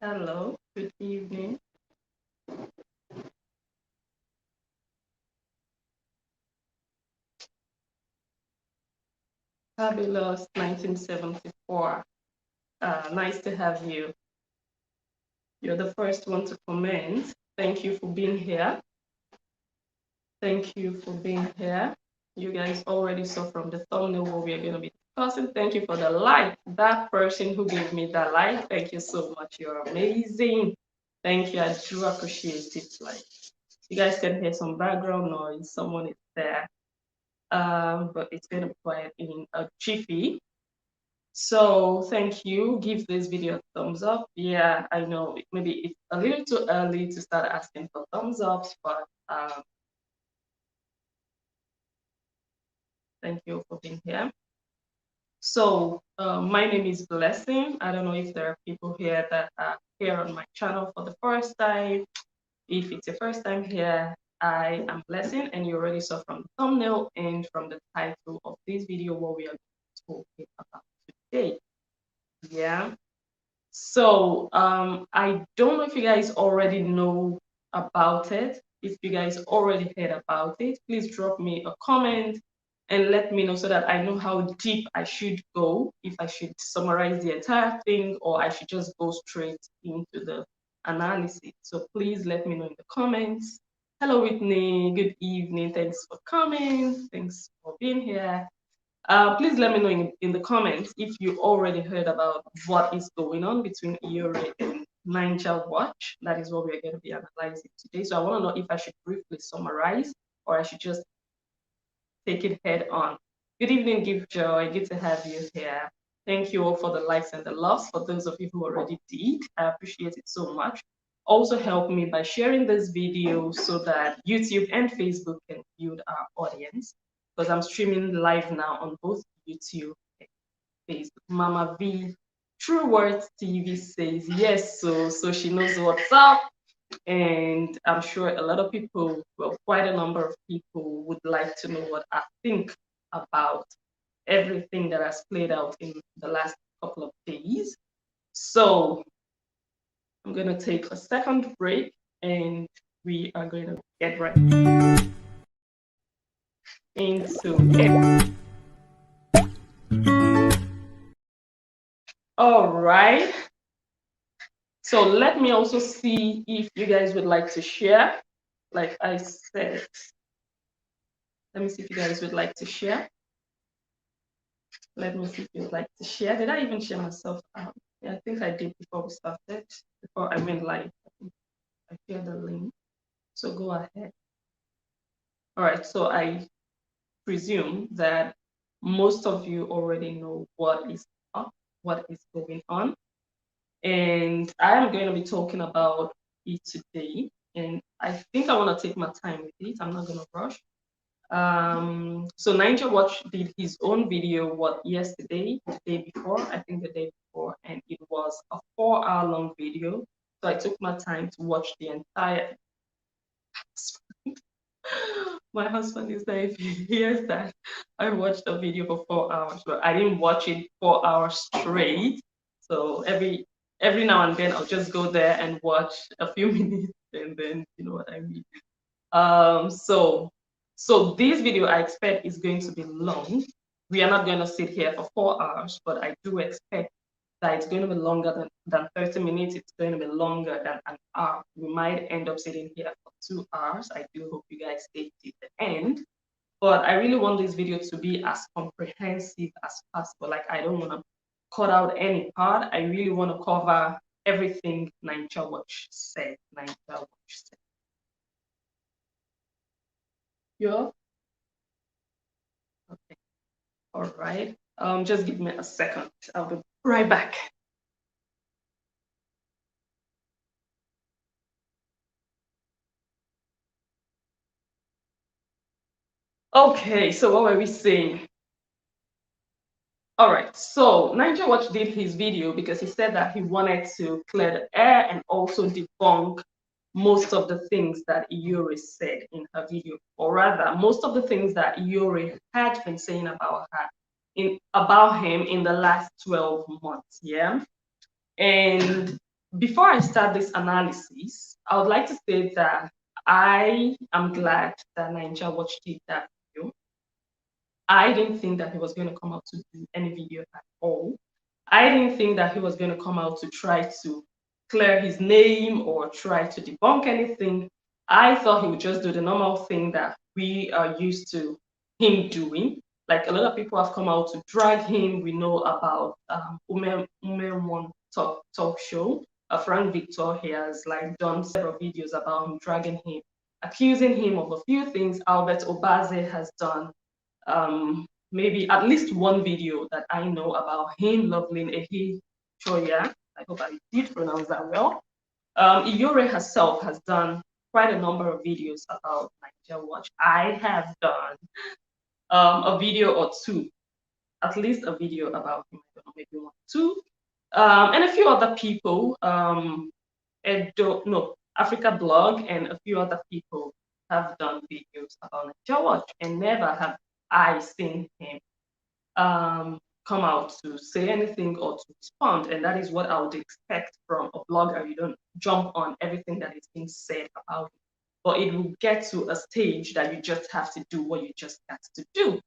Hello, good evening. Fabulous 1974. Nice to have you. You're the first one to comment. Thank you for being here. Thank you for being here. You guys already saw from the thumbnail what we are going to be discussing. Thank you for the like. That person who gave me that like, thank you so much. You're amazing. Thank you. I do appreciate it. Like, you guys can hear some background noise. Someone is there. But it's going to be quiet in a jiffy. So thank you. Give this video a thumbs up. Yeah, I know maybe it's a little too early to start asking for thumbs ups, but thank you for being here. So my name is Blessing. I don't know if there are people here that are here on my channel for the first time. If it's your first time here, I am Blessing, and you already saw from the thumbnail and from the title of this video what we are talking about today. Yeah. So I don't know if you guys already know about it. If you guys already heard about it, please drop me a comment and let me know so that I know how deep I should go, if I should summarize the entire thing or I should just go straight into the analysis. So please let me know in the comments. Hello, Whitney. Good evening. Thanks for coming. Thanks for being here. Please let me know in the comments if you already heard about what is going on between Iyore and Naija Watch. That is what we're going to be analyzing today. So I want to know if I should briefly summarize or I should just take it head on. Good evening, Give Joy. Good to have you here. Thank you all for the likes and the loves. For those of you who already did, I appreciate it so much. Also help me by sharing this video so that YouTube and Facebook can build our audience, because I'm streaming live now on both YouTube and Facebook. Mama V, True Words TV says yes, so she knows what's up. And I'm sure a lot of people, well, quite a number of people would like to know what I think about everything that has played out in the last couple of days. So I'm going to take a second break and we are going to get right into it. All right. So let me also see if you guys would like to share. Like I said, let me see if you guys would like to share. Let me see if you'd like to share. Did I even share myself out? Yeah, I think I did before we started, before I went live. I shared the link. So go ahead. All right, so I presume that most of you already know what is up, what is going on. And I am going to be talking about it today. And I think I want to take my time with it. I'm not going to rush. So Naija Watch did his own video, yesterday, the day before, I think the day before, and it was a 4-hour long video. So I took my time to watch the entire. My husband is there. If he hears that, I watched the video for 4 hours, but I didn't watch it 4 hours straight. So every now and then I'll just go there and watch a few minutes, and then you know what I mean. So this video I expect is going to be long. We are not going to sit here for 4 hours, but I do expect that it's going to be longer than 30 minutes. It's going to be longer than an hour. We might end up sitting here for 2 hours. I do hope you guys stay to the end. But I really want this video to be as comprehensive as possible. Like, I don't want to cut out any part. I really want to cover everything Naija Watch said. Yeah. Okay. All right. Just give me a second. I'll be right back. Okay, so what were we saying? All right, so Naija Watch did his video because he said that he wanted to clear the air and also debunk most of the things that Iyore said in her video, or rather, most of the things that Iyore had been saying about him in the last 12 months. Yeah. And before I start this analysis, I would like to say that I am glad that Naija Watch did that video. I didn't think that he was going to come out to do any video at all. I didn't think that he was going to come out to try to clear his name or try to debunk anything. I thought he would just do the normal thing that we are used to him doing. Like a lot of people have come out to drag him. We know about Ume One talk show. Frank Victor, he has like done several videos about him dragging him, accusing him of a few things. Albert Obaze has done maybe at least one video that I know about him leveling Ehi Choya. I hope I did pronounce that well. Iyore herself has done quite a number of videos about Naija Watch. I have done a video or two, at least a video about him, I don't know, maybe one, two, and a few other people. Africa Blog and a few other people have done videos about Naija Watch, and never have I seen him come out to say anything or to respond. And that is what I would expect from a blogger. You don't jump on everything that is being said about it. But it will get to a stage that you just have to do what you just got to do.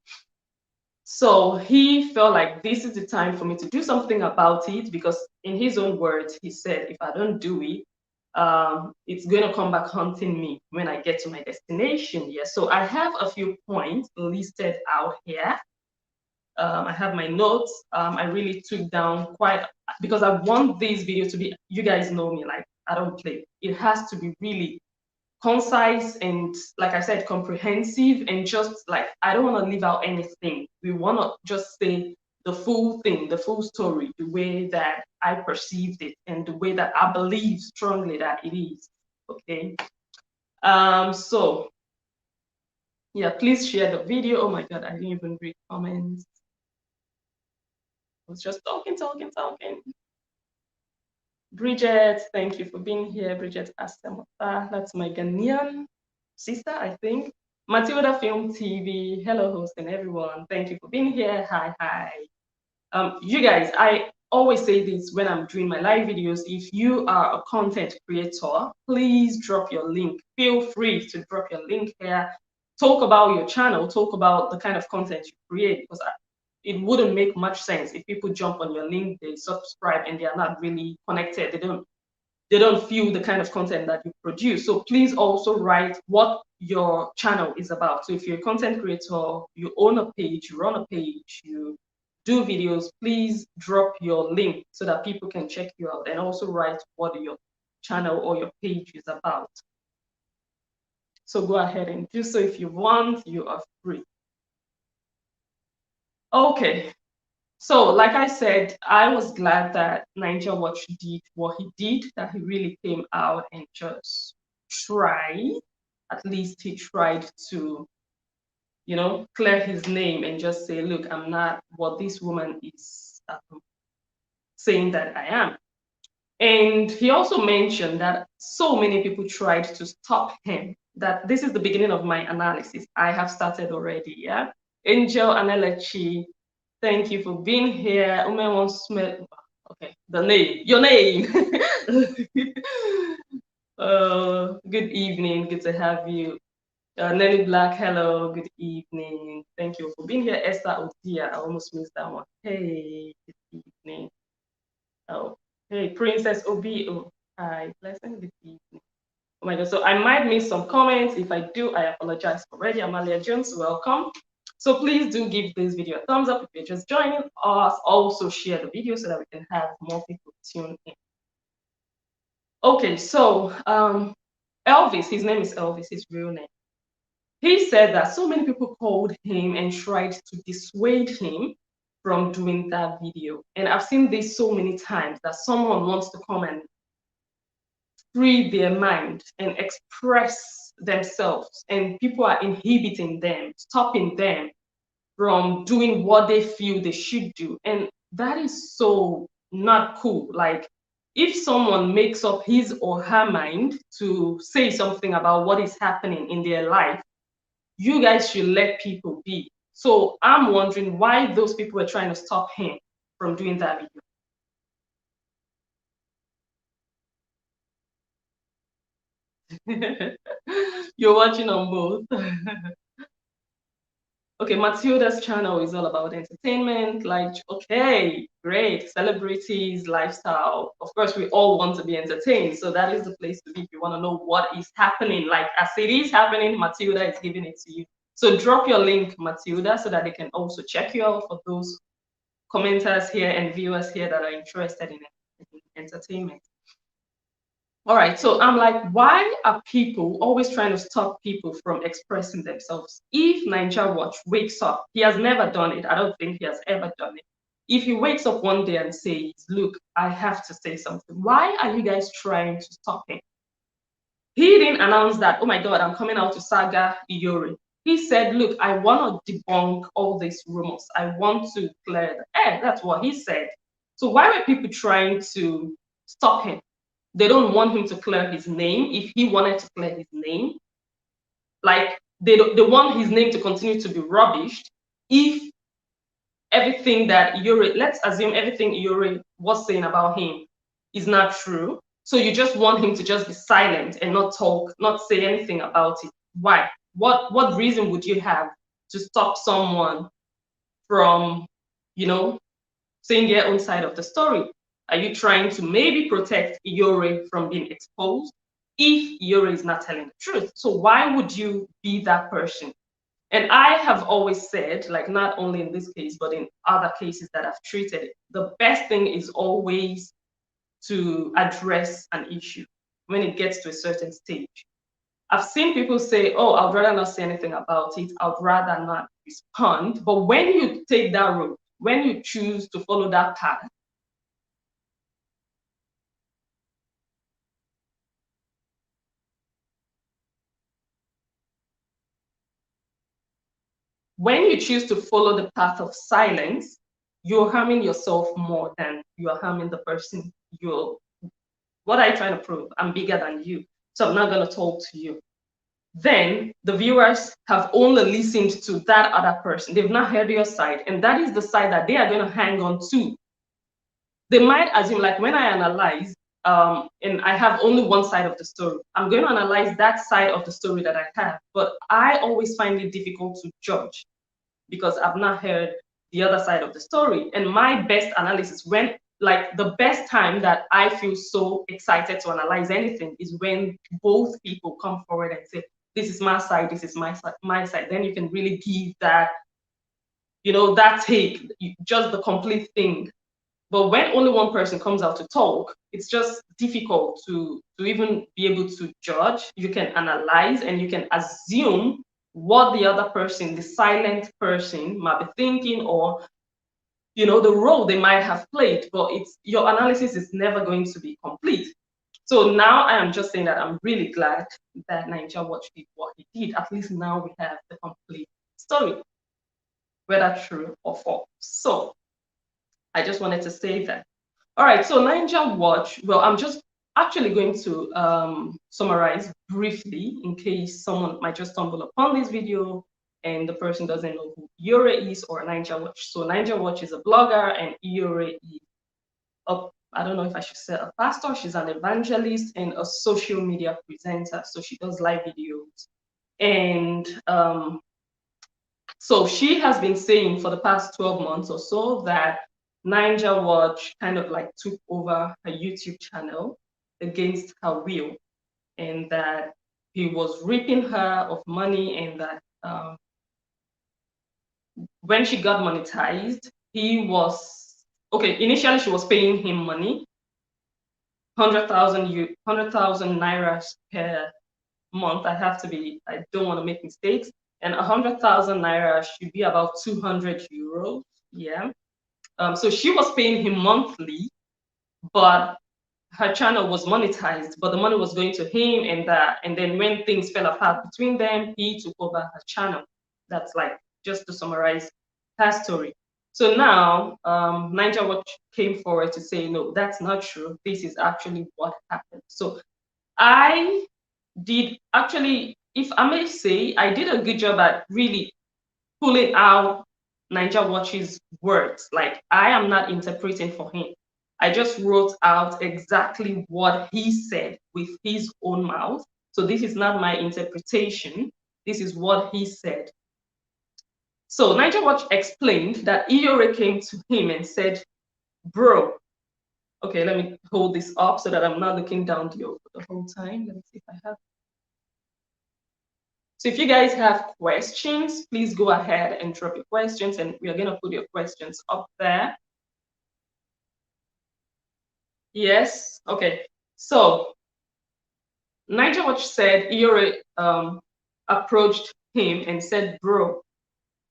So he felt like this is the time for me to do something about it, because in his own words, he said, if I don't do it, it's going to come back haunting me when I get to my destination. Yeah, so I have a few points listed out here. I have my notes. I really took down quite, because I want this video to be, you guys know me, like I don't play. It has to be really concise and, like I said, comprehensive, and just like, I don't want to leave out anything. We want to just say the full thing, the full story, the way that I perceived it and the way that I believe strongly that it is. Okay. So yeah, please share the video. Oh my God, I didn't even read comments. I was just talking. Bridget, thank you for being here. Bridget Asemota, that's my Ghanaian sister, I think. Matilda Film TV, hello host and everyone. Thank you for being here. Hi. You guys, I always say this when I'm doing my live videos. If you are a content creator, please drop your link. Feel free to drop your link here. Talk about your channel, talk about the kind of content you create, because it wouldn't make much sense if people jump on your link, they subscribe, and they are not really connected. They don't feel the kind of content that you produce. So please also write what your channel is about. So if you're a content creator, you own a page, you run a page, you do videos, please drop your link so that people can check you out, and also write what your channel or your page is about. So go ahead and do so if you want. You are free. Okay, so like I said, I was glad that Naija Watch did what he did, that he really came out and just tried. At least he tried to, clear his name and just say, look, I'm not what this woman is saying that I am. And he also mentioned that so many people tried to stop him, that this is the beginning of my analysis. I have started already, yeah? Angel Anelechi, thank you for being here. Okay, your name. Good evening, good to have you. Nelly Black, hello, good evening. Thank you for being here. Esther Otia, I almost missed that one. Hey, good evening. Oh, hey, Princess Obi. Oh, hi, pleasant good evening. Oh my God, so I might miss some comments. If I do, I apologize already. Amalia Jones, welcome. So please do give this video a thumbs up if you're just joining us. Also share the video so that we can have more people tune in. Okay, so Elvis, his name is Elvis, his real name. He said that so many people called him and tried to dissuade him from doing that video. And I've seen this so many times, that someone wants to come and free their mind and express themselves, and people are inhibiting them, stopping them from doing what they feel they should do. And that is so not cool. Like, if someone makes up his or her mind to say something about what is happening in their life, you guys should let people be. So I'm wondering why those people were trying to stop him from doing that video. You're watching on both. Okay, Matilda's channel is all about entertainment. Like, okay, great. Celebrities, lifestyle. Of course, we all want to be entertained. So that is the place to be if you want to know what is happening. Like, as it is happening, Matilda is giving it to you. So drop your link, Matilda, so that they can also check you out for those commenters here and viewers here that are interested in entertainment. All right, so I'm like, why are people always trying to stop people from expressing themselves? If Naija Watch wakes up, he has never done it. I don't think he has ever done it. If he wakes up one day and says, look, I have to say something, why are you guys trying to stop him? He didn't announce that, oh my God, I'm coming out to Saga Iyore. He said, look, I want to debunk all these rumors. I want to clear the air. That's what he said. So why were people trying to stop him? They don't want him to clear his name. If he wanted to clear his name, like they want his name to continue to be rubbished. If everything that Iyore, let's assume everything Iyore was saying about him is not true. So you just want him to just be silent and not talk, not say anything about it. Why? What reason would you have to stop someone from, saying their own side of the story? Are you trying to maybe protect Iyore from being exposed if Iyore is not telling the truth? So why would you be that person? And I have always said, like not only in this case, but in other cases that I've treated it, the best thing is always to address an issue when it gets to a certain stage. I've seen people say, oh, I'd rather not say anything about it. I'd rather not respond. But when you take that route, when you choose to follow that path, when you choose to follow the path of silence, you're harming yourself more than you're harming the person. What are you trying to prove? I'm bigger than you, so I'm not going to talk to you. Then the viewers have only listened to that other person. They've not heard your side, and that is the side that they are going to hang on to. They might assume, like when I analyze, and I have only one side of the story, I'm going to analyze that side of the story that I have, but I always find it difficult to judge because I've not heard the other side of the story. And my best analysis, when like the best time that I feel so excited to analyze anything is when both people come forward and say, this is my side, this is my side. Then you can really give that, that take, just the complete thing. But when only one person comes out to talk, it's just difficult to even be able to judge. You can analyze and you can assume what the other person, the silent person, might be thinking, or the role they might have played, but it's your analysis is never going to be complete. So now I am just saying that I'm really glad that Naija Watch did what he did. At least now we have the complete story, whether true or false. So I just wanted to say that. All right, so Naija Watch, well, I'm just actually going to summarize briefly in case someone might just stumble upon this video and the person doesn't know who Iyore is or Naija Watch. So Naija Watch is a blogger and Iyore is I don't know if I should say a pastor. She's an evangelist and a social media presenter. So she does live videos. And so she has been saying for the past 12 months or so that Naija Watch kind of like took over her YouTube channel against her will, and that he was ripping her of money, and that when she got monetized, he was, okay, initially she was paying him money, 100,000 naira per month. I don't want to make mistakes. And 100,000 naira should be about 200 euros. Yeah. So she was paying him monthly, but her channel was monetized, but the money was going to him, and then when things fell apart between them, he took over her channel. That's like just to summarize her story. So now Naija Watch came forward to say, no, that's not true. This is actually what happened. So I did actually, if I may say, I did a good job at really pulling out Naija Watch's words. Like, I am not interpreting for him. I just wrote out exactly what he said with his own mouth. So this is not my interpretation. This is what he said. So Naija Watch explained that Iyore came to him and said, bro, okay, let me hold this up so that I'm not looking down the whole time. Let me see if I have. So if you guys have questions, please go ahead and drop your questions, and we are going to put your questions up there. Yes, okay. So Naija Watch said Iyore approached him and said, bro,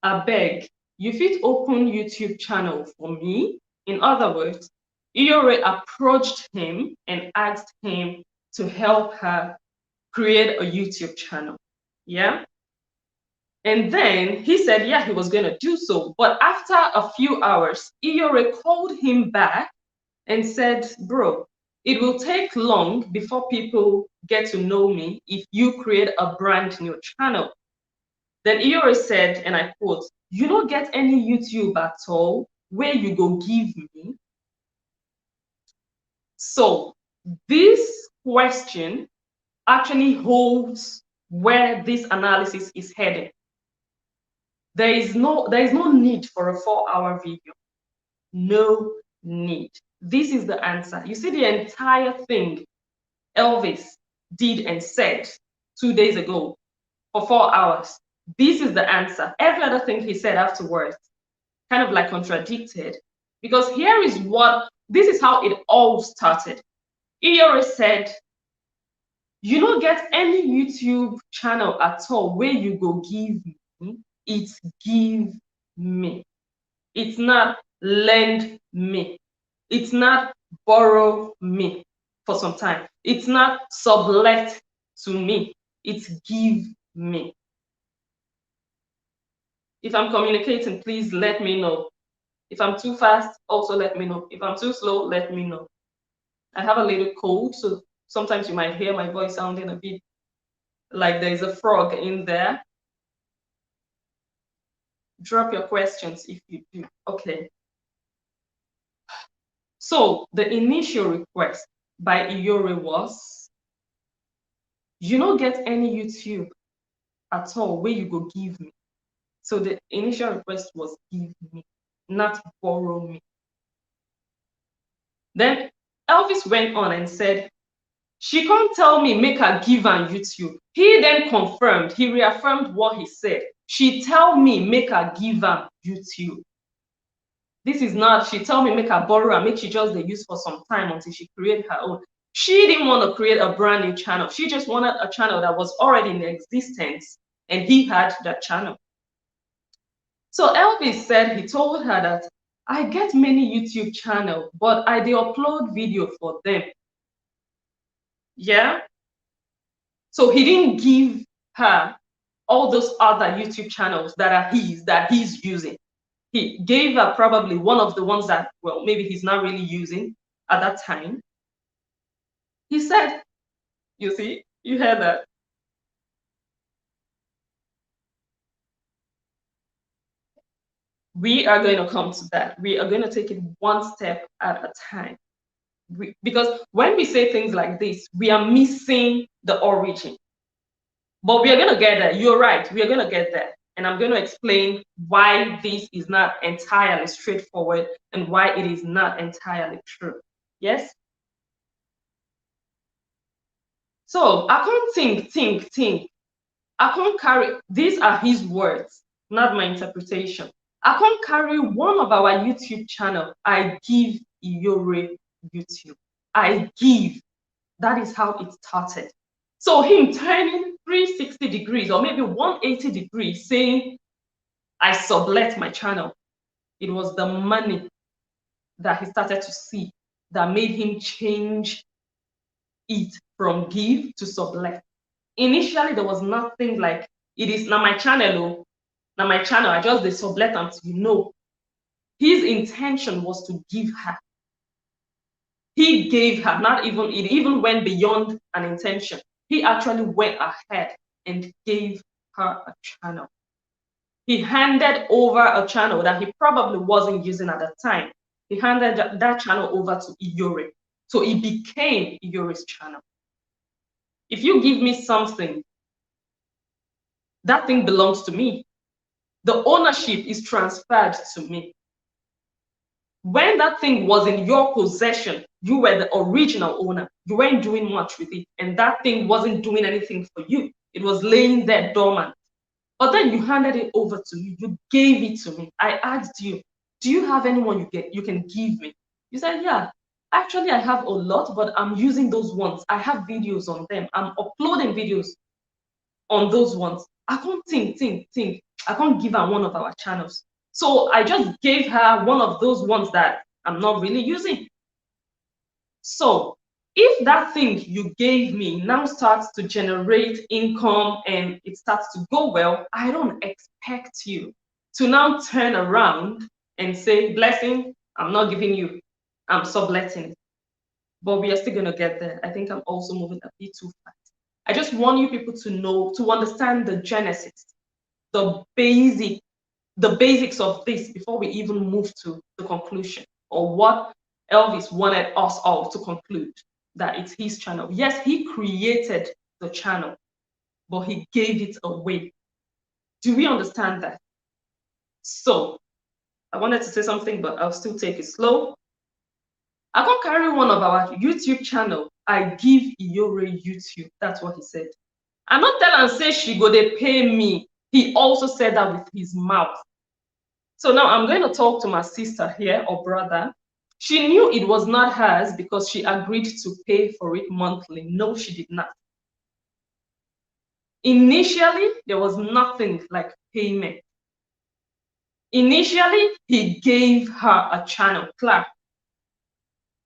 I beg, you fit open YouTube channel for me? In other words, Iyore approached him and asked him to help her create a YouTube channel. Yeah. And then he said, yeah, he was going to do so. But after a few hours, Iyore called him back and said, bro, it will take long before people get to know me if you create a brand new channel. Then Iyore said, and I quote, you don't get any YouTube at all where you go give me. So this question actually holds where this analysis is headed. There is no need for a 4-hour video. No need. This is the answer. You see the entire thing Elvis did and said 2 days ago for 4 hours. This is the answer. Every other thing he said afterwards kind of like contradicted, because this is how it all started. Iyore said, you don't get any YouTube channel at all where you go give me, it's give me. It's not lend me. It's not borrow me for some time. It's not sublet to me. It's give me. If I'm communicating, please let me know. If I'm too fast, also let me know. If I'm too slow, let me know. I have a little cold, so sometimes you might hear my voice sounding a bit like there's a frog in there. Drop your questions if you do. Okay. So the initial request by Iyore was, you don't get any YouTube at all where you go give me. So the initial request was give me, not borrow me. Then Elvis went on and said, she can't tell me make her give on YouTube. He then confirmed, he reaffirmed what he said. She tell me make her give on YouTube. This is not, she tell me make her borrow and make she just use for some time until she create her own. She didn't want to create a brand new channel. She just wanted a channel that was already in existence, and he had that channel. So Elvis said he told her that I get many YouTube channels, but I dey upload video for them. Yeah. So he didn't give her all those other YouTube channels that he's using. He gave her probably one of the ones that, well, maybe he's not really using at that time. He said, you see, you heard that. We are going to come to that. We are going to take it one step at a time. Because when we say things like this, we are missing the origin. But we are going to get there. You're right. We are going to get there. And I'm going to explain why this is not entirely straightforward and why it is not entirely true. Yes? So I can't think. I can't carry, these are his words, not my interpretation. I can't carry one of our YouTube channel. I give Iyore YouTube. I give. That is how it started. So him turning 360 degrees or maybe 180 degrees saying, I sublet my channel. It was the money that he started to see that made him change it from give to sublet. Initially, there was nothing like, it is now my channel, now my channel, I just the sublet and you know. His intention was to give her. He gave her, not even, it even went beyond an intention. He actually went ahead and gave her a channel. He handed over a channel that he probably wasn't using at the time. He handed that channel over to Iyore. So it became Iyore's channel. If you give me something, that thing belongs to me. The ownership is transferred to me. When that thing was in your possession, you were the original owner. You weren't doing much with it, and that thing wasn't doing anything for you. It was laying there dormant. But then you handed it over to me. You gave it to me. I asked you, do you have anyone you can give me? You said, yeah. Actually, I have a lot, but I'm using those ones. I have videos on them. I'm uploading videos on those ones. I can't think. I can't give her one of our channels. So I just gave her one of those ones that I'm not really using. So if that thing you gave me now starts to generate income and it starts to go well, I don't expect you to now turn around and say, Blessing, I'm not giving you, I'm subletting. But we are still going to get there. I think I'm also moving a bit too fast. I just want you people to know, to understand the genesis, the basics of this before we even move to the conclusion, or what Elvis wanted us all to conclude, that it's his channel. Yes, he created the channel, but he gave it away. Do we understand that? So I wanted to say something, but I'll still take it slow. I can't carry one of our YouTube channel. I give Iyore YouTube. That's what he said. I not tell and say she go they pay me. He also said that with his mouth. So now I'm going to talk to my sister here, or brother. She knew it was not hers because she agreed to pay for it monthly. No, she did not. Initially, there was nothing like payment. Initially, he gave her a channel, Clark.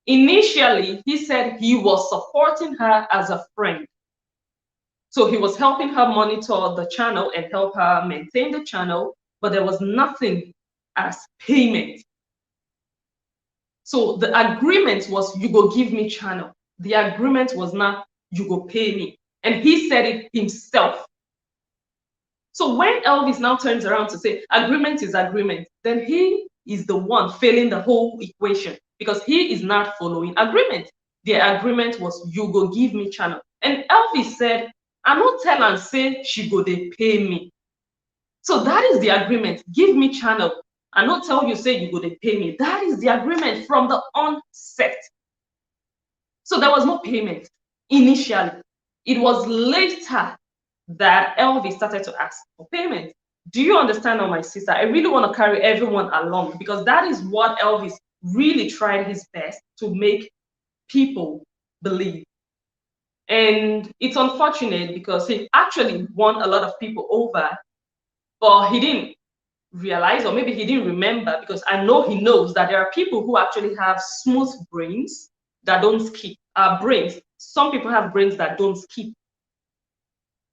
Initially, he said he was supporting her as a friend. So he was helping her monitor the channel and help her maintain the channel, but there was nothing as payment. So the agreement was, you go give me channel. The agreement was not, you go pay me. And he said it himself. So when Elvis now turns around to say agreement is agreement, then he is the one failing the whole equation because he is not following agreement. The agreement was, you go give me channel. And Elvis said, I not tell and say she go they pay me. So that is the agreement. Give me channel. I not tell you say you go they pay me. That is the agreement from the onset. So there was no payment initially. It was later that Elvis started to ask for payment. Do you understand now, my sister? I really want to carry everyone along because that is what Elvis really tried his best to make people believe. And it's unfortunate because he actually won a lot of people over, but he didn't realize, or maybe he didn't remember, because I know he knows that there are people who actually have smooth brains that don't skip. Our brains, some people have brains that don't skip.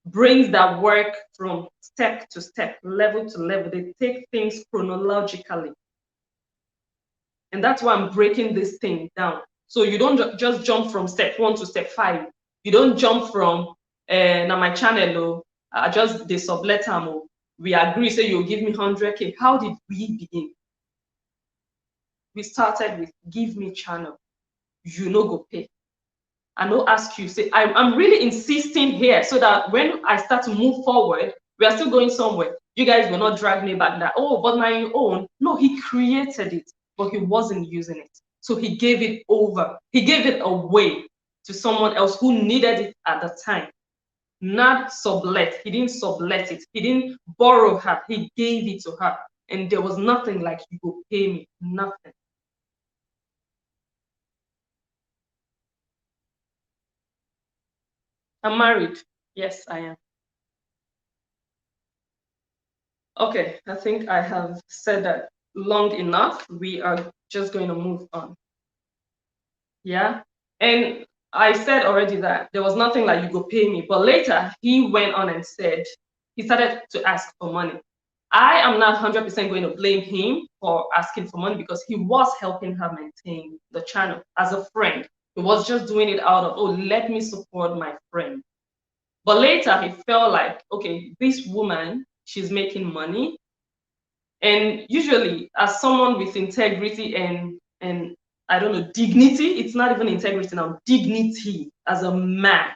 Brains that work from step to step, level to level. They take things chronologically. And that's why I'm breaking this thing down. So you don't just jump from step 1 to step 5. You don't jump from, now my channel, I just the sublet them. We agree, say you'll give me 100K. How did we begin? We started with give me channel. You no go pay. I no ask you, say, I'm really insisting here so that when I start to move forward, we are still going somewhere. You guys will not drag me back that, oh, but my own. No, he created it, but he wasn't using it. So he gave it over. He gave it away to someone else who needed it at the time. Not sublet. He didn't sublet it. He didn't borrow her. He gave it to her. And there was nothing like, you go pay me. Nothing. I'm married. Yes, I am. Okay, I think I have said that long enough. We are just going to move on. Yeah. And I said already that there was nothing like you go pay me. But later he went on and said, he started to ask for money. I am not 100% going to blame him for asking for money because he was helping her maintain the channel as a friend. He was just doing it out of, oh, let me support my friend. But later he felt like, okay, this woman, she's making money. And usually, as someone with integrity and I don't know, dignity, it's not even integrity now, dignity as a man,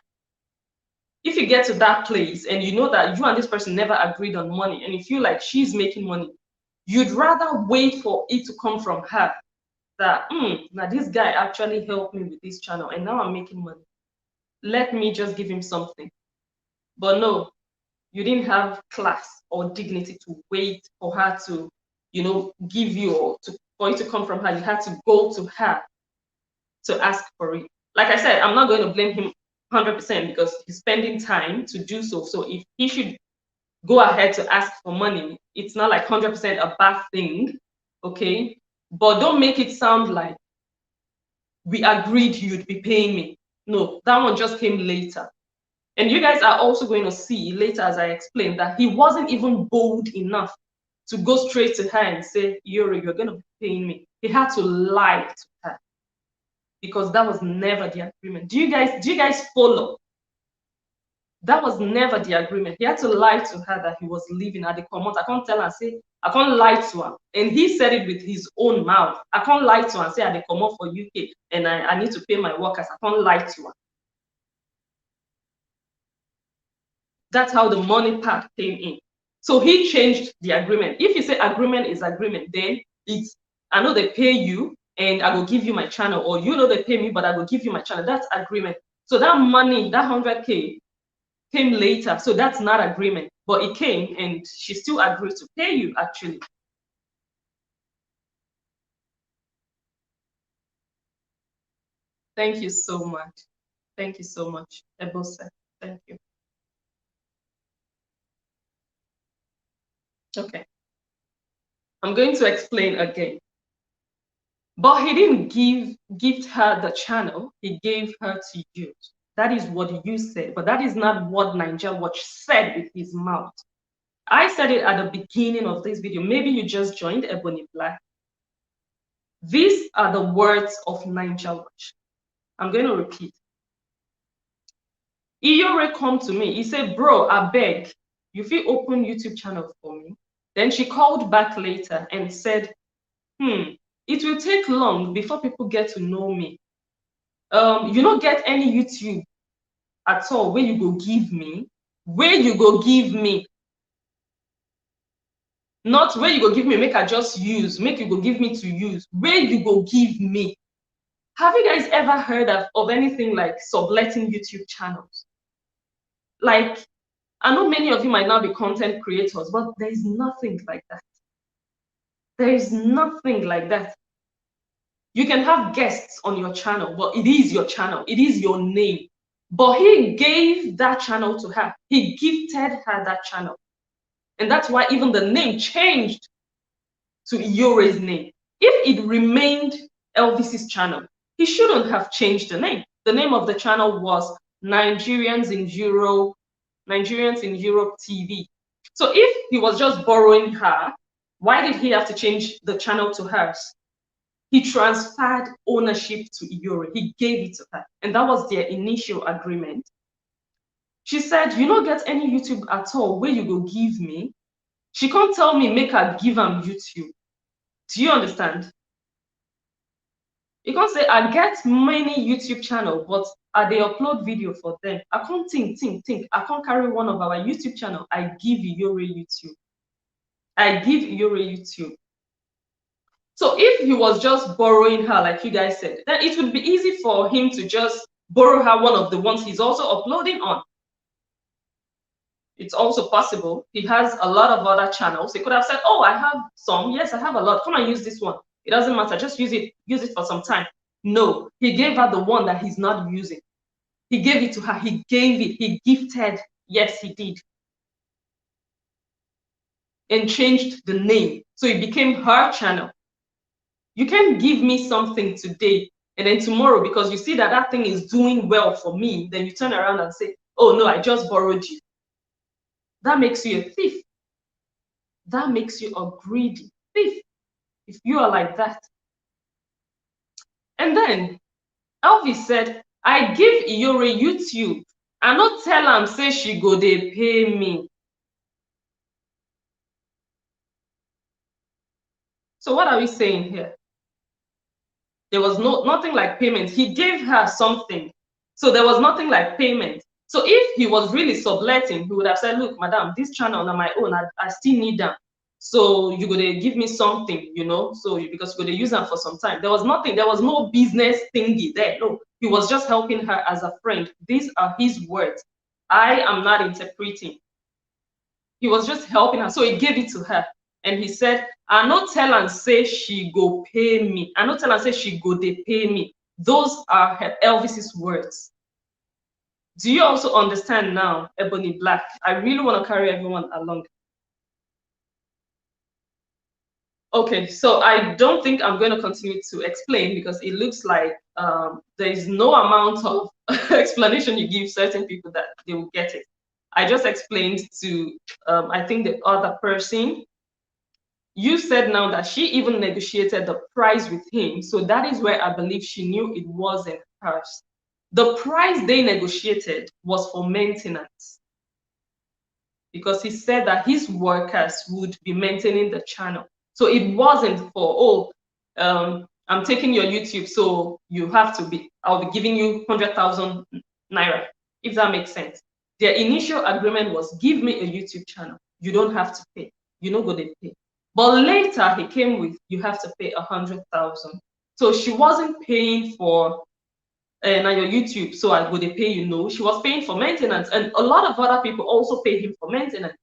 if you get to that place and you know that you and this person never agreed on money and you feel like she's making money, you'd rather wait for it to come from her that, now this guy actually helped me with this channel and now I'm making money. Let me just give him something. But no, you didn't have class or dignity to wait for her to, give you, or for it to come from her. You had to go to her to ask for it. Like I said, I'm not going to blame him 100% because he's spending time to do so. So if he should go ahead to ask for money, it's not like 100% a bad thing, okay? But don't make it sound like we agreed you'd be paying me. No, that one just came later. And you guys are also going to see later, as I explained, that he wasn't even bold enough to go straight to her and say, Iyore, you're going to be paying me. He had to lie to her because that was never the agreement. Do you guys follow? That was never the agreement. He had to lie to her that he was leaving at the commot. I can't tell her and say, I can't lie to her. And he said it with his own mouth. I can't lie to her and say I come off for UK and I need to pay my workers. I can't lie to her. That's how the money part came in. So he changed the agreement. If you say agreement is agreement, then it's, I know they pay you and I will give you my channel, or you know they pay me, but I will give you my channel. That's agreement. So that money, that 100K came later. So that's not agreement, but it came and she still agreed to pay you actually. Thank you so much. Thank you so much, Ebose. Thank you. Okay. I'm going to explain again. But he didn't gift her the channel, he gave her to you. That is what you said, but that is not what Naija Watch said with his mouth. I said it at the beginning of this video. Maybe you just joined Ebony Black. These are the words of Naija Watch. I'm going to repeat. Iyore come to me. He said, bro, I beg, you feel open YouTube channel for me. Then she called back later and said, it will take long before people get to know me. You don't get any YouTube at all where you go give me, not where you go give me, make I just use, make you go give me to use, where you go give me. Have you guys ever heard of anything like subletting YouTube channels? Like, I know many of you might not be content creators, but there is nothing like that. There is nothing like that. You can have guests on your channel, but it is your channel, it is your name. But he gave that channel to her. He gifted her that channel. And that's why even the name changed to Iyore's name. If it remained Elvis's channel, he shouldn't have changed the name. The name of the channel was Nigerians in Europe TV. So if he was just borrowing her, why did he have to change the channel to hers? He transferred ownership to Iyore. He gave it to her. And that was their initial agreement. She said, you don't get any YouTube at all where you go give me. She can't tell me make her give him YouTube. Do you understand? You can't say I get many YouTube channel, but they upload video for them. I can't think. I can't carry one of our YouTube channel. I give Iyore YouTube. I give Iyore YouTube. So if he was just borrowing her, like you guys said, then it would be easy for him to just borrow her one of the ones he's also uploading on. It's also possible. He has a lot of other channels. He could have said, oh, I have some. Yes, I have a lot. Come and use this one. It doesn't matter. Just use it for some time. No, he gave her the one that he's not using. He gave it to her. He gave it. He gifted. Yes, he did. And changed the name. So it became her channel. You can't give me something today and then tomorrow, because you see that that thing is doing well for me, then you turn around and say, oh no, I just borrowed you. That makes you a thief. That makes you a greedy thief if you are like that. And then Elvis said, I give Iyore YouTube. I not tell am say she go dey pay me. So what are we saying here? There was nothing like payment. He gave her something. So there was nothing like payment. So if he was really subletting, he would have said, look, madam, this channel on my own, I still need them. So you gonna give me something, you know, so because you're gonna use them for some time. There was nothing, there was no business thingy there. No, he was just helping her as a friend. These are his words. I am not interpreting. He was just helping her. So he gave it to her. And he said, I not tell and say she go pay me. I not tell and say she go they pay me. Those are Elvis's words. Do you also understand now, Ebony Black? I really want to carry everyone along. Okay, so I don't think I'm going to continue to explain because it looks like there is no amount of explanation you give certain people that they will get it. I just explained to, I think, the other person. You said now that she even negotiated the price with him. So that is where I believe she knew it wasn't hers. The price they negotiated was for maintenance, because he said that his workers would be maintaining the channel. So it wasn't for, I'm taking your YouTube, so you have to be, I'll be giving you 100,000 naira, if that makes sense. Their initial agreement was, give me a YouTube channel. You don't have to pay. You know, go to pay. But later he came with, you have to pay 100,000. So she wasn't paying for now your YouTube, so I go they pay you. No, she was paying for maintenance, and a lot of other people also pay him for maintenance.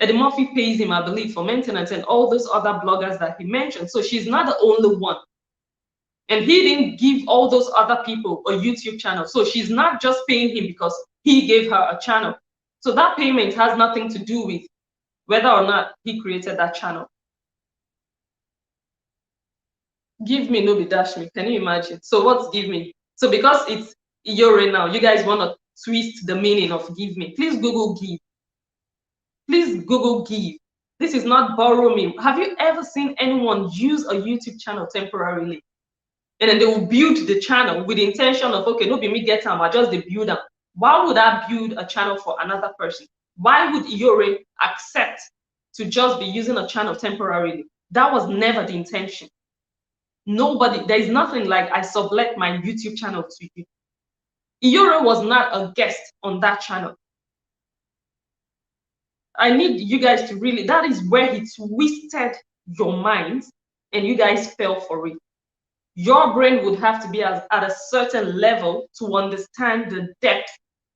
Eddie Murphy pays him, I believe, for maintenance, and all those other bloggers that he mentioned. So she's not the only one. And he didn't give all those other people a YouTube channel. So she's not just paying him because he gave her a channel. So that payment has nothing to do with whether or not he created that channel. Give me, no be dash me. Can you imagine? So what's give me? So because it's Iyore now, you guys want to twist the meaning of give me. Please Google give. Please Google give. This is not borrow me. Have you ever seen anyone use a YouTube channel temporarily? And then they will build the channel with the intention of, okay, no be me get them, I just the build them. Why would I build a channel for another person? Why would Iyore accept to just be using a channel temporarily? That was never the intention. Nobody, there is nothing like I sublet my YouTube channel to you. Iyore was not a guest on that channel. I need you guys to really, that is where he twisted your minds and you guys fell for it. Your brain would have to be at a certain level to understand the depth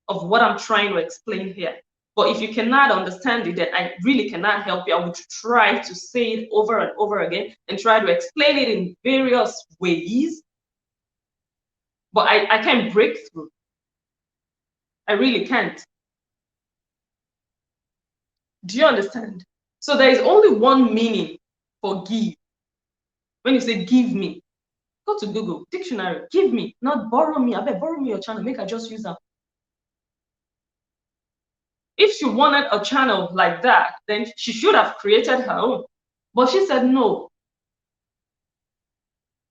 of what I'm trying to explain here. But if you cannot understand it, then I really cannot help you. I would try to say it over and over again and try to explain it in various ways. But I can't break through. I really can't. Do you understand? So there is only one meaning for give. When you say give me, go to Google, dictionary, give me, not borrow me. I bet borrow me your channel, make I just use that. If she wanted a channel like that, then she should have created her own. But she said, no.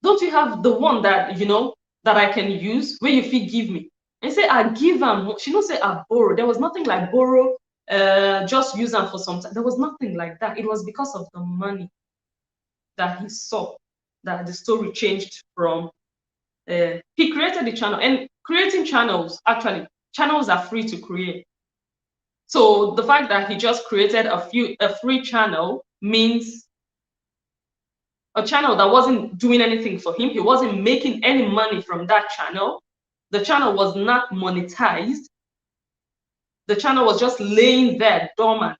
Don't you have the one that, you know, that I can use where you feel give me? And say, I give them. She don't say I borrow. There was nothing like borrow, just use them for some time. There was nothing like that. It was because of the money that he saw that the story changed from. He created the channel, and creating channels, actually, channels are free to create. So the fact that he just created a free channel means a channel that wasn't doing anything for him. He wasn't making any money from that channel. The channel was not monetized. The channel was just laying there dormant.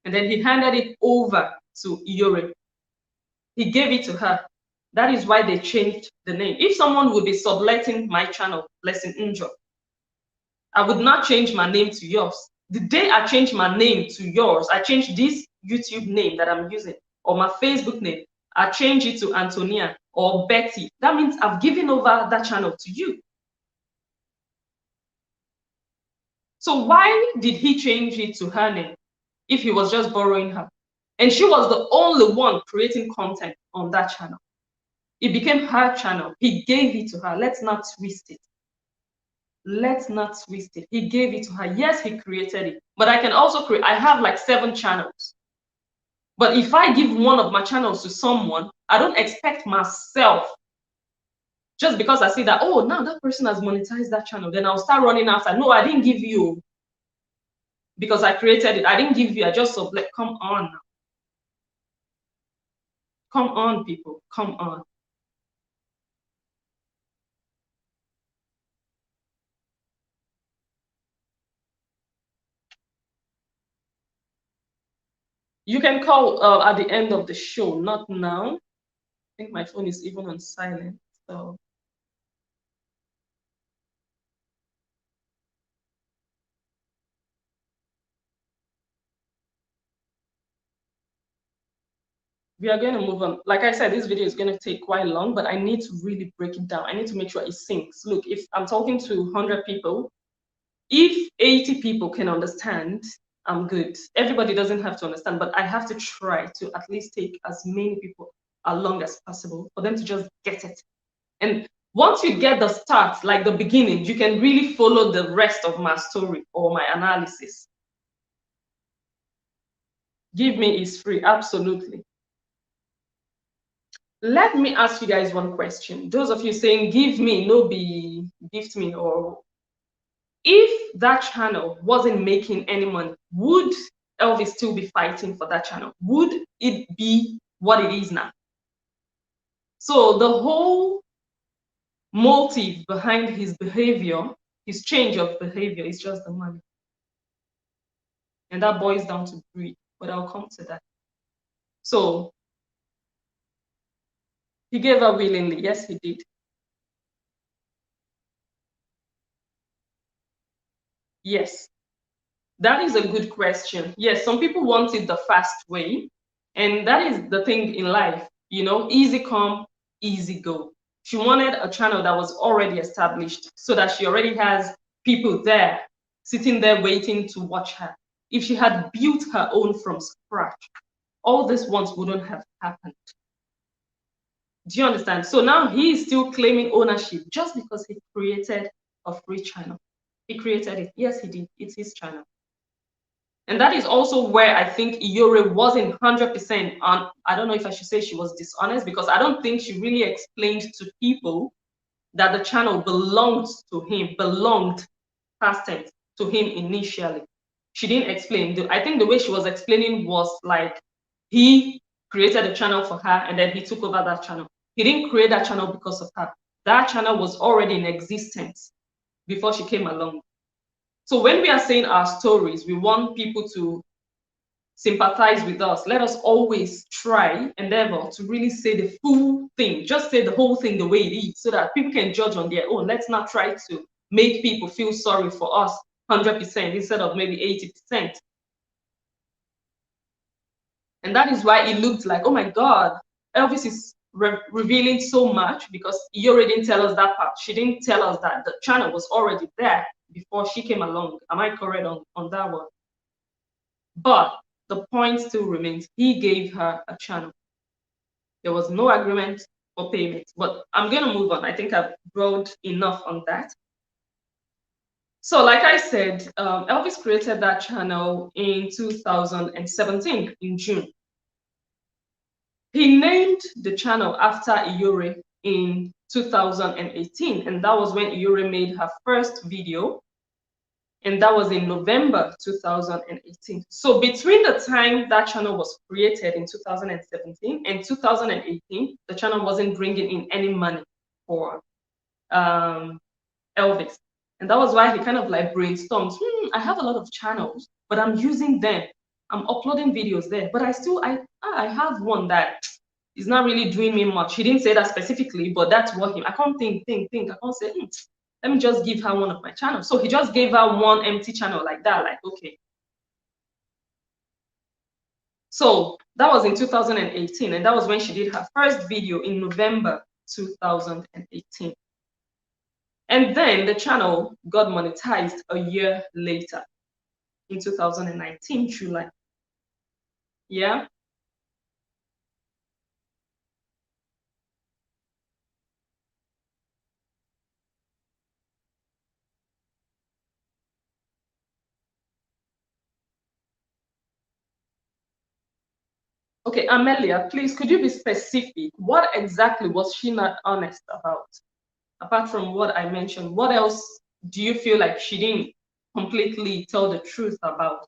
And then he handed it over to Iyore. He gave it to her. That is why they changed the name. If someone would be subletting my channel, Blessing Njoh, I would not change my name to yours. The day I change my name to yours, I change this YouTube name that I'm using, or my Facebook name, I change it to Antonia or Betty. That means I've given over that channel to you. So why did he change it to her name if he was just borrowing her? And she was the only one creating content on that channel. It became her channel. He gave it to her. Let's not twist it. Let's not twist it. He gave it to her. Yes, he created it. But I can also create, I have like 7 channels. But if I give one of my channels to someone, I don't expect myself Just because I see that, oh, now that person has monetized that channel, then I'll start running after. No, I didn't give you because I created it. I didn't give you. I just sublet. Come on now. Come on, people. Come on. You can call at the end of the show, not now. I think my phone is even on silent. So we are going to move on. Like I said, this video is going to take quite long, but I need to really break it down. I need to make sure it sinks. Look, if I'm talking to 100 people, if 80 people can understand, I'm good. Everybody doesn't have to understand, but I have to try to at least take as many people along as possible for them to just get it. And once you get the start, like the beginning, you can really follow the rest of my story or my analysis. Give me is free, absolutely. Let me ask you guys one question. Those of you saying give me, no be gift me, or if that channel wasn't making any money, would Elvis still be fighting for that channel? Would it be what it is now? So the whole motive behind his behavior, his change of behavior, is just the money. And that boils down to greed, but I'll come to that. So he gave her willingly. Yes, he did. Yes. That is a good question. Yes, some people want it the fast way. And that is the thing in life, you know, easy come, easy go. She wanted a channel that was already established so that she already has people there, sitting there waiting to watch her. If she had built her own from scratch, all these ones wouldn't have happened. Do you understand? So now he is still claiming ownership just because he created a free channel. He created it. Yes, he did. It's his channel. And that is also where I think Iyore wasn't 100% on. I don't know if I should say she was dishonest, because I don't think she really explained to people that the channel belongs to him, belonged, past tense, to him initially. She didn't explain. I think the way she was explaining was like he created a channel for her and then he took over that channel. He didn't create that channel because of her. That channel was already in existence before she came along. So when we are saying our stories, we want people to sympathize with us. Let us always try, endeavor to really say the full thing. Just say the whole thing the way it is so that people can judge on their own. Let's not try to make people feel sorry for us 100% instead of maybe 80%. And that is why it looked like, oh my God, Elvis is revealing so much, because Iyore didn't tell us that part. She didn't tell us that the channel was already there before she came along. Am I correct on that one? But the point still remains. He gave her a channel. There was no agreement for payment. But I'm going to move on. I think I've brought enough on that. So like I said, Elvis created that channel in 2017, in June. He named the channel after Iyore in 2018, and that was when Iyore made her first video, and that was in November 2018. So between the time that channel was created in 2017 and 2018, the channel wasn't bringing in any money for Elvis. And that was why he kind of like brainstormed, I have a lot of channels, but I'm using them. I'm uploading videos there, but I have one that is not really doing me much. He didn't say that specifically, but that's what I can't think. I can't say, let me just give her one of my channels. So he just gave her one empty channel like that, like, okay. So that was in 2018, and that was when she did her first video in November 2018. And then the channel got monetized a year later, in 2019, July. Yeah. Okay, Amelia, please, could you be specific? What exactly was she not honest about? Apart from what I mentioned, what else do you feel like she didn't completely tell the truth about?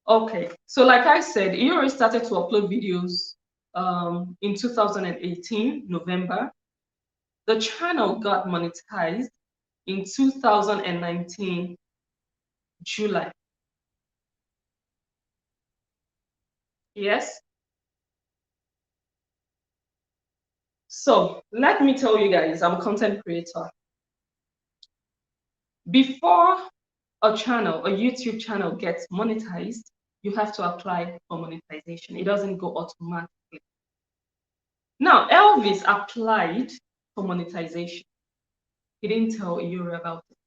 Okay, so like I said, Iyore started to upload videos in 2018, November. The channel got monetized in 2019, July. Yes. So let me tell you guys, I'm a content creator. Before a channel, a YouTube channel gets monetized, you have to apply for monetization. It doesn't go automatically. Now, Elvis applied for monetization. He didn't tell Iyore about it.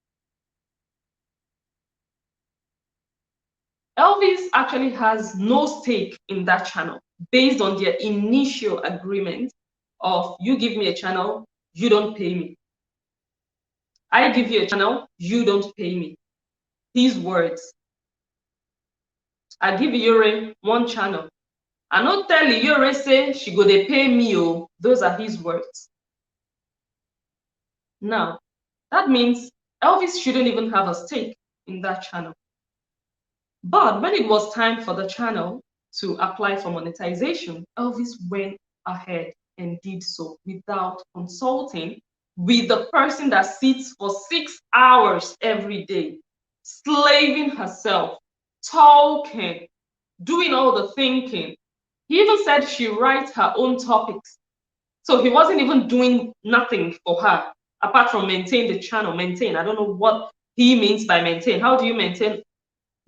Elvis actually has no stake in that channel based on their initial agreement of you give me a channel, you don't pay me. I give you a channel, you don't pay me. His words. I give Iyore one channel. I not tell Iyore say she go dey pay me. Oh, those are his words. Now, that means Elvis shouldn't even have a stake in that channel. But when it was time for the channel to apply for monetization, Elvis went ahead and did so without consulting with the person that sits for 6 hours every day, slaving herself, talking, doing all the thinking. He even said she writes her own topics. So he wasn't even doing nothing for her apart from maintain the channel. Maintain. I don't know what he means by maintain. How do you maintain?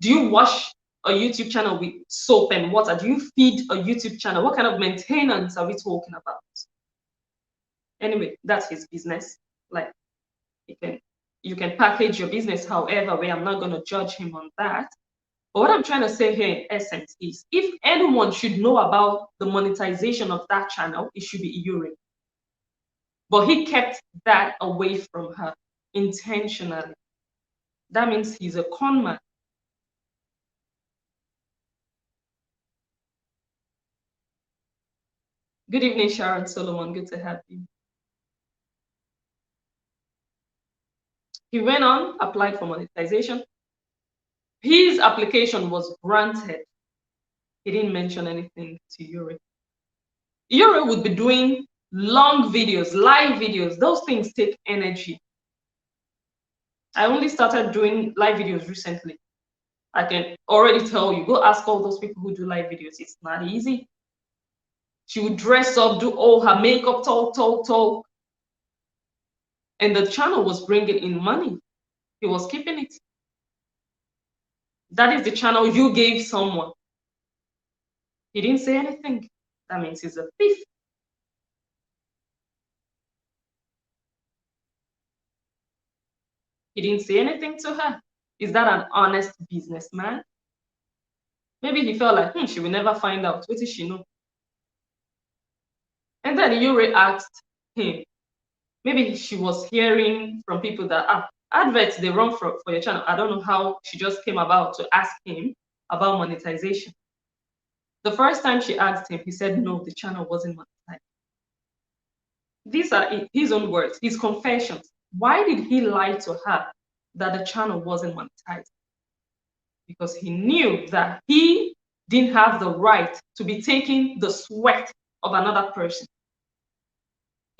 Do you wash a YouTube channel with soap and water? Do you feed a YouTube channel? What kind of maintenance are we talking about? Anyway, that's his business. Like you can package your business however way. I'm not going to judge him on that. But what I'm trying to say here in essence is if anyone should know about the monetization of that channel, it should be Iyore. But he kept that away from her intentionally. That means he's a con man. Good evening, Sharon Solomon. Good to have you. He went on, applied for monetization. His application was granted. He didn't mention anything to Iyore. Iyore would be doing long videos, live videos. Those things take energy. I only started doing live videos recently. I can already tell you, go ask all those people who do live videos. It's not easy. She would dress up, do all her makeup, talk. And the channel was bringing in money. He was keeping it. That is the channel you gave someone. He didn't say anything. That means he's a thief. He didn't say anything to her. Is that an honest businessman? Maybe he felt like, she will never find out. What did she know? And then Iyore asked him, maybe she was hearing from people that, adverts, they run for your channel. I don't know how she just came about to ask him about monetization. The first time she asked him, he said, no, the channel wasn't monetized. These are his own words, his confessions. Why did he lie to her that the channel wasn't monetized? Because he knew that he didn't have the right to be taking the sweat of another person.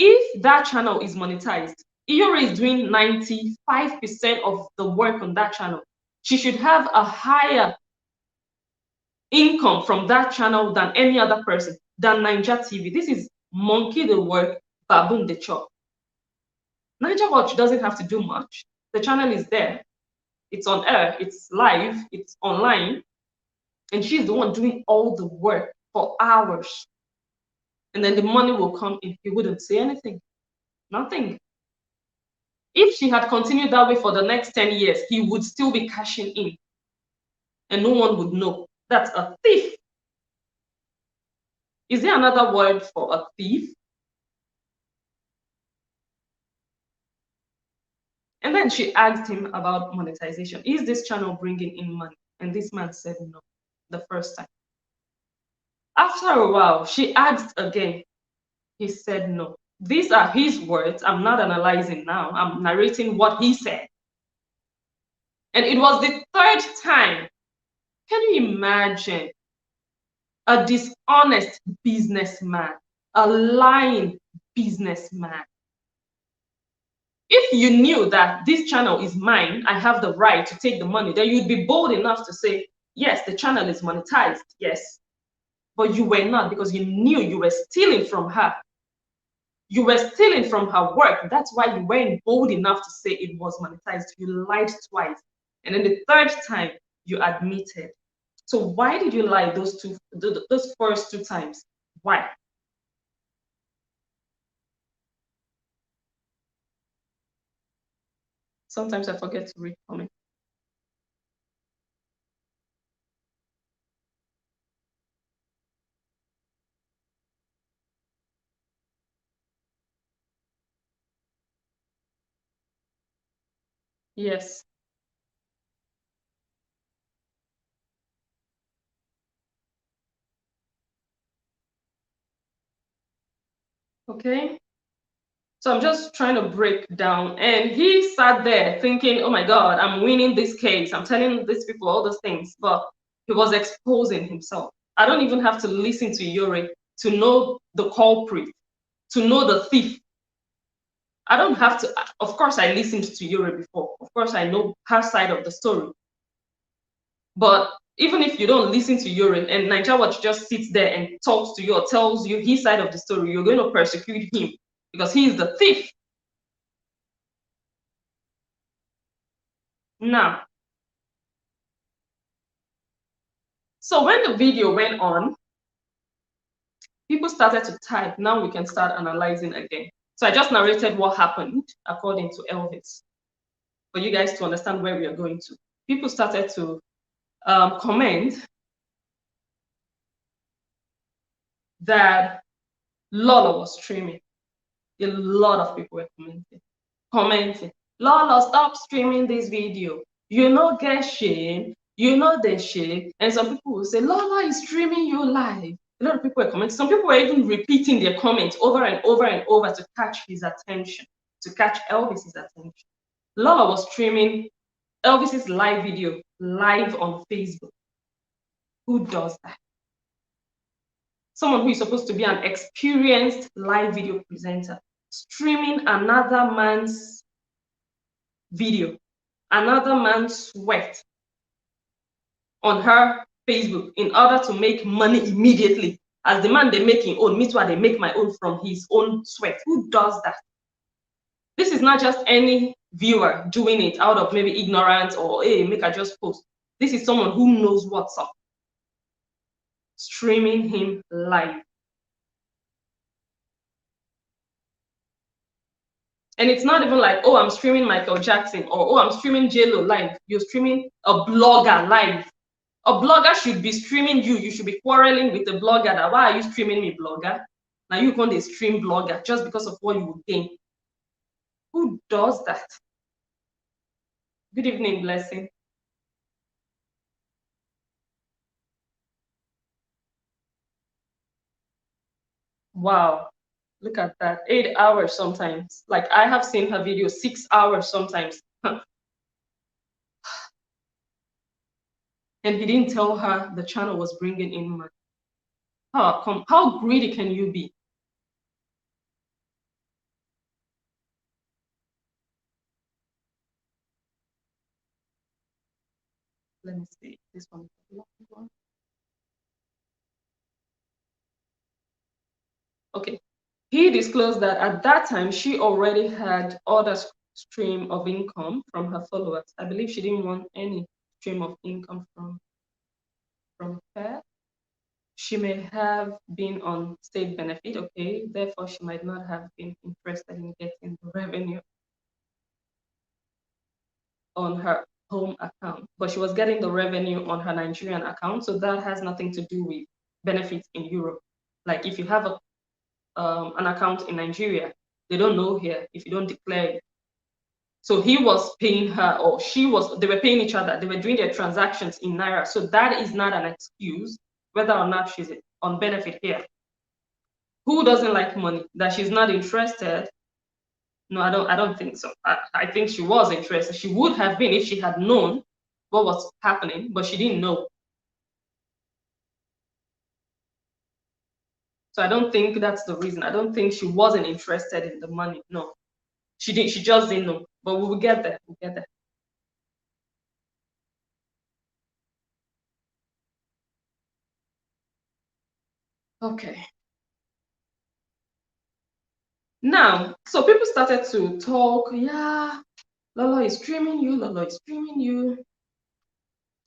If that channel is monetized, Iyore is doing 95% of the work on that channel. She should have a higher income from that channel than any other person, than Naija TV. This is monkey the work, baboon the chop. Naija Watch doesn't have to do much. The channel is there. It's on air. It's live. It's online. And she's the one doing all the work for hours. And then the money will come in. He wouldn't say anything. Nothing. If she had continued that way for the next 10 years, he would still be cashing in. And no one would know. That's a thief. Is there another word for a thief? And then she asked him about monetization. Is this channel bringing in money? And this man said no, the first time. After a while, she asked again. He said no. These are his words. I'm not analyzing now. I'm narrating what he said. And it was the third time. Can you imagine a dishonest businessman, a lying businessman? If you knew that this channel is mine, I have the right to take the money, then you'd be bold enough to say, yes, the channel is monetized, yes. But you were not, because you knew you were stealing from her. You were stealing from her work. That's why you weren't bold enough to say it was monetized. You lied twice. And then the third time, you admitted. So why did you lie those first two times? Why? Sometimes I forget to read comments. Yes. Okay. So I'm just trying to break down. And he sat there thinking, oh my God, I'm winning this case. I'm telling these people all those things. But he was exposing himself. I don't even have to listen to Iyore to know the culprit, to know the thief. I don't have to. Of course, I listened to Iyore before. Of course, I know her side of the story. But even if you don't listen to Iyore and Naija Watch just sits there and talks to you or tells you his side of the story, you're going to persecute him because he is the thief. Now, so when the video went on, people started to type. Now we can start analyzing again. So I just narrated what happened according to Elvis for you guys to understand where we are going to. People started to comment that Lola was streaming. A lot of people were commenting. Lola, stop streaming this video. You know, get shame. You know the shame. And some people will say, Lola is streaming you live. A lot of people were commenting. Some people were even repeating their comments over and over and over to catch his attention, to catch Elvis's attention. Lola was streaming Elvis's live video live on Facebook. Who does that? Someone who is supposed to be an experienced live video presenter, streaming another man's video, another man's sweat on her Facebook in order to make money immediately. As the man they make his own, me too, they make my own from his own sweat. Who does that? This is not just any viewer doing it out of maybe ignorance or hey, make I just post. This is someone who knows what's up. Streaming him live. And it's not even like, oh, I'm streaming Michael Jackson or oh, I'm streaming JLo live. You're streaming a blogger live. A blogger should be streaming you. You should be quarreling with the blogger that why are you streaming me, blogger? Now you can't stream blogger just because of what you would gain. Who does that? Good evening, Blessing. Wow. Look at that. 8 hours sometimes. Like I have seen her video 6 hours sometimes. And he didn't tell her the channel was bringing in money. How greedy can you be? Let me see. This one. Okay. He disclosed that at that time she already had other stream of income from her followers. I believe she didn't want any stream of income from her. She may have been on state benefit, okay, therefore she might not have been interested in getting the revenue on her home account, but she was getting the revenue on her Nigerian account, so that has nothing to do with benefits in Europe. Like if you have an account in Nigeria, they don't know here if you don't declare it. So he was paying her, or they were paying each other. They were doing their transactions in Naira. So that is not an excuse whether or not she's on benefit here. Who doesn't like money? That she's not interested? No, I don't think so. I think she was interested. She would have been if she had known what was happening, but she didn't know. So I don't think that's the reason. I don't think she wasn't interested in the money. No, she didn't. She just didn't know. But we will get there. We'll get there. Okay. Now, so people started to talk. Yeah, Lolo is streaming you. Lolo is streaming you.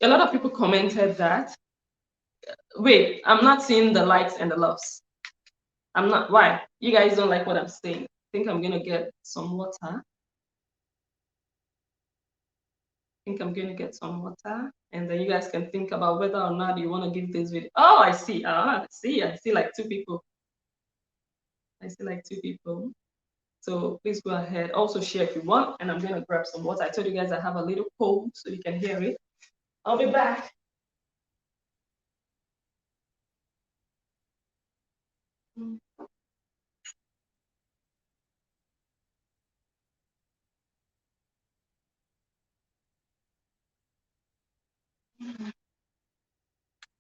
A lot of people commented that. Wait, I'm not seeing the likes and the loves. I'm not. Why? You guys don't like what I'm saying. I think I'm gonna get some water. Think I'm going to get some water, and then you guys can think about whether or not you want to give this video. Oh, I see. I see like two people. I see like two people. So please go ahead. Also share if you want, and I'm going to grab some water. I told you guys I have a little cold, so you can hear it. I'll be back.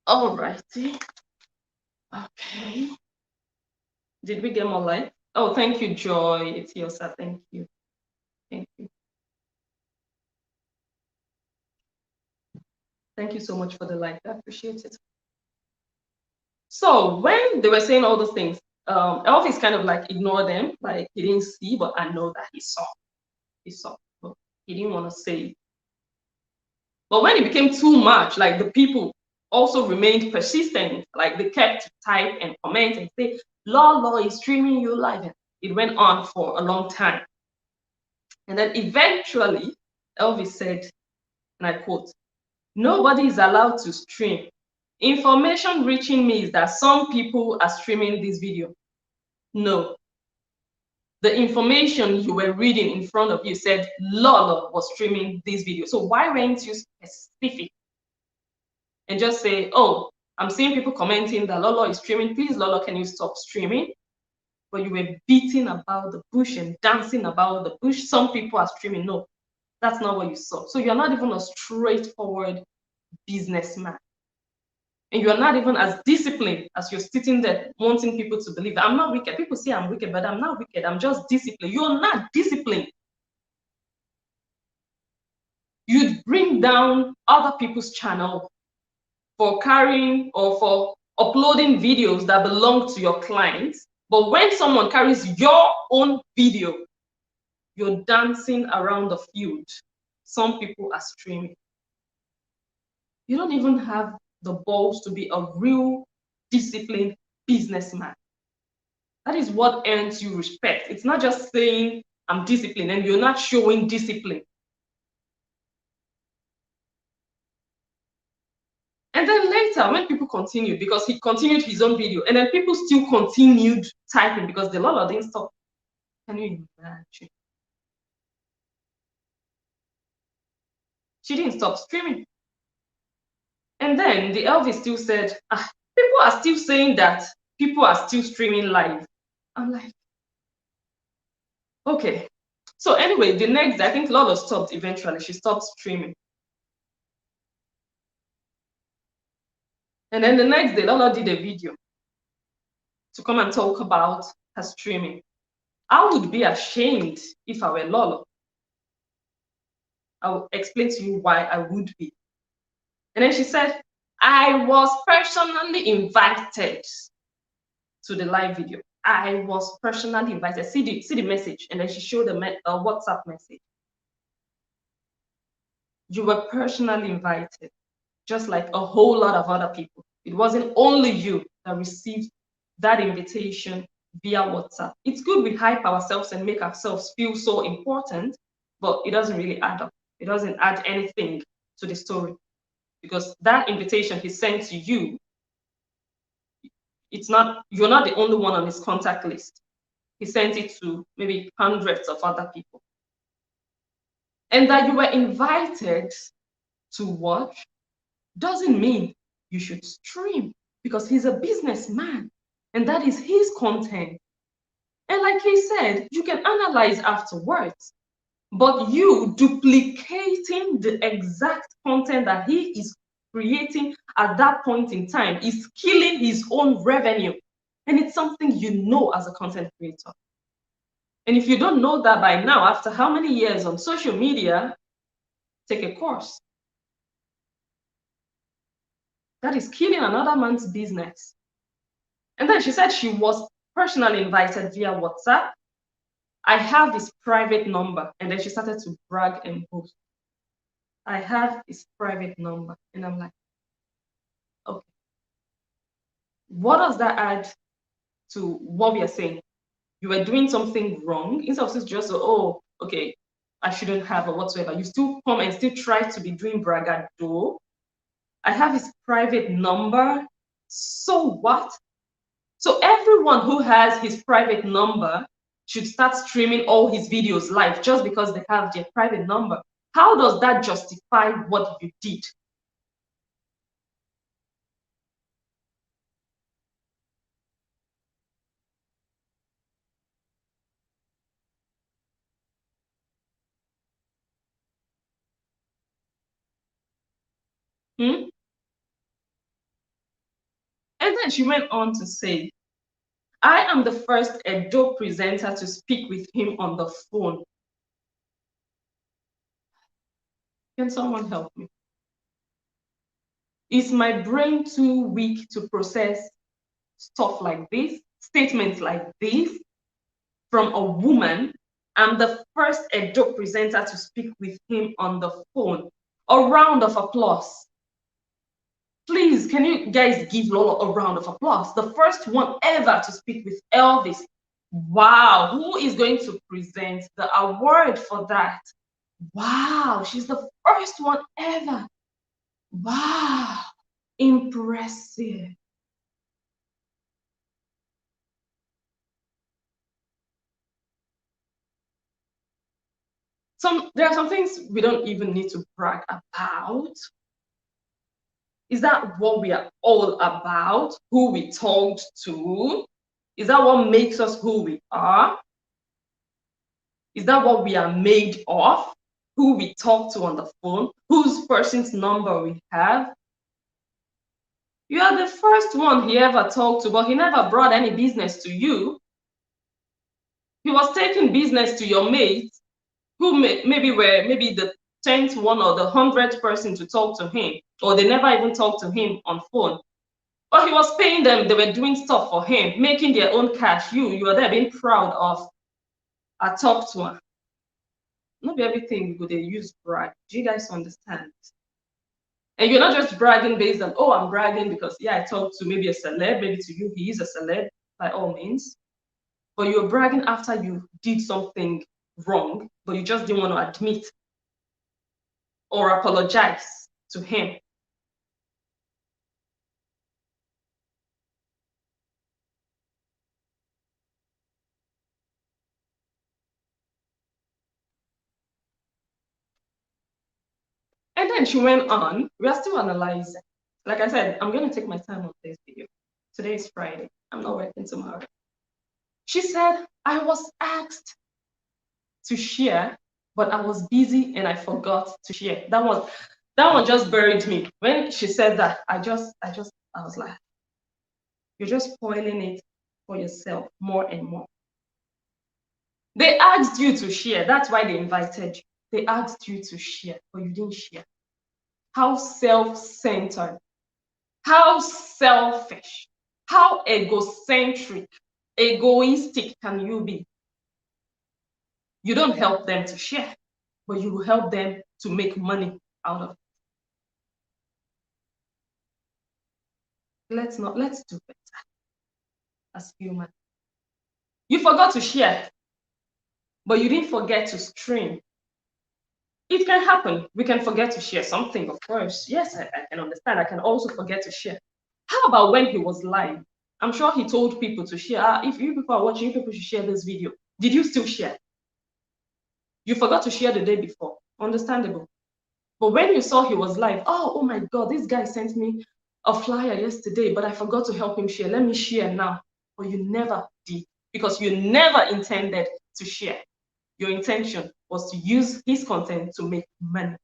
All righty. Okay. Did we get more light? Oh, thank you, Joy. It's Yosa. Thank you. Thank you. Thank you so much for the like. I appreciate it. So when they were saying all those things, Elvis kind of like ignored them, like he didn't see, but I know that he saw. He saw, but he didn't want to say it. But when it became too much, like the people also remained persistent, like they kept type and comment and say, Law is streaming you live. And it went on for a long time. And then eventually, Elvis said, and I quote, nobody is allowed to stream. Information reaching me is that some people are streaming this video. No. The information you were reading in front of you said Lolo was streaming this video. So why weren't you specific and just say, oh, I'm seeing people commenting that Lolo is streaming. Please, Lolo, can you stop streaming? But you were beating about the bush and dancing about the bush. Some people are streaming. No, that's not what you saw. So you're not even a straightforward businessman. And you're not even as disciplined as you're sitting there wanting people to believe that I'm not wicked. People say I'm wicked, but I'm not wicked. I'm just disciplined. You're not disciplined. You'd bring down other people's channel for carrying or for uploading videos that belong to your clients. But when someone carries your own video, you're dancing around the field. Some people are streaming. You don't even have the balls to be a real disciplined businessman. That is what earns you respect. It's not just saying I'm disciplined and you're not showing discipline. And then later, when people continued, because he continued his own video, and then people still continued typing because the Lolo didn't stop. Can you imagine? She didn't stop streaming. And then the Elvis still said, people are still saying that people are still streaming live. I'm like, okay. So anyway, the next day, I think Lolo stopped eventually. She stopped streaming. And then the next day, Lolo did a video to come and talk about her streaming. I would be ashamed if I were Lolo. I will explain to you why I would be. And then she said, I was personally invited to the live video. I was personally invited. See the message. And then she showed a WhatsApp message. You were personally invited, just like a whole lot of other people. It wasn't only you that received that invitation via WhatsApp. It's good we hype ourselves and make ourselves feel so important, but it doesn't really add up. It doesn't add anything to the story, because that invitation he sent to you, you're not the only one on his contact list. He sent it to maybe hundreds of other people. And that you were invited to watch doesn't mean you should stream, because he's a businessman. And that is his content. And like he said, you can analyze afterwards. But you duplicating the exact content that he is creating at that point in time is killing his own revenue. And it's something you know as a content creator. And if you don't know that by now, after how many years on social media, take a course. That is killing another man's business. And then she said she was personally invited via WhatsApp. I have his private number. And then she started to brag and boast. I have his private number. And I'm like, okay. What does that add to what we are saying? You were doing something wrong. Instead of just, oh, okay, I shouldn't have or whatsoever. You still come and still try to be doing bragado. I have his private number. So what? So everyone who has his private number should start streaming all his videos live just because they have their private number. How does that justify what you did? Hmm? And then she went on to say, I am the first Edo presenter to speak with him on the phone. Can someone help me? Is my brain too weak to process stuff like this, statements like this from a woman? I'm the first Edo presenter to speak with him on the phone. A round of applause. Please, can you guys give Lola a round of applause? The first one ever to speak with Elvis. Wow, who is going to present the award for that? Wow, she's the first one ever. Wow, impressive. There are some things we don't even need to brag about. Is that what we are all about? Who we talked to? Is that what makes us who we are? Is that what we are made of? Who we talk to on the phone? Whose person's number we have? You are the first one he ever talked to, but he never brought any business to you. He was taking business to your mates who maybe were maybe the 10th one or the 100th person to talk to him, or they never even talked to him on phone. But he was paying them, they were doing stuff for him, making their own cash. You are there being proud of a talk to her. Not everything we could use brag. Do you guys understand? And you're not just bragging based on, oh, I'm bragging because, yeah, I talked to maybe a celeb, maybe to you, he is a celeb, by all means. But you're bragging after you did something wrong, but you just didn't want to admit or apologize to him. And then she went on, we are still analyzing. Like I said, I'm going to take my time on this video. Today is Friday. I'm not working tomorrow. She said, I was asked to share, but I was busy and I forgot to share. That one just buried me. When she said that, I was like, you're just spoiling it for yourself more and more. They asked you to share. That's why they invited you. They asked you to share, but you didn't share. How self-centered, how selfish, how egocentric, egoistic can you be? You don't help them to share, but you will help them to make money out of it. Let's do better as human. You forgot to share, but you didn't forget to stream. It can happen. We can forget to share something, of course. Yes, I can understand. I can also forget to share. How about when he was live? I'm sure he told people to share. If you people are watching, you people should share this video. Did you still share? You forgot to share the day before. Understandable. But when you saw he was live, oh my God, this guy sent me a flyer yesterday, but I forgot to help him share. Let me share now. but you never did because you never intended to share. Your intention was to use his content to make money.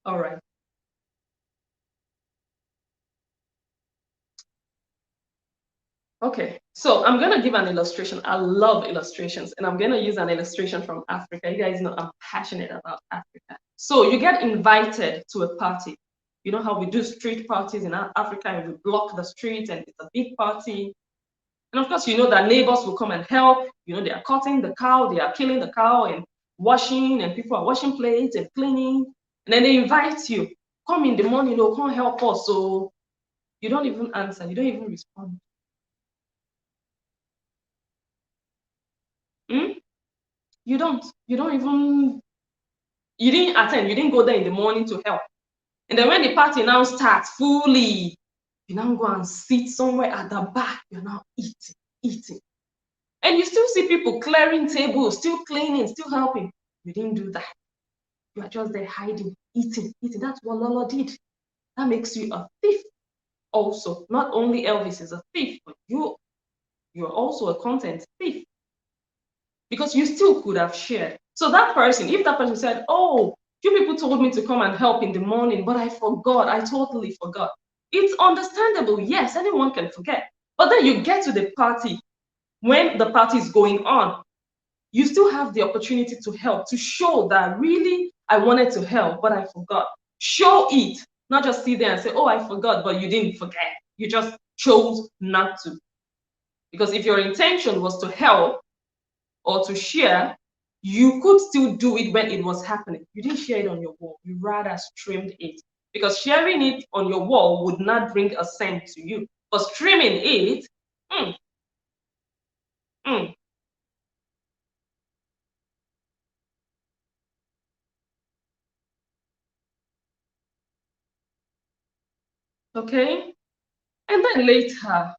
All right. Okay, so I'm gonna give an illustration. I love illustrations, and I'm gonna use an illustration from Africa. You guys know I'm passionate about Africa. So you get invited to a party. You know how we do street parties in Africa, and we block the street, and it's a big party. And of course, you know that neighbors will come and help. You know, they are cutting the cow, they are killing the cow, and washing, and people are washing plates and cleaning. And then they invite you, come in the morning, oh, come help us. So you don't even answer, you don't even respond. Hmm? You don't even, you didn't attend, you didn't go there in the morning to help. And then when the party now starts fully, you now go and sit somewhere at the back, you're now eating. And you still see people clearing tables, still cleaning, still helping. You didn't do that. You are just there hiding, eating. That's what Lolo did. That makes you a thief also. Not only Elvis is a thief, but you're also a content thief. Because you still could have shared. So that person, if that person said, oh, you people told me to come and help in the morning, but I forgot, I totally forgot. It's understandable, yes, anyone can forget. But then you get to the party, when the party is going on, you still have the opportunity to help, to show that really I wanted to help, but I forgot. Show it, not just sit there and say, oh, I forgot, but you didn't forget. You just chose not to. Because if your intention was to help, or to share, you could still do it when it was happening. You didn't share it on your wall, you rather streamed it. Because sharing it on your wall would not bring a cent to you. But streaming it, mm, mm, okay? And then later,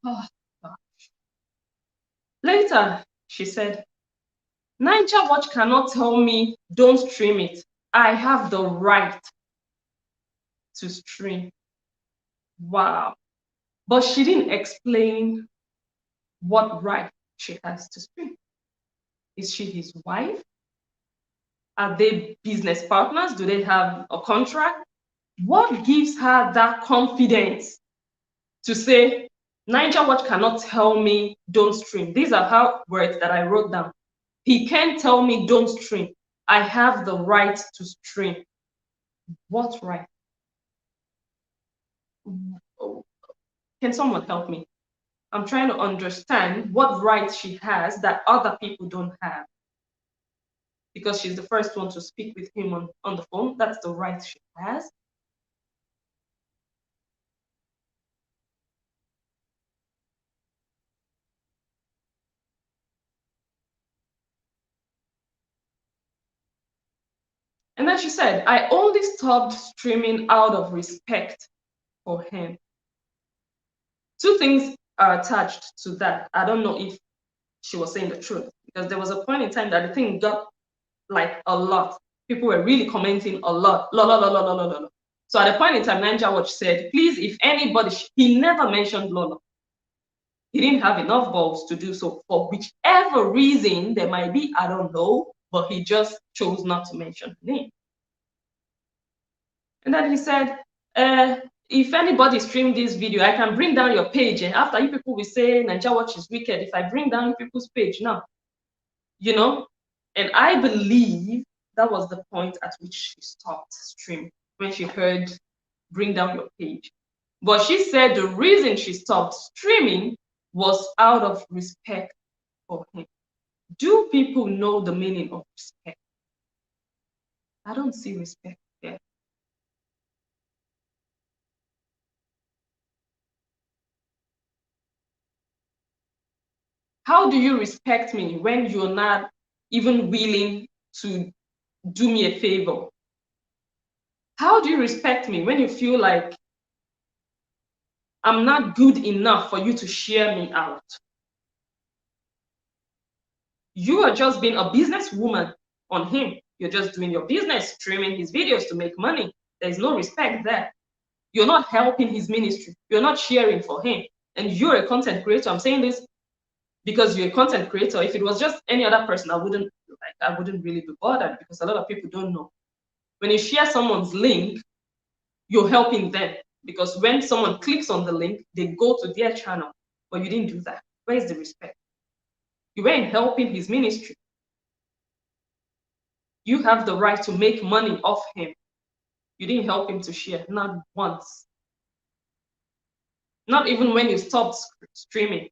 later, she said, Naija Watch cannot tell me don't stream it. I have the right to stream. Wow. But she didn't explain what right she has to stream. Is she his wife? Are they business partners? Do they have a contract? What gives her that confidence to say, Naija Watch cannot tell me don't stream? These are her words that I wrote down. He can't tell me don't stream. I have the right to stream. What right? Can someone help me? I'm trying to understand what right she has that other people don't have. Because she's the first one to speak with him on the phone. That's the right she has. And then she said, I only stopped streaming out of respect for him. Two things are attached to that. I don't know if she was saying the truth because there was a point in time that the thing got like a lot. People were really commenting a lot. La, la, la, la, la, la, la. So at a point in time, Naija Watch said, please, if anybody, he never mentioned Lola. He didn't have enough balls to do so for whichever reason there might be, I don't know, but he just chose not to mention her name. And then he said, if anybody stream this video, I can bring down your page. And after you people will say Naija Watch is wicked, if I bring down people's page now, you know? And I believe that was the point at which she stopped streaming, when she heard bring down your page. But she said the reason she stopped streaming was out of respect for him. Do people know the meaning of respect? I don't see respect there. How do you respect me when you're not even willing to do me a favor? How do you respect me when you feel like I'm not good enough for you to share me out? You are just being a businesswoman on him. You're just doing your business, streaming his videos to make money. There's no respect there. You're not helping his ministry. You're not sharing for him. And you're a content creator. I'm saying this because you're a content creator. If it was just any other person, I wouldn't really be bothered, because a lot of people don't know. When you share someone's link, you're helping them, because when someone clicks on the link, they go to their channel. But you didn't do that. Where is the respect? You weren't helping his ministry. You have the right to make money off him. You didn't help him to share, not once. Not even when you stopped streaming.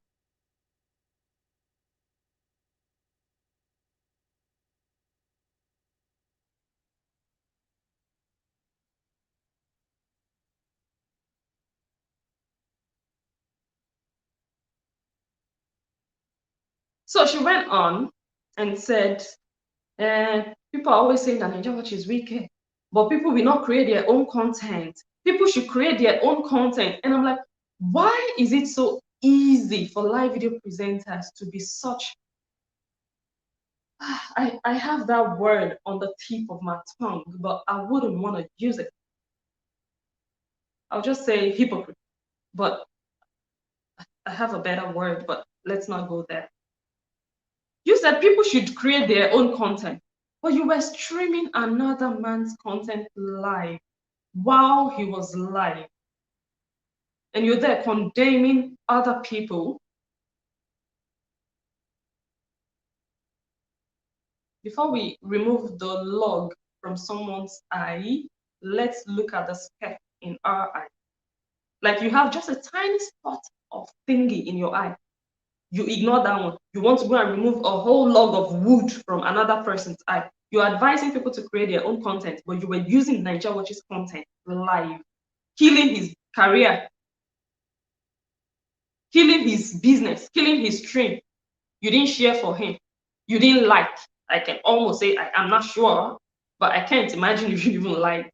So she went on and said, people are always saying that Naija Watch is wicked, but people will not create their own content. People should create their own content. And I'm like, why is it so easy for live video presenters to be such... I have that word on the tip of my tongue, but I wouldn't want to use it. I'll just say hypocrite, but I have a better word, but let's not go there. You said people should create their own content, but you were streaming another man's content live while he was live. And you're there condemning other people. Before we remove the log from someone's eye, let's look at the speck in our eye. Like, you have just a tiny spot of thingy in your eye. You ignore that one. You want to go and remove a whole log of wood from another person's eye. You're advising people to create their own content, but you were using Naija Watch's content live, killing his career, killing his business, killing his stream. You didn't share for him. You didn't like. I can almost say, I'm not sure, but I can't imagine if you even liked.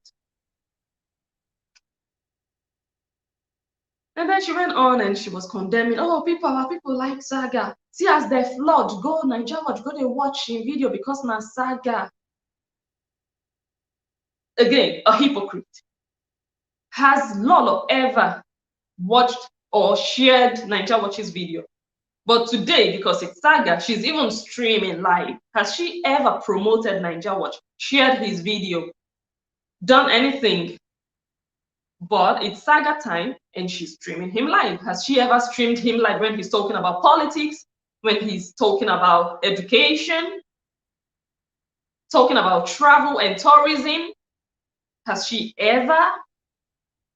And then she went on and she was condemning, oh, people like Saga. See, as they're flawed, go Naija Watch, go they watch in video because na Saga. Again, a hypocrite. Has Lolo ever watched or shared Naija Watch's video? But today, because it's Saga, she's even streaming live. Has she ever promoted Naija Watch, shared his video, done anything? But it's Saga time and she's streaming him live. Has she ever streamed him live when he's talking about politics, when he's talking about education, talking about travel and tourism? Has she ever?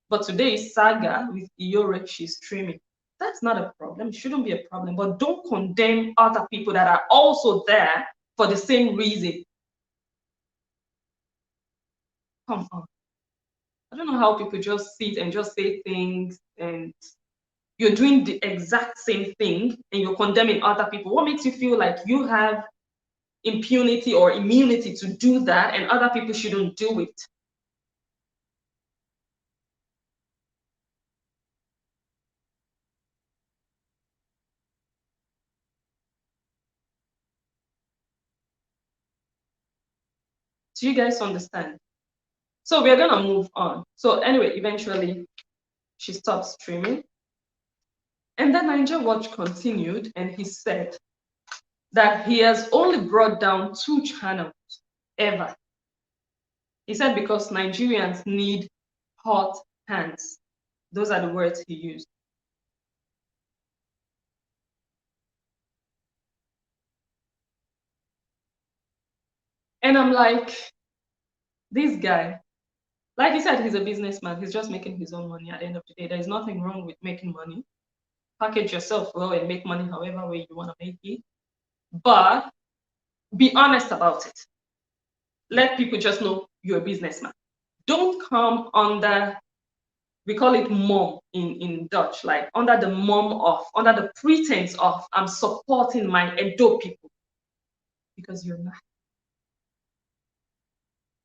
But today is Saga with Iyore, she's streaming. That's not a problem. It shouldn't be a problem. But don't condemn other people that are also there for the same reason. Come on. I don't know how people just sit and just say things, and you're doing the exact same thing and you're condemning other people. What makes you feel like you have impunity or immunity to do that and other people shouldn't do it? Do you guys understand? So we're gonna move on. So anyway, eventually she stopped streaming. And then Naija Watch continued, and he said that he has only brought down 2 channels ever. He said because Nigerians need hot hands. Those are the words he used. And I'm like, this guy, like he said, he's a businessman. He's just making his own money at the end of the day. There's nothing wrong with making money. Package yourself well and make money however way you want to make it. But be honest about it. Let people just know you're a businessman. Don't come under, we call it mom in Dutch, like under the under the pretense of, I'm supporting my Edo people. Because you're not.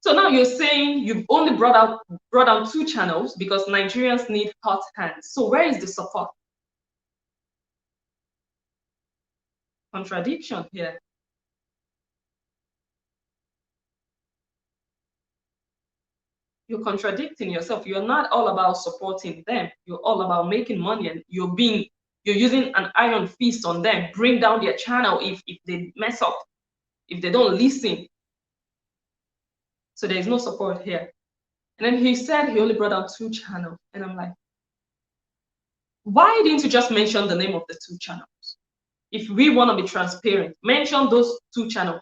So now you're saying you've only brought out 2 channels because Nigerians need hot hands. So where is the support? Contradiction here. you're contradicting yourself. You're not all about supporting them. You're all about making money, and you're using an iron fist on them, bring down their channel if they mess up, if they don't listen. So there's no support here. And then he said he only brought down 2 channels. And I'm like, why didn't you just mention the name of the 2 channels? If we want to be transparent, mention those 2 channels.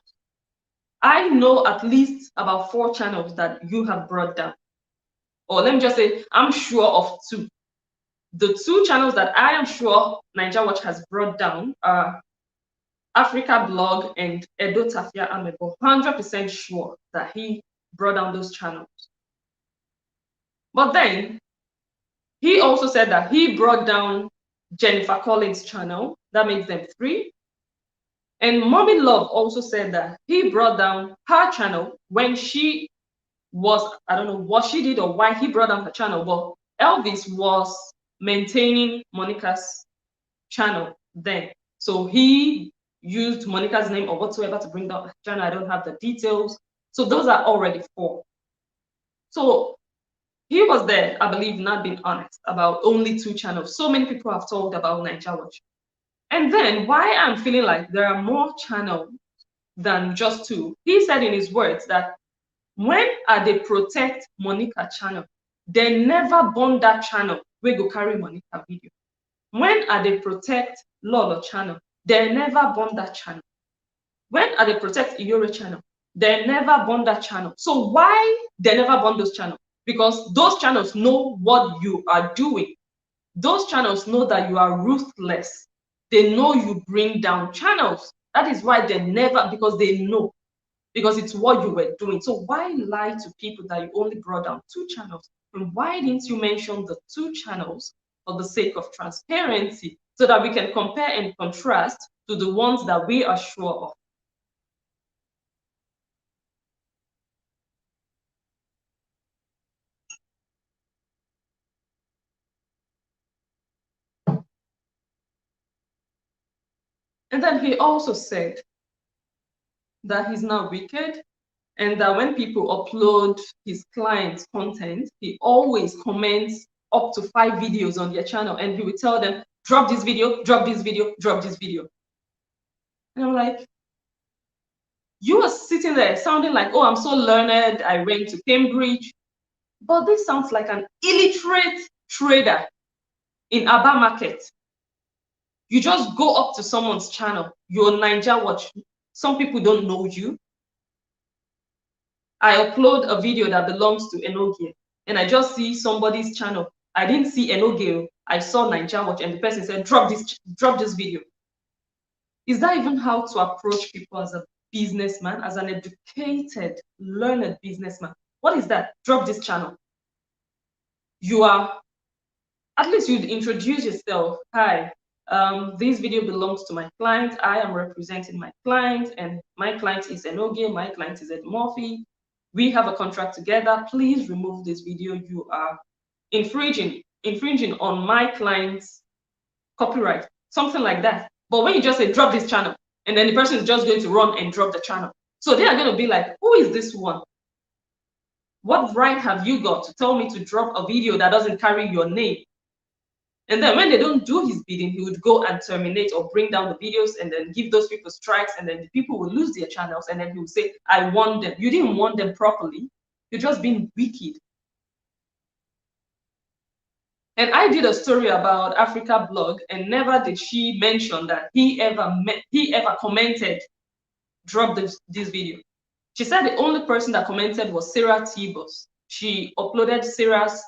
I know at least about 4 channels that you have brought down. Or let me just say, I'm sure of 2. The 2 channels that I am sure Naija Watch has brought down are Africa Blog and Edo Tafia Amebo. 100% sure that he brought down those channels. But then he also said that he brought down Jennifer Collins' channel. That makes them 3. And Mommy Love also said that he brought down her channel when she was, I don't know what she did or why he brought down her channel, but Elvis was maintaining Monica's channel then. So he used Monica's name or whatsoever to bring down her channel. I don't have the details. So those are already 4. So he was there, I believe, not being honest about only 2 channels. So many people have talked about Naija Watch. And then why I'm feeling like there are more channels than just 2. He said in his words that when they protect Monica channel, they never burn that channel we go carry Monica video. When they protect Lolo channel, they never burn that channel. When they protect Iyore channel, they never burn that channel. So why they never burn those channels? Because those channels know what you are doing. Those channels know that you are ruthless. They know you bring down channels. That is why they never, because they know, because it's what you were doing. So why lie to people that you only brought down 2 channels? And why didn't you mention the 2 channels for the sake of transparency so that we can compare and contrast to the ones that we are sure of? And then he also said that he's not wicked, and that when people upload his clients' content, he always comments up to 5 videos on their channel, and he will tell them, drop this video, drop this video, drop this video. And I'm like, you are sitting there sounding like, oh, I'm so learned, I went to Cambridge. But this sounds like an illiterate trader in Aba market. You just go up to someone's channel, your Naija Watch. Some people don't know you. I upload a video that belongs to Enoge, and I just see somebody's channel. I didn't see Enoge, I saw Naija Watch, and the person said, drop this video. Is that even how to approach people as a businessman, as an educated, learned businessman? What is that? Drop this channel. You are, at least you'd introduce yourself. Hi, this video belongs to my client. I am representing my client, and my client is Enoge, my client is Ed Murphy. We have a contract together. Please remove this video. You are infringing on my client's copyright, something like that. But when you just say drop this channel, and then the person is just going to run and drop the channel, so they are going to be like, who is this one? What right have you got to tell me to drop a video that doesn't carry your name? And then when they don't do his bidding, he would go and terminate or bring down the videos and then give those people strikes, and then the people will lose their channels, and then he would say, I want them. You didn't want them properly. You're just being wicked. And I did a story about Africa Blog, and never did she mention that he ever commented, drop this video. She said the only person that commented was Sarah Tibos. She uploaded Sarah's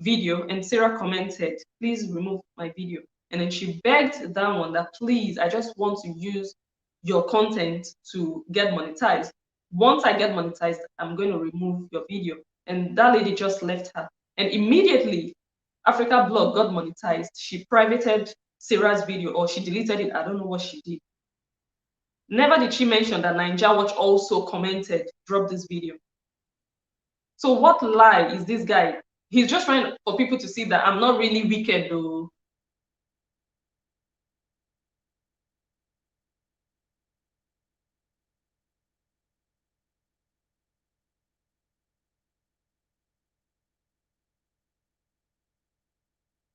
video, and Sarah commented, please remove my video. And then she begged that one that, please, I just want to use your content to get monetized. Once I get monetized, I'm going to remove your video. And that lady just left her. And immediately, Africa Blog got monetized. She privated Sarah's video, or she deleted it. I don't know what she did. Never did she mention that Naija Watch also commented, drop this video. So what lie is this guy? He's just trying for people to see that I'm not really wicked though.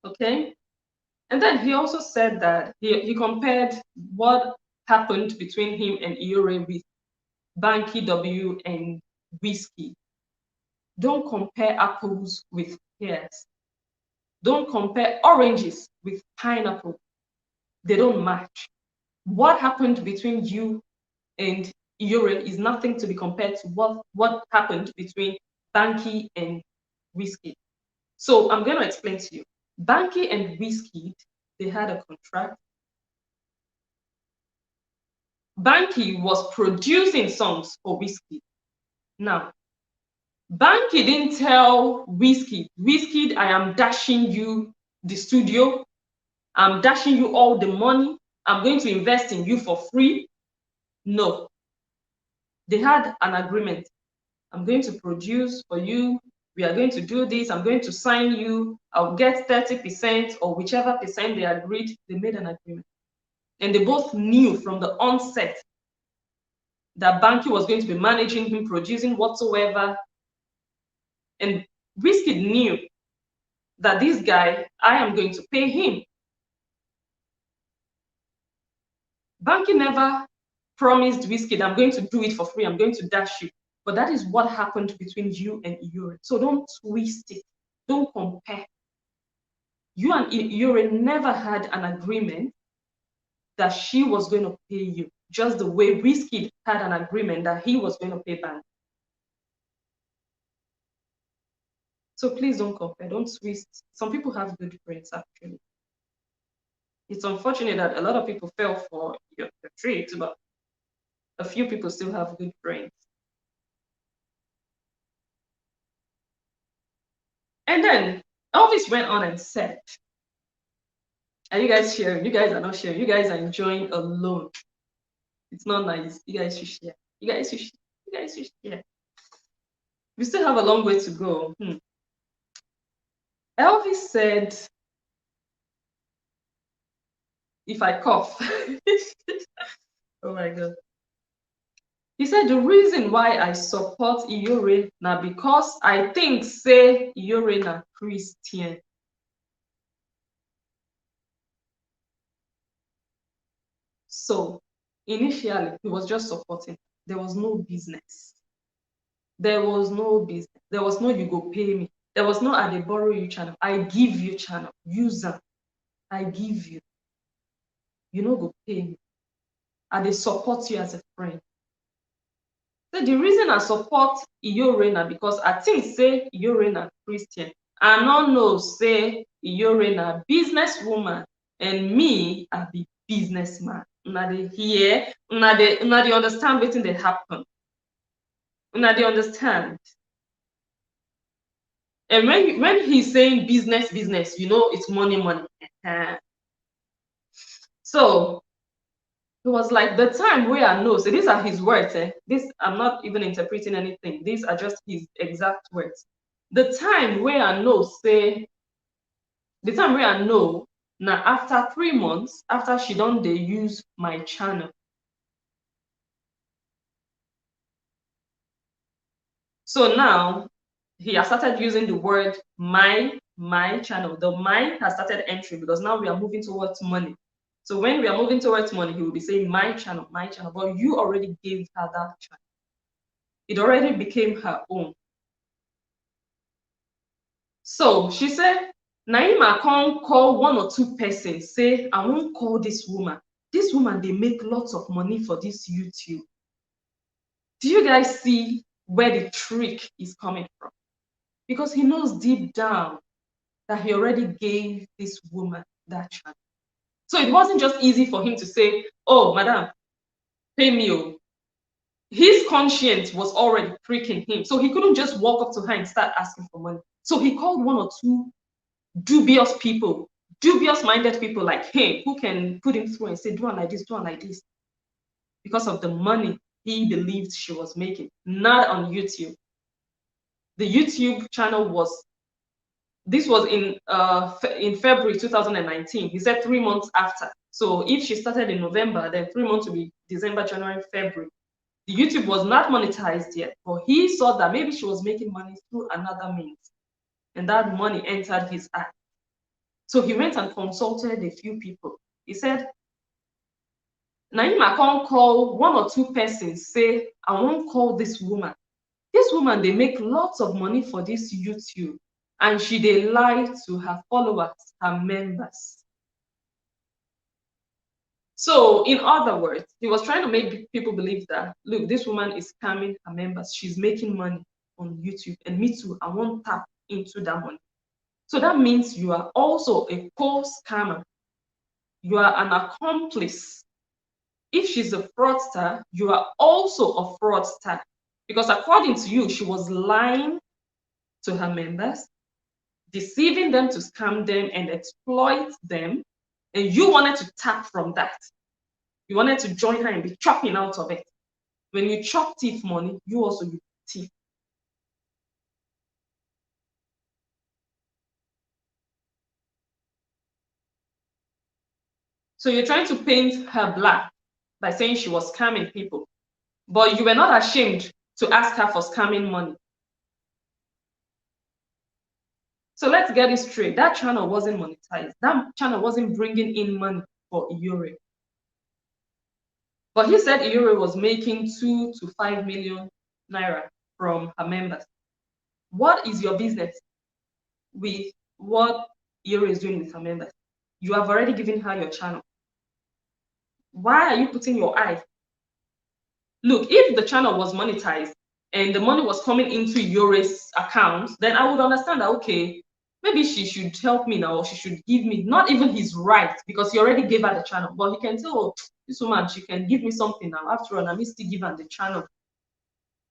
Okay. And then he also said that he compared what happened between him and Iyore with Banky W and Whiskey. Don't compare apples with pears. Don't compare oranges with pineapple. They don't match. What happened between you and Iyore is nothing to be compared to what happened between Banky and Whiskey. So I'm going to explain to you. Banky and Whiskey, they had a contract. Banky was producing songs for Whiskey. Now, Banky didn't tell Whiskey, I am dashing you the studio. I'm dashing you all the money. I'm going to invest in you for free. No. They had an agreement. I'm going to produce for you. We are going to do this. I'm going to sign you. I'll get 30% or whichever percent they agreed. They made an agreement. And they both knew from the onset that Banky was going to be managing him, producing whatsoever. And Whiskey knew that this guy, I am going to pay him. Banky never promised Whiskey that I'm going to do it for free, I'm going to dash you. But that is what happened between you and Iyore. So don't twist it. Don't compare. You and Iyore never had an agreement that she was going to pay you, just the way Whiskey had an agreement that he was going to pay Banky. So please don't compare, don't twist. Some people have good brains, actually. It's unfortunate that a lot of people fell for your trick, but a few people still have good brains. And then Elvis went on and said, are you guys sharing? You guys are not sharing. You guys are enjoying alone. It's not nice. You guys should share. You guys should share. You guys should share. We still have a long way to go. Elvis said, if I cough, oh my God. He said, the reason why I support Iyore now because I think say Iyore na Christian. So initially, he was just supporting. There was no business. There was no business. There was no you go pay me. There was no I dey borrow you channel. I give you channel. Use am. I give you. You no go pay me. I dey support you as a friend. So the reason I support Iyore na because I think say Iyore na Christian. I no know say Iyore na businesswoman and me I be businessman. Una dey hear, una dey understand wetin dey happen. Una dey understand. And when he's saying business, it's money. So it was like the time where I know. So these are his words. This I'm not even interpreting anything. These are just his exact words. The time where I know, now after 3 months, after she done they use my channel. So now he has started using the word my channel. The my has started entering because now we are moving towards money. So when we are moving towards money, he will be saying my channel. But you already gave her that channel. It already became her own. So she said, Naima can't call 1 or 2 persons, say, I won't call this woman. This woman, they make lots of money for this YouTube. Do you guys see where the trick is coming from? Because he knows deep down that he already gave this woman that chance. So it wasn't just easy for him to say, oh, madam, pay me. Oh. His conscience was already pricking him. So he couldn't just walk up to her and start asking for money. So he called 1 or 2 dubious people, dubious-minded people like him, who can put him through and say, do one like this, do one like this. Because of the money he believed she was making, not on YouTube. The YouTube channel was, this was in February 2019. He said 3 months after. So if she started in November, then 3 months will be December, January, February. The YouTube was not monetized yet, but he saw that maybe she was making money through another means. And that money entered his eye. So he went and consulted a few people. He said, Naima can't call one or two persons, say, I won't call this woman. This woman, they make lots of money for this YouTube. And they lie to her followers, her members. So, in other words, he was trying to make people believe that, look, this woman is scamming her members. She's making money on YouTube. And me too, I won't tap into that money. So that means you are also a co-scammer. You are an accomplice. If she's a fraudster, you are also a fraudster. Because according to you, she was lying to her members, deceiving them to scam them and exploit them. And you wanted to tap from that. You wanted to join her and be chopping out of it. When you chop thief money, you also be thief. So you're trying to paint her black by saying she was scamming people. But you were not ashamed to ask her for scamming money. So let's get it straight. That channel wasn't monetized. That channel wasn't bringing in money for Iyore. But he said Iyore was making 2 to 5 million naira from her members. What is your business with what Iyore is doing with her members? You have already given her your channel. Why are you putting your eye? Look, if the channel was monetized and the money was coming into Iyore's account, then I would understand that, okay, maybe she should help me now, or she should give me, not even his right, because he already gave her the channel, but he can say, oh, this woman, she can give me something now. After all, I need to give her the channel.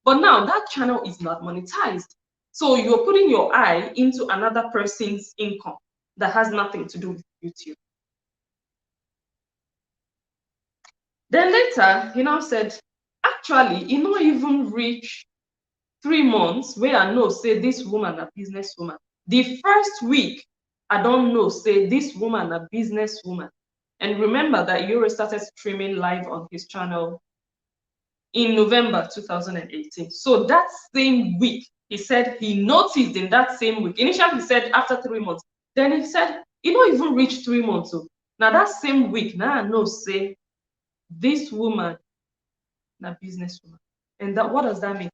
But now that channel is not monetized. So you're putting your eye into another person's income that has nothing to do with YouTube. Then later, he now said, actually, he not even reach 3 months where I know, say, this woman a businesswoman. The first week, I don't know, say, this woman a businesswoman. And remember that Iyore started streaming live on his channel in November 2018. So that same week, he said he noticed in that same week. Initially, he said after 3 months. Then he said he don't even reach 3 months. So now that same week, now I know, say, this woman a businesswoman. And that, what does that mean?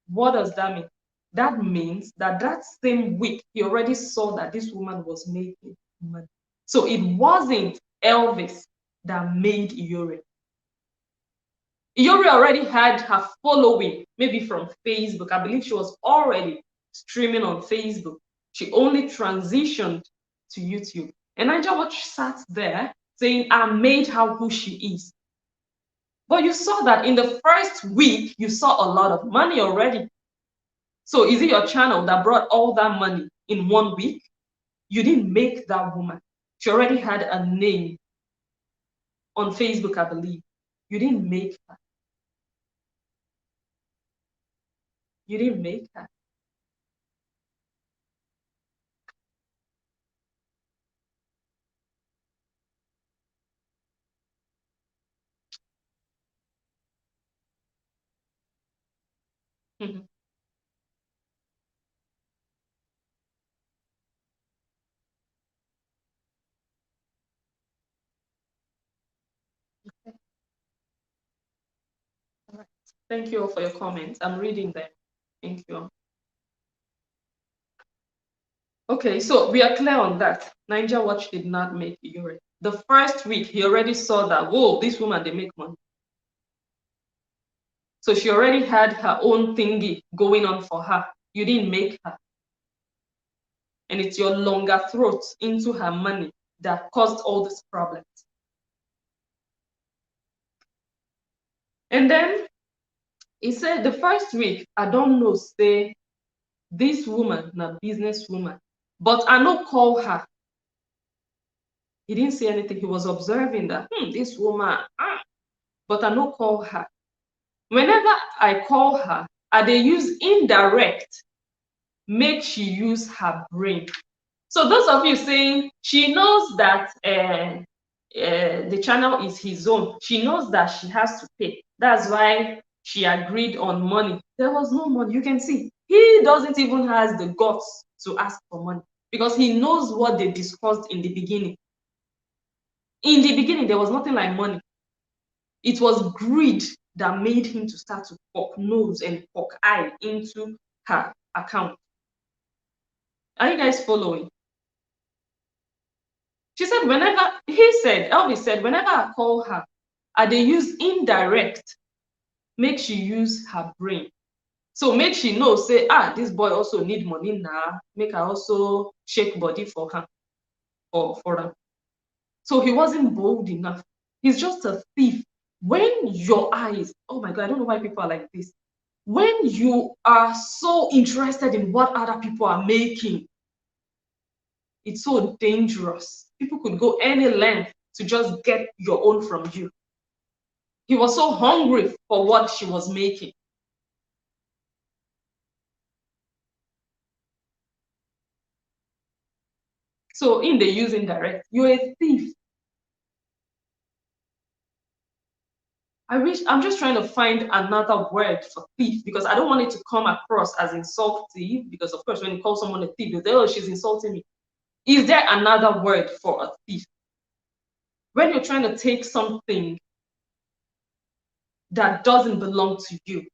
What does that mean? That means that that same week, he already saw that this woman was making money. So it wasn't Elvis that made Iyore. Iyore already had her following, maybe from Facebook. I believe she was already streaming on Facebook. She only transitioned to YouTube. And Naija Watch sat there saying, I made her who she is. But you saw that in the first week, you saw a lot of money already. So is it your channel that brought all that money in 1 week? You didn't make that woman. She already had a name on Facebook, I believe. You didn't make her. You didn't make her. Mhm. All right. Thank you all for your comments. I'm reading them. Thank you. Okay, so we are clear on that. Naija Watch did not make Iyore. The first week, he already saw that, whoa, this woman, they make money. So she already had her own thingy going on for her. You didn't make her. And it's your longer throat into her money that caused all these problems. And then he said the first week, I don't know, say, this woman, na businesswoman, but I no call her. He didn't say anything. He was observing that, this woman, but I no call her. Whenever I call her, they use indirect, make she use her brain. So those of you saying she knows that the channel is his own, she knows that she has to pay. That's why she agreed on money. There was no money. You can see he doesn't even have the guts to ask for money. because he knows what they discussed in the beginning. In the beginning, there was nothing like money. It was greed that made him to start to poke nose and poke eye into her account. Are you guys following? She said, Elvis said, whenever I call her, they use indirect, make she use her brain. So make she know, say, this boy also need money now. Make her also shake body for her or for her. So he wasn't bold enough. He's just a thief. When your eyes, oh my God, I don't know why people are like this. When you are so interested in what other people are making, it's so dangerous. People could go any length to just get your own from you. He was so hungry for what she was making. So in the use indirect, you're a thief. I'm just trying to find another word for thief because I don't want it to come across as insulting, because of course when you call someone a thief, they say, oh, she's insulting me. Is there another word for a thief? When you're trying to take something that doesn't belong to you,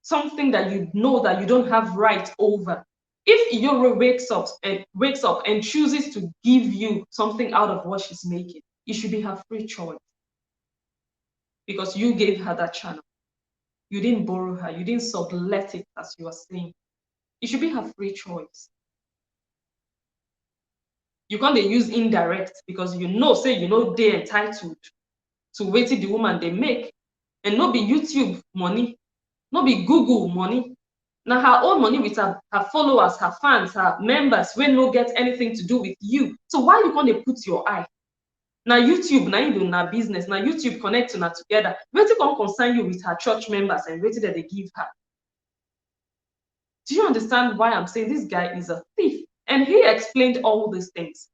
something that you know that you don't have right over. If Iyore wakes up and chooses to give you something out of what she's making, it should be her free choice. Because you gave her that channel. You didn't borrow her, you didn't sublet it, as you are saying. It should be her free choice. You can't use indirect because say they're entitled to wetin the woman they make, and not be YouTube money, not be Google money. Now her own money with her followers, her fans, her members, when no get anything to do with you. So why you can't put your eye? Now YouTube, now you do na business. Now YouTube connect to together. Wetin come concern you with her church members and wetin that they give her? Do you understand why I'm saying this guy is a thief? And he explained all these things.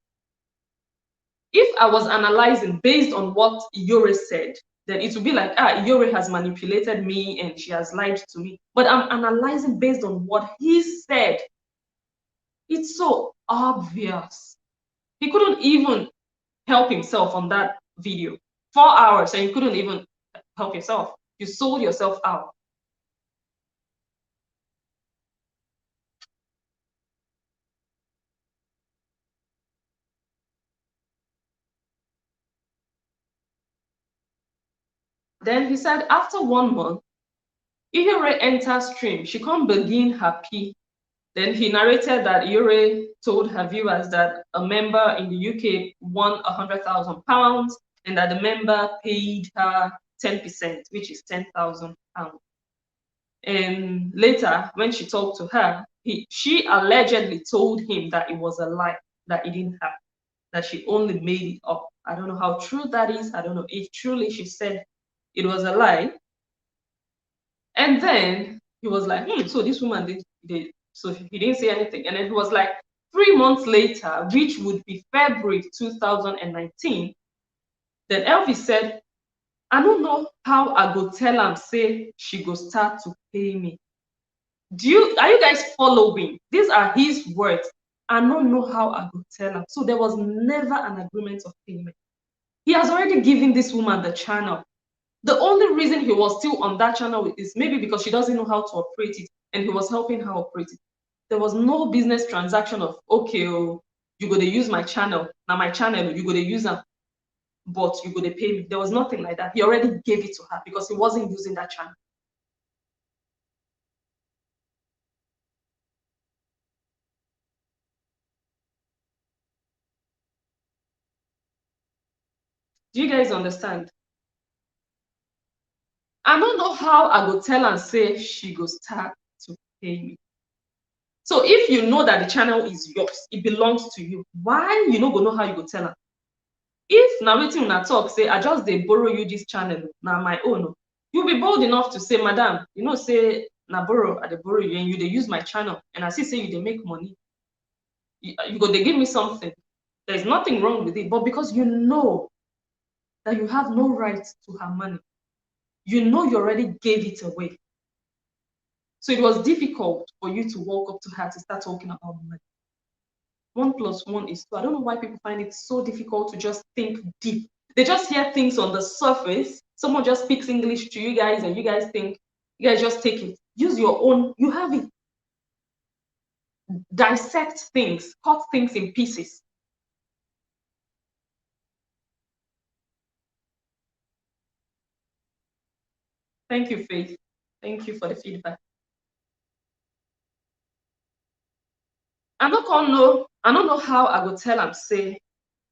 If I was analyzing based on what Iyore said, then it would be like, Iyore has manipulated me and she has lied to me. But I'm analyzing based on what he said. It's so obvious. He couldn't even help himself on that video. 4 hours and you couldn't even help yourself. You sold yourself out. Then he said, after 1 month, Iyore enters stream. She can't begin her P. Then he narrated that Iyore told her viewers that a member in the UK won £100,000 and that the member paid her 10%, which is £10,000. And later, when she talked to her, she allegedly told him that it was a lie, that it didn't happen, that she only made it up. I don't know how true that is. I don't know if truly she said it was a lie. And then he was like, so this woman did, so he didn't say anything. And then it was like 3 months later, which would be February 2019, then Elvis said, I don't know how I go tell am say she go start to pay me. Are you guys following? These are his words. I don't know how I go tell am. So there was never an agreement of payment. He has already given this woman the channel. The only reason he was still on that channel is maybe because she doesn't know how to operate it and he was helping her operate it. There was no business transaction of, okay, oh, you go to use my channel. Now my channel, you go to use them, but you go to pay me. There was nothing like that. He already gave it to her because he wasn't using that channel. Do you guys understand? I don't know how I go tell and say she go start to pay me. So if you know that the channel is yours, it belongs to you, why you no go know how you go tell her? If na wetin una talk say I just dey borrow you this channel, na my own, you be bold enough to say, madam, say na borrow, I dey borrow you and you dey use my channel and I see say you dey make money. You go dey give me something. There's nothing wrong with it, but because you know that you have no right to her money, you know you already gave it away. So it was difficult for you to walk up to her to start talking about money. 1 plus 1 is 2. I don't know why people find it so difficult to just think deep. They just hear things on the surface. Someone just speaks English to you guys and you guys think, you guys just take it. Use your own, you have it. Dissect things, cut things in pieces. Thank you, Faith. Thank you for the feedback. I don't know how I go tell am say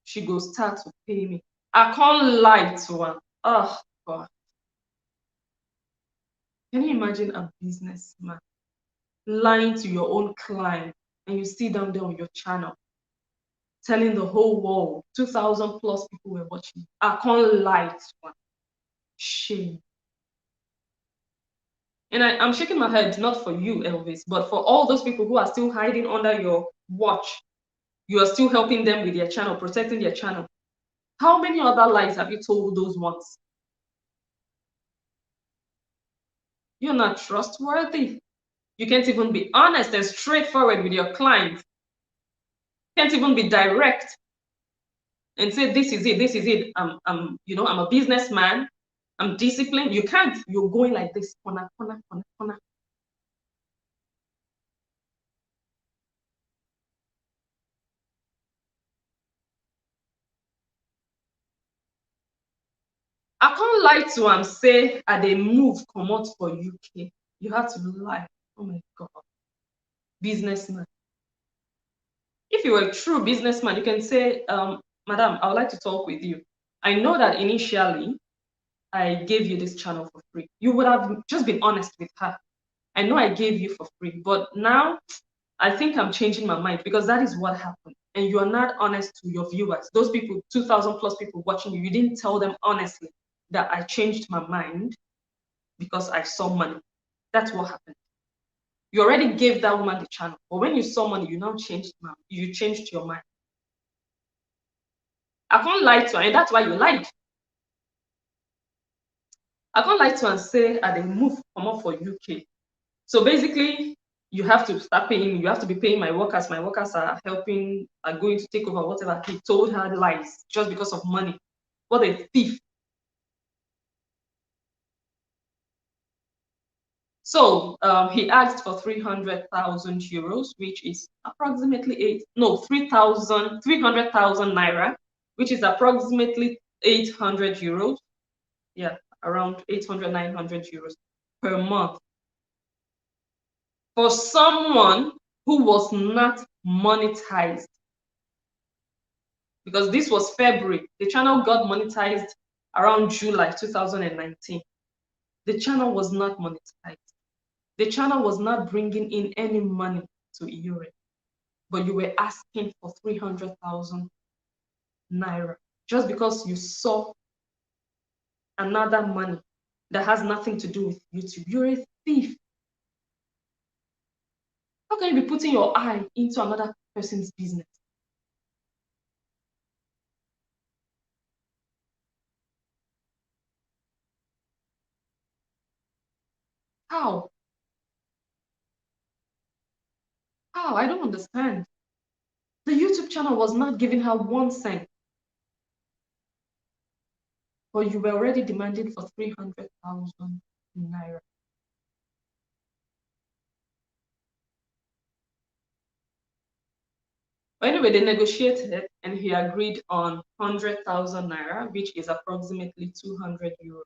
she go start to pay me. I can't lie to am. Oh God. Can you imagine a businessman lying to your own client and you sit down there on your channel telling the whole world 2,000 plus people were watching? I can't lie to am. Shame. And I'm shaking my head not for you, Elvis, but for all those people who are still hiding under your watch. You are still helping them with their channel, protecting their channel. How many other lies have you told those ones? You're not trustworthy. You can't even be honest and straightforward with your clients. Can't even be direct and say, this is it, this is it. I'm a businessman. I'm disciplined. You can't. You're going like this, corner, corner, corner, corner. I can't lie to am say I dey move comot for UK. You have to lie. Oh my God. Businessman. If you were a true businessman, you can say, Madam, I would like to talk with you. I know that initially I gave you this channel for free. You would have just been honest with her. I know I gave you for free, but now I think I'm changing my mind because that is what happened. And you are not honest to your viewers. Those people, 2,000 plus people watching you, you didn't tell them honestly that I changed my mind because I saw money. That's what happened. You already gave that woman the channel, but when you saw money, you now changed your mind. I can't lie to her, and that's why you lied. I can't lie to her and say I didn't move come up for UK. So basically, you have to start paying. You have to be paying my workers. My workers are helping, are going to take over whatever. He told her lies just because of money. What a thief. So he asked for 300,000 euros, which is approximately 300,000 naira, which is approximately 800 euros. Yeah, around 800, 900 euros per month. For someone who was not monetized. Because this was February. The channel got monetized around July 2019. The channel was not monetized. The channel was not bringing in any money to Iyore, but you were asking for 300,000 naira just because you saw another money that has nothing to do with YouTube. You're a thief. How can you be putting your eye into another person's business? How? How? I don't understand. The YouTube channel was not giving her 1 cent, but you were already demanding for 300,000 naira. But anyway, they negotiated and he agreed on 100,000 naira, which is approximately 200 euros.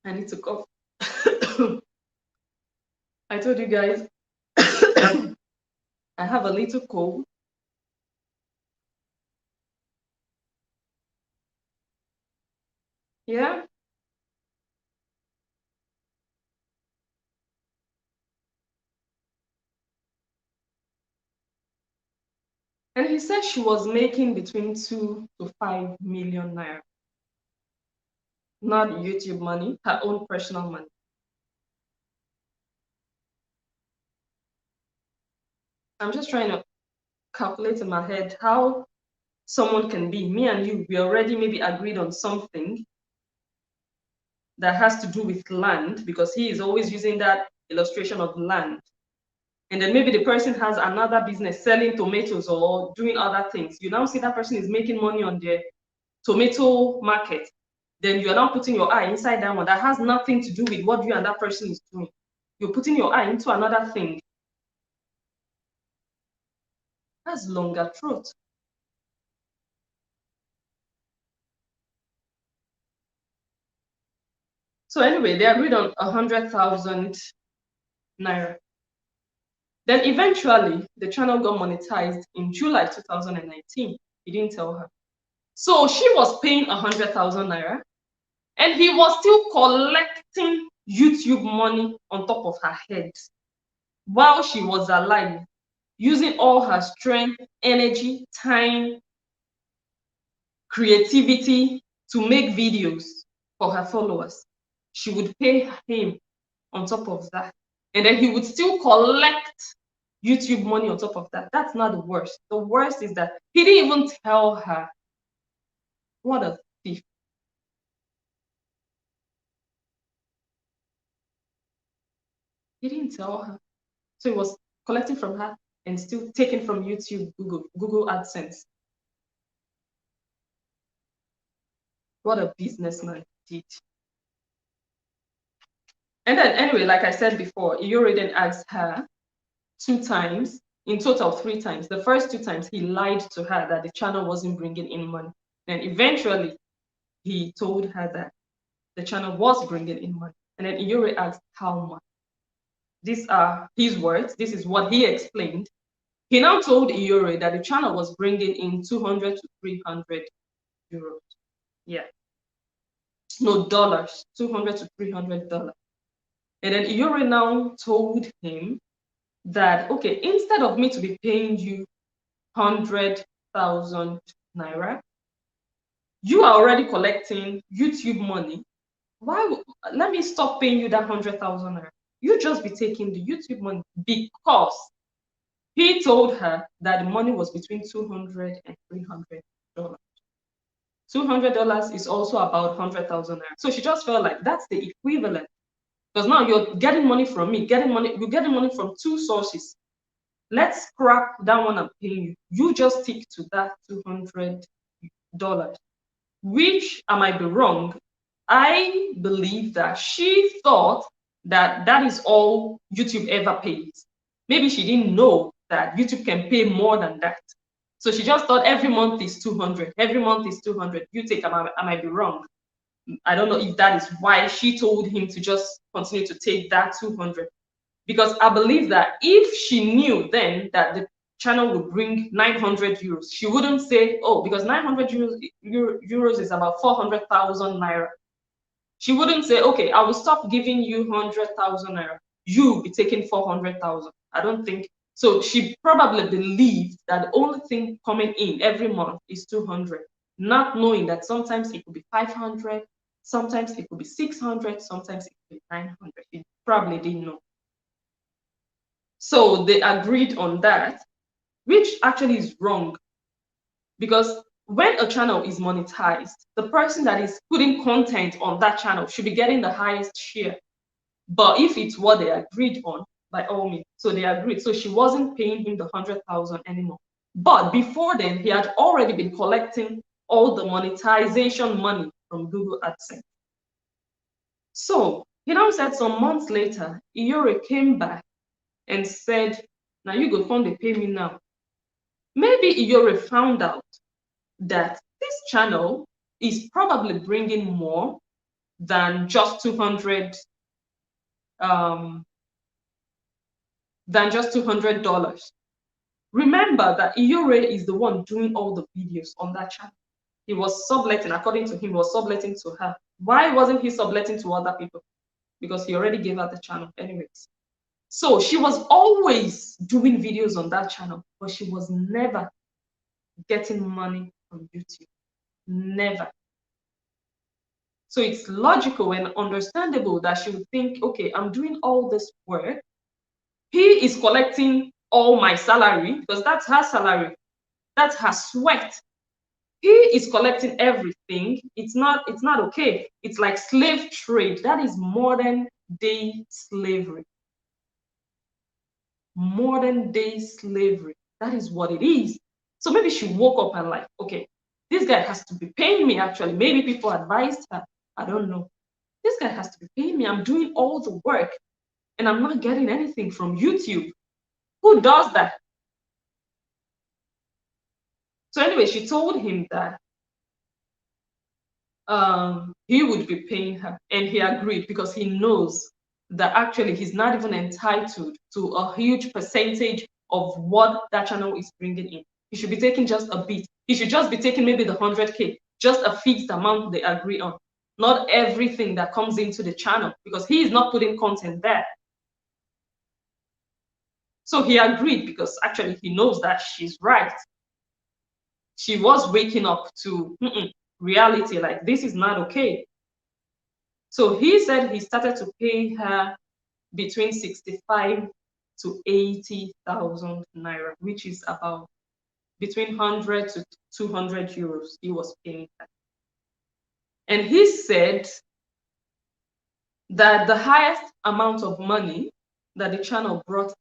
I need to cough. I told you guys I have a little cold. Yeah. And he said she was making between 2 to 5 million naira. Not YouTube money, her own personal money. I'm just trying to calculate in my head how someone can be. Me and you, we already maybe agreed on something that has to do with land, because he is always using that illustration of land. And then maybe the person has another business selling tomatoes or doing other things. You now see that person is making money on the tomato market. Then you are now putting your eye inside that one that has nothing to do with what you and that person is doing. You're putting your eye into another thing. That's longer throat. So anyway, they agreed on 100,000 naira. Then eventually, the channel got monetized in July 2019. He didn't tell her. So she was paying 100,000 naira, and he was still collecting YouTube money on top of her head while she was alive, using all her strength, energy, time, creativity to make videos for her followers. She would pay him on top of that. And then he would still collect YouTube money on top of that. That's not the worst. The worst is that he didn't even tell her. What a thief. He didn't tell her. So he was collecting from her and still taking from YouTube, Google AdSense. What a businessman did. And then anyway, like I said before, Iyore then asked her 2 times, in total 3 times. The first 2 times he lied to her that the channel wasn't bringing in money. Then eventually he told her that the channel was bringing in money. And then Iyore asked how much. These are his words. This is what he explained. He now told Iyore that the channel was bringing in 200 to 300 euros. Yeah. No, dollars. 200 to $300. And then Iyore now told him that, okay, instead of me to be paying you 100,000 naira, you are already collecting YouTube money. Let me stop paying you that 100,000 naira. You just be taking the YouTube money, because he told her that the money was between $200 and $300. $200 is also about 100,000 naira. So she just felt like that's the equivalent. Because now you're getting money from me, you're getting money from two sources. Let's scrap that one and pay you. You just stick to that $200. Which, I might be wrong, I believe that she thought that that is all YouTube ever pays. Maybe she didn't know that YouTube can pay more than that. So she just thought every month is 200. Every month is 200. You take, I might be wrong. I don't know if that is why she told him to just continue to take that 200. Because I believe that if she knew then that the channel would bring 900 euros, she wouldn't say, oh, because 900 euros is about 400,000 naira. She wouldn't say, okay, I will stop giving you 100,000 naira. You be taking 400,000. I don't think so. She probably believed that the only thing coming in every month is 200, not knowing that sometimes it could be 500, sometimes it could be 600, sometimes it could be 900. She probably didn't know. So they agreed on that, which actually is wrong, because when a channel is monetized, the person that is putting content on that channel should be getting the highest share. But if it's what they agreed on, by all means, so they agreed. So she wasn't paying him the 100,000 anymore. But before then, he had already been collecting all the monetization money from Google AdSense. So he now said some months later, Iyore came back and said, now you go come, they pay me now. Maybe Iyore found out that this channel is probably bringing more than just 200 than just $200. Remember that Iyore is the one doing all the videos on that channel. He was subletting, according to him, was subletting to her. Why wasn't he subletting to other people? Because he already gave her the channel anyways. So she was always doing videos on that channel, but she was never getting money from YouTube. Never. So it's logical and understandable that she would think, okay, I'm doing all this work. He is collecting all my salary, because that's her salary. That's her sweat. He is collecting everything. It's not okay. It's like slave trade. That is modern day slavery. Modern day slavery. That is what it is. So maybe she woke up and like, okay, this guy has to be paying me actually. Maybe people advised her. I don't know. This guy has to be paying me. I'm doing all the work and I'm not getting anything from YouTube. Who does that? So anyway, she told him that he would be paying her, and he agreed because he knows that actually he's not even entitled to a huge percentage of what that channel is bringing in. He should be taking just a bit. He should just be taking maybe the 100K, just a fixed amount they agree on, not everything that comes into the channel, because he is not putting content there. So he agreed because actually he knows that she's right. She was waking up to reality, like this is not okay. So he said he started to pay her between 65 to 80,000 naira, which is about between 100 to 200 euros he was paying her. And he said that the highest amount of money that the channel brought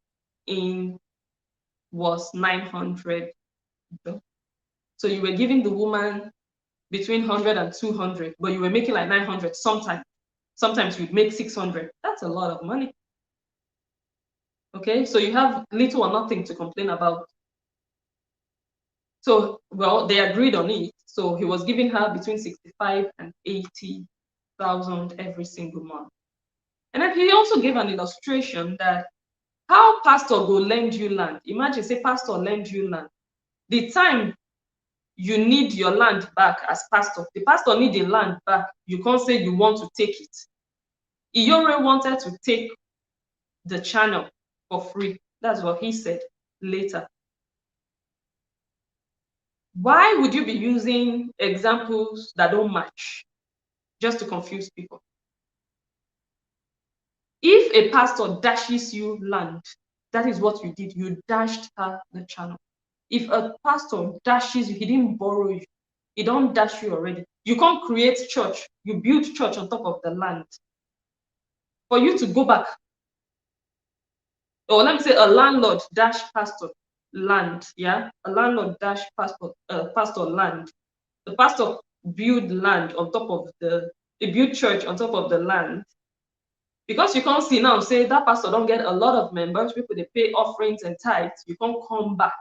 in was 900. So you were giving the woman between 100 and 200, but you were making like 900 sometimes. Sometimes you'd make 600. That's a lot of money. Okay, so you have little or nothing to complain about. So, well, they agreed on it. So he was giving her between 65 and 80,000 every single month. And then he also gave an illustration that how pastor go lend you land. Imagine, say, pastor lend you land. The time you need your land back as pastor, the pastor need the land back. You can't say you want to take it. Iyore wanted to take the channel for free. That's what he said later. Why would you be using examples that don't match just to confuse people? If a pastor dashes you land, that is what you did. You dashed her the channel. If a pastor dashes you, he didn't borrow you. He don't dash you already. You can't create church. You build church on top of the land. For you to go back, or let me say a landlord dash pastor land, yeah? A landlord dash pastor land. The pastor build land on top of they build church on top of the land. Because you can't see now, say that pastor don't get a lot of members, people they pay offerings and tithes, you can't come back.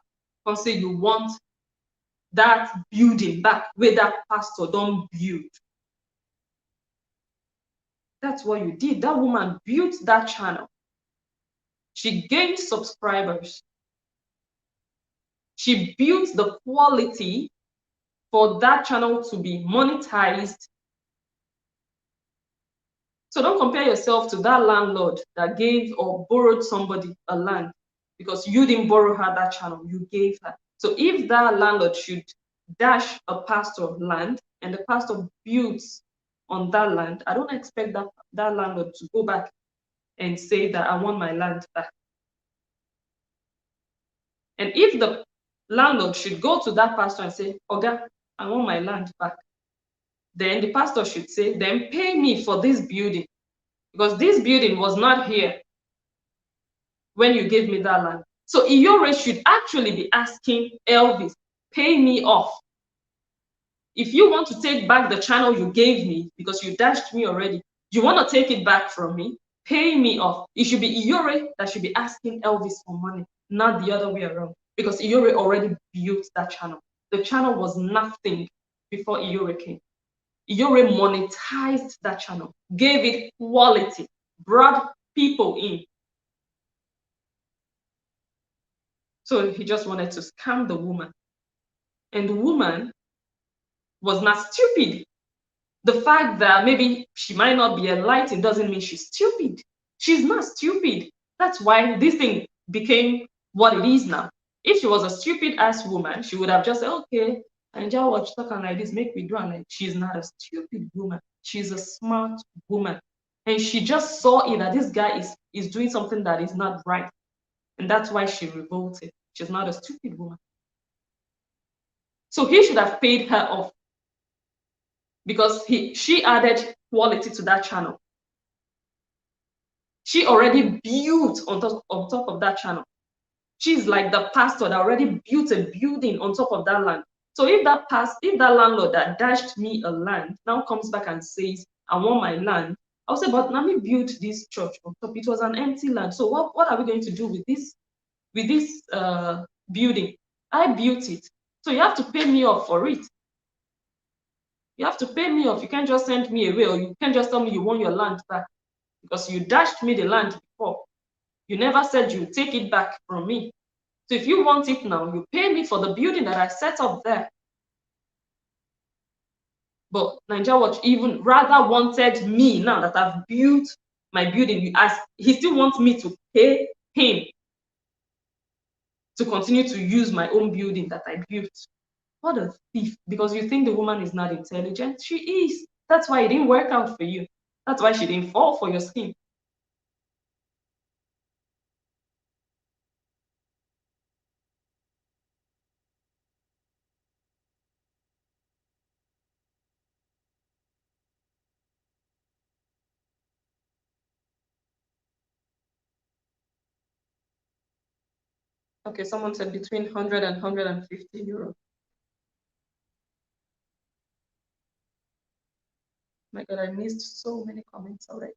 You can't say you want that building back where that pastor don't build. That's what you did. That woman built that channel. She gained subscribers. She built the quality for that channel to be monetized. So don't compare yourself to that landlord that gave or borrowed somebody a land, because you didn't borrow her that channel, you gave her. So if that landlord should dash a pastor land and the pastor builds on that land, I don't expect that landlord to go back and say that I want my land back. And if the landlord should go to that pastor and say, Oga, I want my land back, then the pastor should say, then pay me for this building, because this building was not here when you gave me that land. So Iyore should actually be asking Elvis, pay me off. If you want to take back the channel you gave me because you dashed me already, you want to take it back from me, pay me off. It should be Iyore that should be asking Elvis for money, not the other way around, because Iyore already built that channel. The channel was nothing before Iyore came. Iyore monetized that channel, gave it quality, brought people in. So he just wanted to scam the woman. And the woman was not stupid. The fact that maybe she might not be enlightened doesn't mean she's stupid. She's not stupid. That's why this thing became what it is now. If she was a stupid ass woman, she would have just said, okay, Naija Watch talking like this, make me do it. She's not a stupid woman. She's a smart woman. And she just saw it that this guy is doing something that is not right. And that's why she revolted. She's not a stupid woman. So he should have paid her off because she added quality to that channel. She already built on top of that channel. She's like the pastor that already built a building on top of that land. So if that landlord that dashed me a land now comes back and says, I want my land, I'll say, but let me build this church on top. It was an empty land. So what are we going to do with this building? I built it. So you have to pay me off for it. You have to pay me off. You can't just send me away, or you can't just tell me you want your land back because you dashed me the land before. You never said you take it back from me. So if you want it now, you pay me for the building that I set up there. But Naija Watch even rather wanted me now that I've built my building. He still wants me to pay him to continue to use my own building that I built. What a thief. Because you think the woman is not intelligent. She is. That's why it didn't work out for you. That's why she didn't fall for your scheme. Okay, someone said between 100 and 150 euros. My God, I missed so many comments already.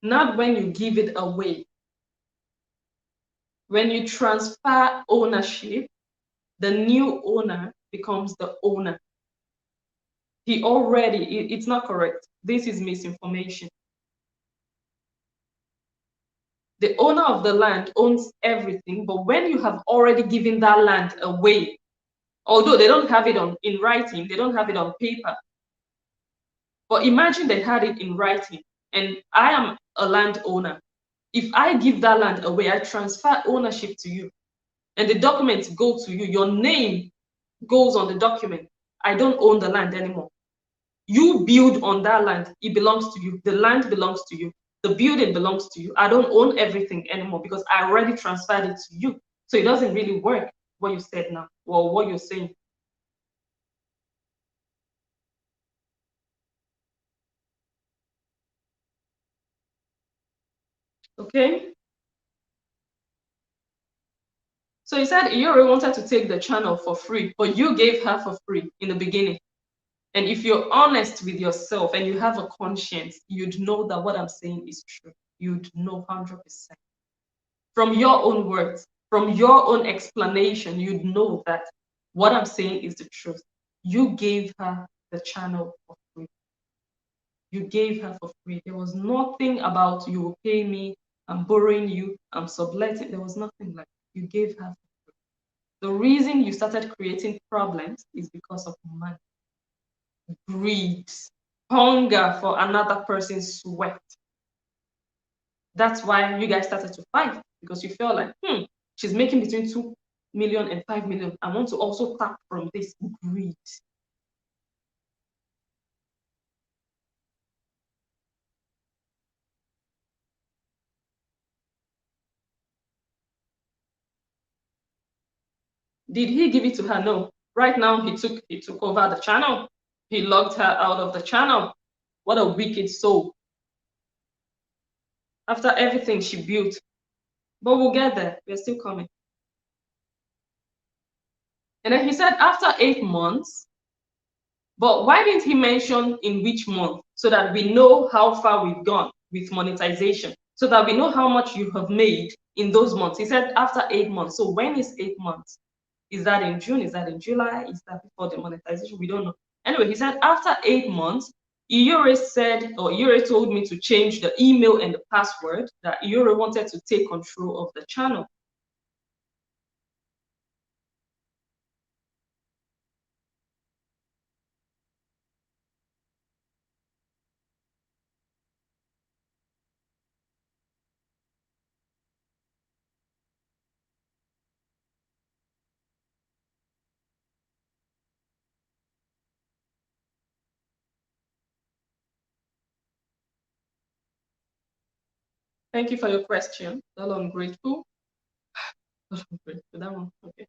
Not when you give it away. When you transfer ownership, the new owner becomes the owner. It's not correct. This is misinformation. The owner of the land owns everything, but when you have already given that land away, although they don't have it in writing, they don't have it on paper, but imagine they had it in writing, and I am a landowner. If I give that land away, I transfer ownership to you, and the documents go to you. Your name goes on the document. I don't own the land anymore. You build on that land. It belongs to you. The land belongs to you. The building belongs to you. I don't own everything anymore because I already transferred it to you. So it doesn't really work what you said now or what you're saying. Okay. So you said Iyore wanted to take the channel for free, but you gave her for free in the beginning. And if you're honest with yourself and you have a conscience, you'd know that what I'm saying is true. You'd know 100%. From your own words, from your own explanation, you'd know that what I'm saying is the truth. You gave her the channel for free. You gave her for free. There was nothing about you will pay me, I'm borrowing you, I'm subletting. There was nothing like that. You gave her for free. The reason you started creating problems is because of money, greed, hunger for another person's sweat. That's why you guys started to fight because you felt like, she's making between 2 million and 5 million. I want to also tap from this greed. Did he give it to her? No. Right now, he took over the channel. He locked her out of the channel. What a wicked soul. After everything she built. But we'll get there. We're still coming. And then he said after 8 months, but why didn't he mention in which month so that we know how far we've gone with monetization, so that we know how much you have made in those months? He said after 8 months. So when is 8 months? Is that in June? Is that in July? Is that before the monetization? We don't know. Anyway, he said after 8 months, Iyore told me to change the email and the password, that Iyore wanted to take control of the channel. Thank you for your question. Well, I'm grateful. Well, I'm grateful. That one. Okay.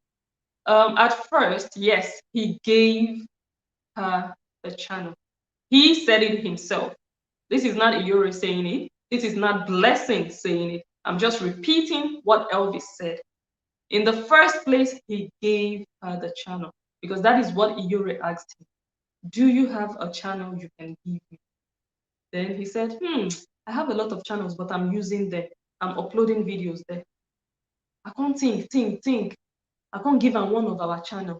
At first, yes, he gave her the channel. He said it himself. This is not Iyore saying it. This is not Blessing saying it. I'm just repeating what Elvis said. In the first place, he gave her the channel because that is what Iyore asked him. Do you have a channel you can give me? Then he said, I have a lot of channels, but I'm using them. I'm uploading videos there. I can't think. I can't give him one of our channel.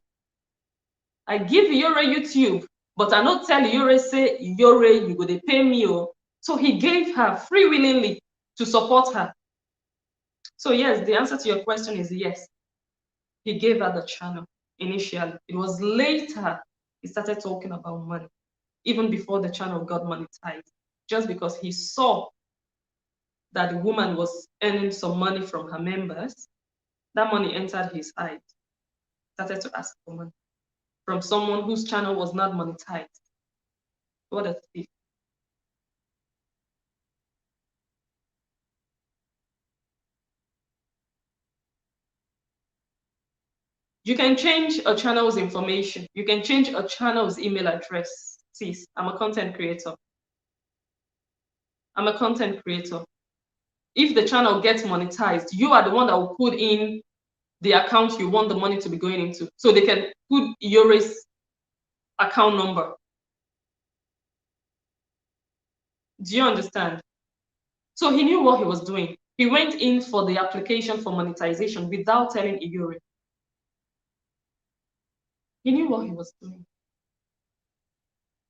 I give Iyore YouTube, but I not tell Iyore say, Iyore, you go to pay me. Oh. So he gave her free willingly to support her. So yes, the answer to your question is yes. He gave her the channel initially. It was later he started talking about money, even before the channel got monetized, just because he saw that the woman was earning some money from her members. That money entered his eyes, started to ask for money from someone whose channel was not monetized. What a thief. You can change a channel's information. You can change a channel's email address. Sis, I'm a content creator. I'm a content creator. If the channel gets monetized, you are the one that will put in the account you want the money to be going into. So they can put Iyore's account number. Do you understand? So he knew what he was doing. He went in for the application for monetization without telling Iyore. He knew what he was doing.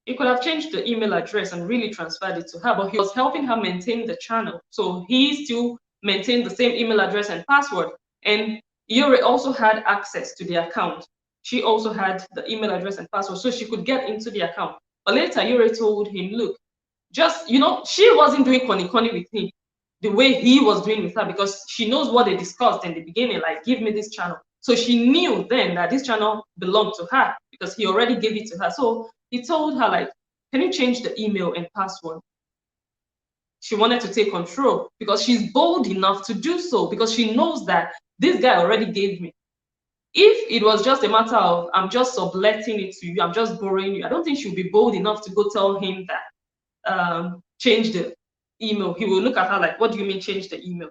He could have changed the email address and really transferred it to her, but he was helping her maintain the channel. So he still maintained the same email address and password. And Iyore also had access to the account. She also had the email address and password, so she could get into the account. But later, Iyore told him, look, just, she wasn't doing conny with him the way he was doing with her because she knows what they discussed in the beginning, like, give me this channel. So she knew then that this channel belonged to her because he already gave it to her. So he told her, like, can you change the email and password? She wanted to take control because she's bold enough to do so because she knows that this guy already gave me. If it was just a matter of, I'm just subletting it to you, I'm just borrowing you, I don't think she'll be bold enough to go tell him that change the email. He will look at her like, what do you mean change the email?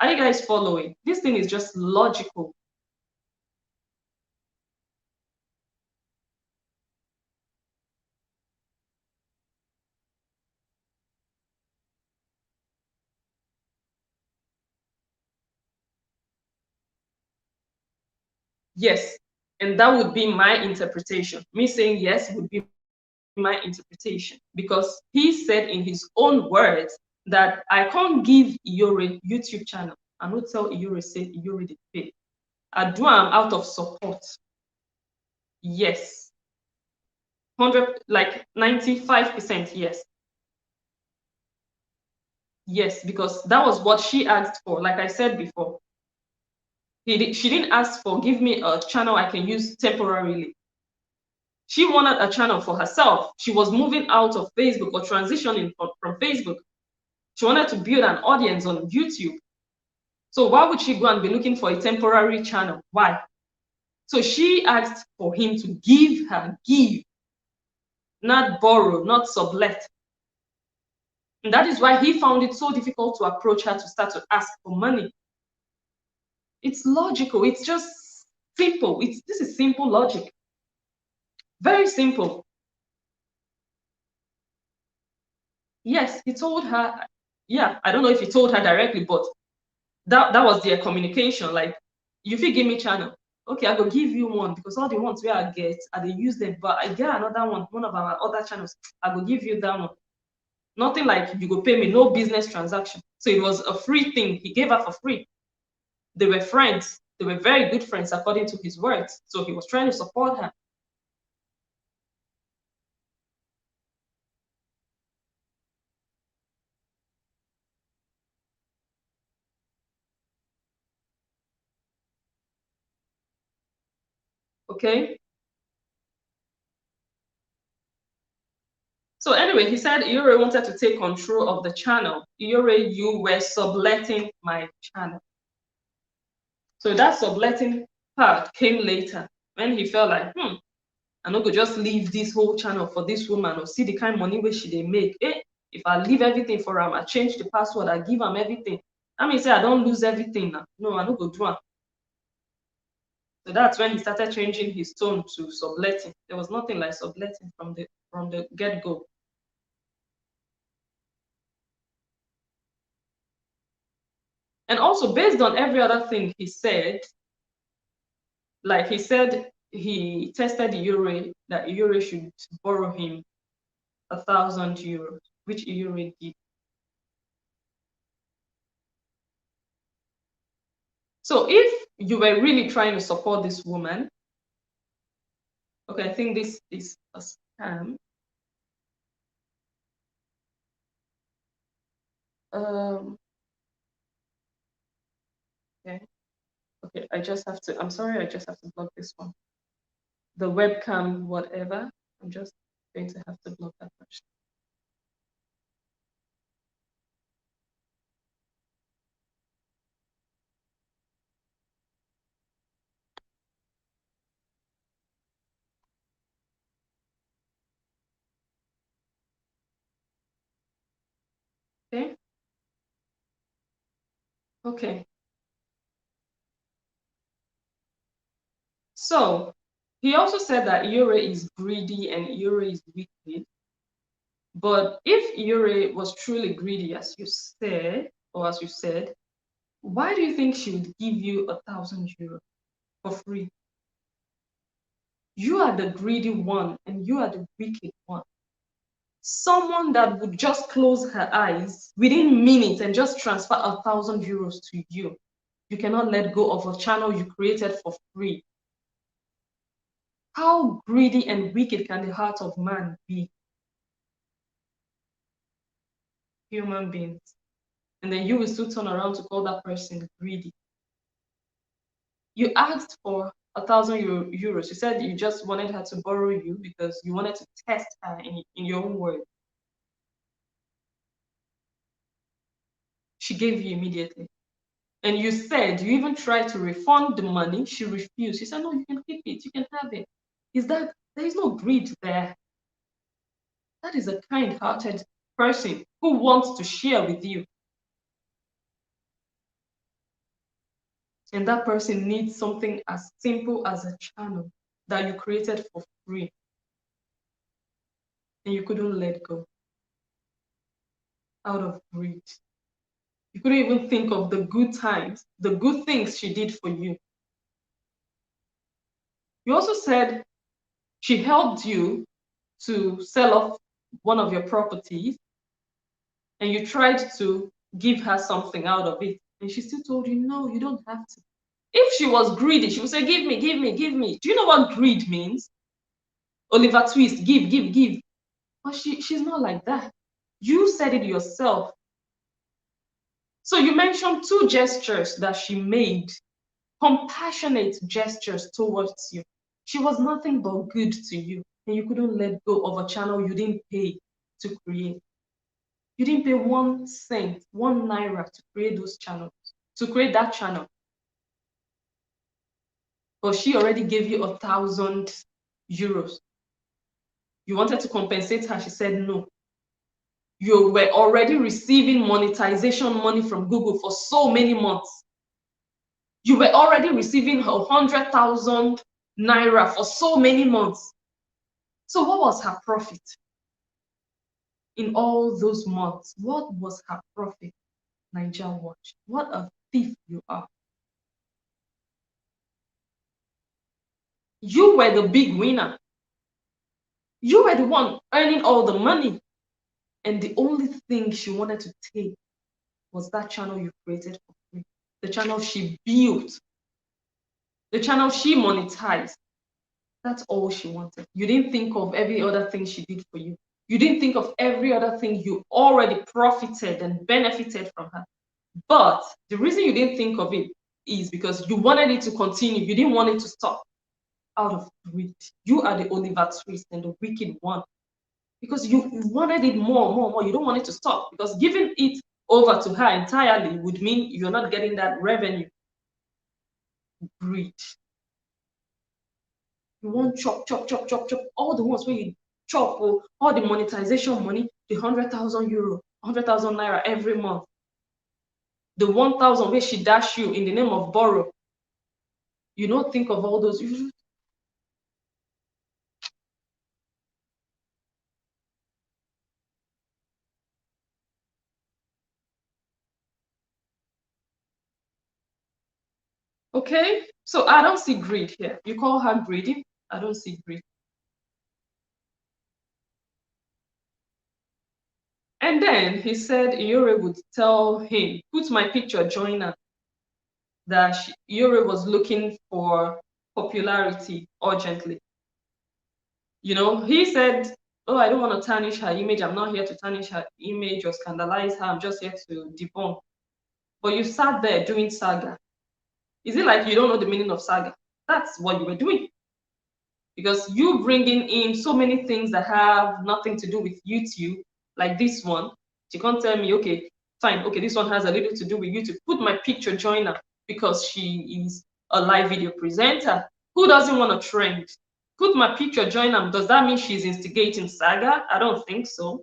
Are you guys following? This thing is just logical. Yes. And that would be my interpretation. Me saying yes would be my interpretation because he said in his own words that I can't give Iyore YouTube channel. I not tell Iyore say Iyore did pay. I do am out of support. Yes. 100, like 95% yes. Yes, because that was what she asked for. Like I said before, she didn't ask for give me a channel I can use temporarily. She wanted a channel for herself. She was moving out of Facebook or transitioning from Facebook. She wanted to build an audience on YouTube. So why would she go and be looking for a temporary channel? Why? So she asked for him to give her, not borrow, not sublet. And that is why he found it so difficult to approach her to start to ask for money. It's logical. It's just simple. This is simple logic. Very simple. Yes, he told her. Yeah, I don't know if he told her directly, but that was their communication. Like, you fit give me channel. Okay, I go give you one because all the ones where I get, I dey use them. But I get another one of our other channels. I go give you that one. Nothing like you go pay me, no business transaction. So it was a free thing. He gave her for free. They were friends. They were very good friends according to his words. So he was trying to support her. Okay. So anyway. anyway, he said Iyore wanted to take control of the channel. Iyore, you were subletting my channel. So that subletting part came later when he felt like, I no go just leave this whole channel for this woman or see the kind of money where she they make. If I leave everything for him, I change the password, I give him everything. I mean, say I don't lose everything now. No, I no go do it. So that's when he started changing his tone to subletting. There was nothing like subletting from the get-go. And also based on every other thing he said, like he said he tested Iyore that Iyore should borrow him 1,000 euros, which Iyore did. So if you were really trying to support this woman, okay, I think this is a scam. Okay, okay, I'm sorry, I just have to block this one. The webcam, whatever, I'm just going to have to block that person. Okay. Okay. So he also said that Iyore is greedy and Iyore is wicked. But if Iyore was truly greedy, as you said, or as you said, why do you think she would give you 1,000 euros for free? You are the greedy one and you are the wicked one. Someone that would just close her eyes within minutes and just transfer 1,000 euros to you. You cannot let go of a channel you created for free. How greedy and wicked can the heart of man be? Human beings. And then you will still turn around to call that person greedy. You asked for 1,000 euros. You said you just wanted her to borrow you because you wanted to test her in your own words. She gave you immediately. And you said you even tried to refund the money. She refused. She said, no, you can keep it. You can have it. There is no greed there. That is a kind-hearted person who wants to share with you. And that person needs something as simple as a channel that you created for free. And you couldn't let go out of greed. You couldn't even think of the good times, the good things she did for you. You also said she helped you to sell off one of your properties and you tried to give her something out of it. And she still told you, no, you don't have to. If she was greedy, she would say, give me, give me, give me. Do you know what greed means? Oliver Twist, give, give, give. But she's not like that. You said it yourself. So you mentioned two gestures that she made, compassionate gestures towards you. She was nothing but good to you, and you couldn't let go of a channel you didn't pay to create. You didn't pay 1 cent, 1 naira to create those channels, to create that channel. But she already gave you 1,000 euros. You wanted to compensate her. She said no. You were already receiving monetization money from Google for so many months. You were already receiving 100,000 naira for so many months. So what was her profit in all those months? What was her profit? Naija Watch. What a thief you are. You were the big winner. You were the one earning all the money. And the only thing she wanted to take was that channel you created for free. The channel she built. The channel she monetized. That's all she wanted. You didn't think of every other thing she did for you. You didn't think of every other thing you already profited and benefited from her. But the reason you didn't think of it is because you wanted it to continue. You didn't want it to stop out of greed. You are the Oliver Twist and the wicked one. because you wanted it more. You don't want it to stop, because giving it over to her entirely would mean you're not getting that revenue. Greed. You want chop, all the ones where you chop, all the monetization money, the 100,000 euro, 100,000 naira every month, the 1,000 where she dash you in the name of borrow. You don't think of all those. Okay, so I don't see greed here. You call her greedy. I don't see greed. And then he said Iyore would tell him, put my picture, join her. That Iyore was looking for popularity urgently. You know, he said, oh, I don't want to tarnish her image. I'm not here to tarnish her image or scandalize her. I'm just here to debunk. But you sat there doing Saga. Is it like you don't know the meaning of Saga? That's what you were doing. Because you bringing in so many things that have nothing to do with YouTube, like this one, she can't tell me, okay, fine, okay, this one has a little to do with YouTube. Put my picture, join her, because she is a live video presenter. Who doesn't want to trend? Put my picture, join them. Does that mean she's instigating Saga? I don't think so.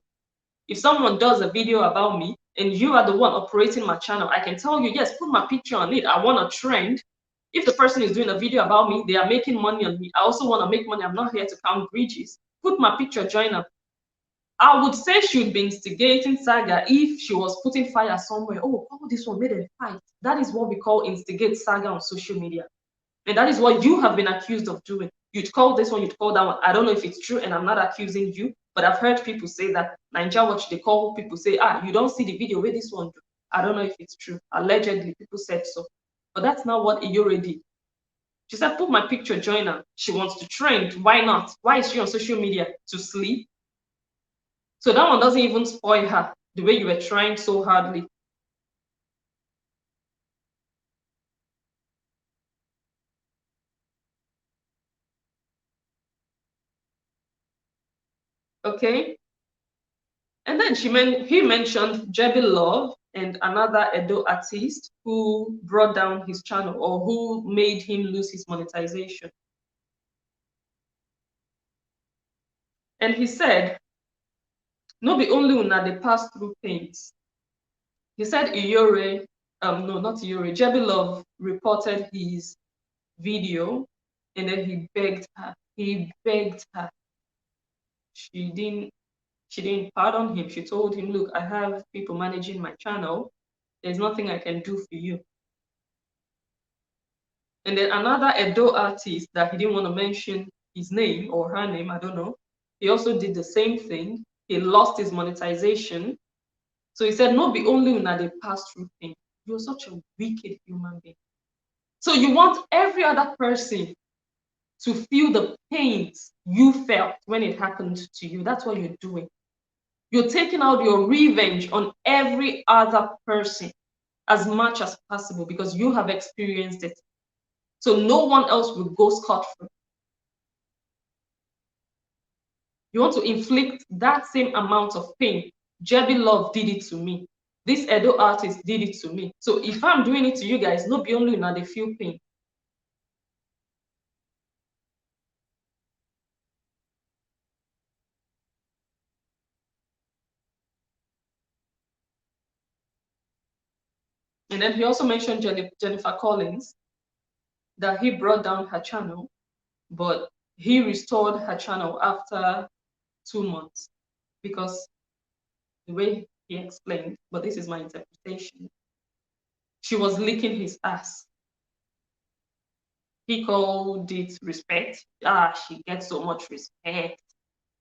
If someone does a video about me and you are the one operating my channel, I can tell you, yes, put my picture on it. I want a trend. If the person is doing a video about me, they are making money on me. I also want to make money. I'm not here to count bridges. Put my picture, join them. I would say she would be instigating Saga if she was putting fire somewhere. Oh, this one made a fight. That is what we call instigate Saga on social media. And that is what you have been accused of doing. You'd call this one, you'd call that one. I don't know if it's true, and I'm not accusing you, but I've heard people say that. Naija Watch, they call people, say, you don't see the video where this one do. I don't know if it's true. Allegedly, people said so. But that's not what Iyore did. She said, put my picture, join her. She wants to trend. Why not? Why is she on social media? To sleep? So that one doesn't even spoil her the way you were trying so hardly. Okay? And then he mentioned Jebby Love and another Edo artist who brought down his channel, or who made him lose his monetization. And he said, no be only una they pass through pains. He said Iyore, no, not Iyore, Jebby Love reported his video, and then he begged her. He begged her. She didn't pardon him. She told him, look, I have people managing my channel. There's nothing I can do for you. And then another Edo artist that he didn't want to mention his name or her name, I don't know. He also did the same thing. He lost his monetization. So he said, no, be only when they pass through things. You're such a wicked human being. So you want every other person to feel the pains you felt when it happened to you. That's what you're doing. You're taking out your revenge on every other person as much as possible because you have experienced it. So no one else will go scot-free. You want to inflict that same amount of pain. Jebby Love did it to me. This Edo artist did it to me. So if I'm doing it to you guys, no be only now they feel pain. And then he also mentioned Jennifer Collins, that he brought down her channel, but he restored her channel after 2 months because the way he explained, but this is my interpretation, she was licking his ass. He called it respect. She gets so much respect.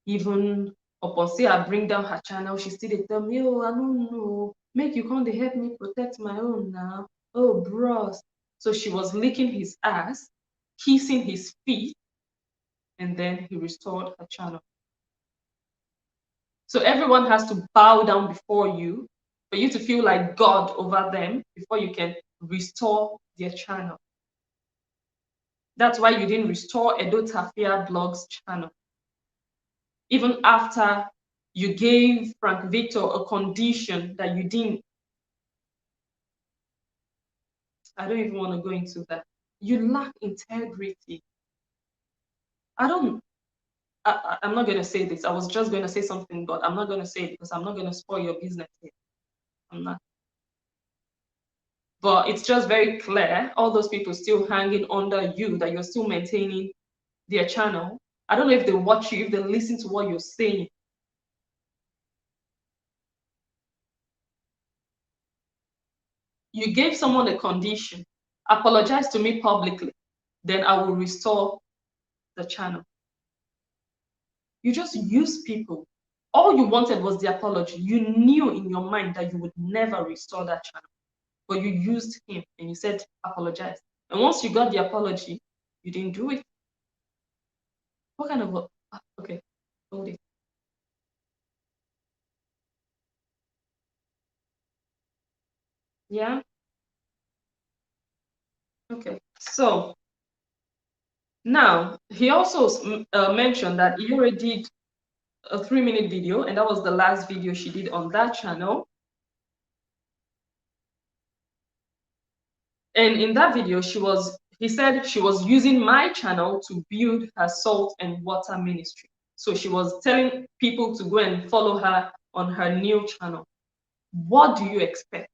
Even upon say I bring down her channel, she still dey tell me, oh, I don't know. Make you come to help me protect my own now. Oh, bros. So she was licking his ass, kissing his feet, and then he restored her channel. So everyone has to bow down before you for you to feel like God over them before you can restore their channel. That's why you didn't restore Edo Tafia Blog's channel. Even after You gave Frank Victor a condition that you didn't. I don't even want to go into that. You lack integrity. I'm not going to say this. I was just going to say something, but I'm not going to say it because I'm not going to spoil your business here. I'm not. But it's just very clear, all those people still hanging under you, that you're still maintaining their channel. I don't know if they watch you, if they listen to what you're saying. You gave someone a condition, apologize to me publicly, then I will restore the channel. You just use people. All you wanted was the apology. You knew in your mind that you would never restore that channel, but you used him and you said, apologize. And once you got the apology, you didn't do it. What kind of, okay, hold it. Yeah. Okay. So now he also mentioned that Iyore did a 3-minute video, and that was the last video she did on that channel. And in that video, he said she was using my channel to build her salt and water ministry. So she was telling people to go and follow her on her new channel. What do you expect?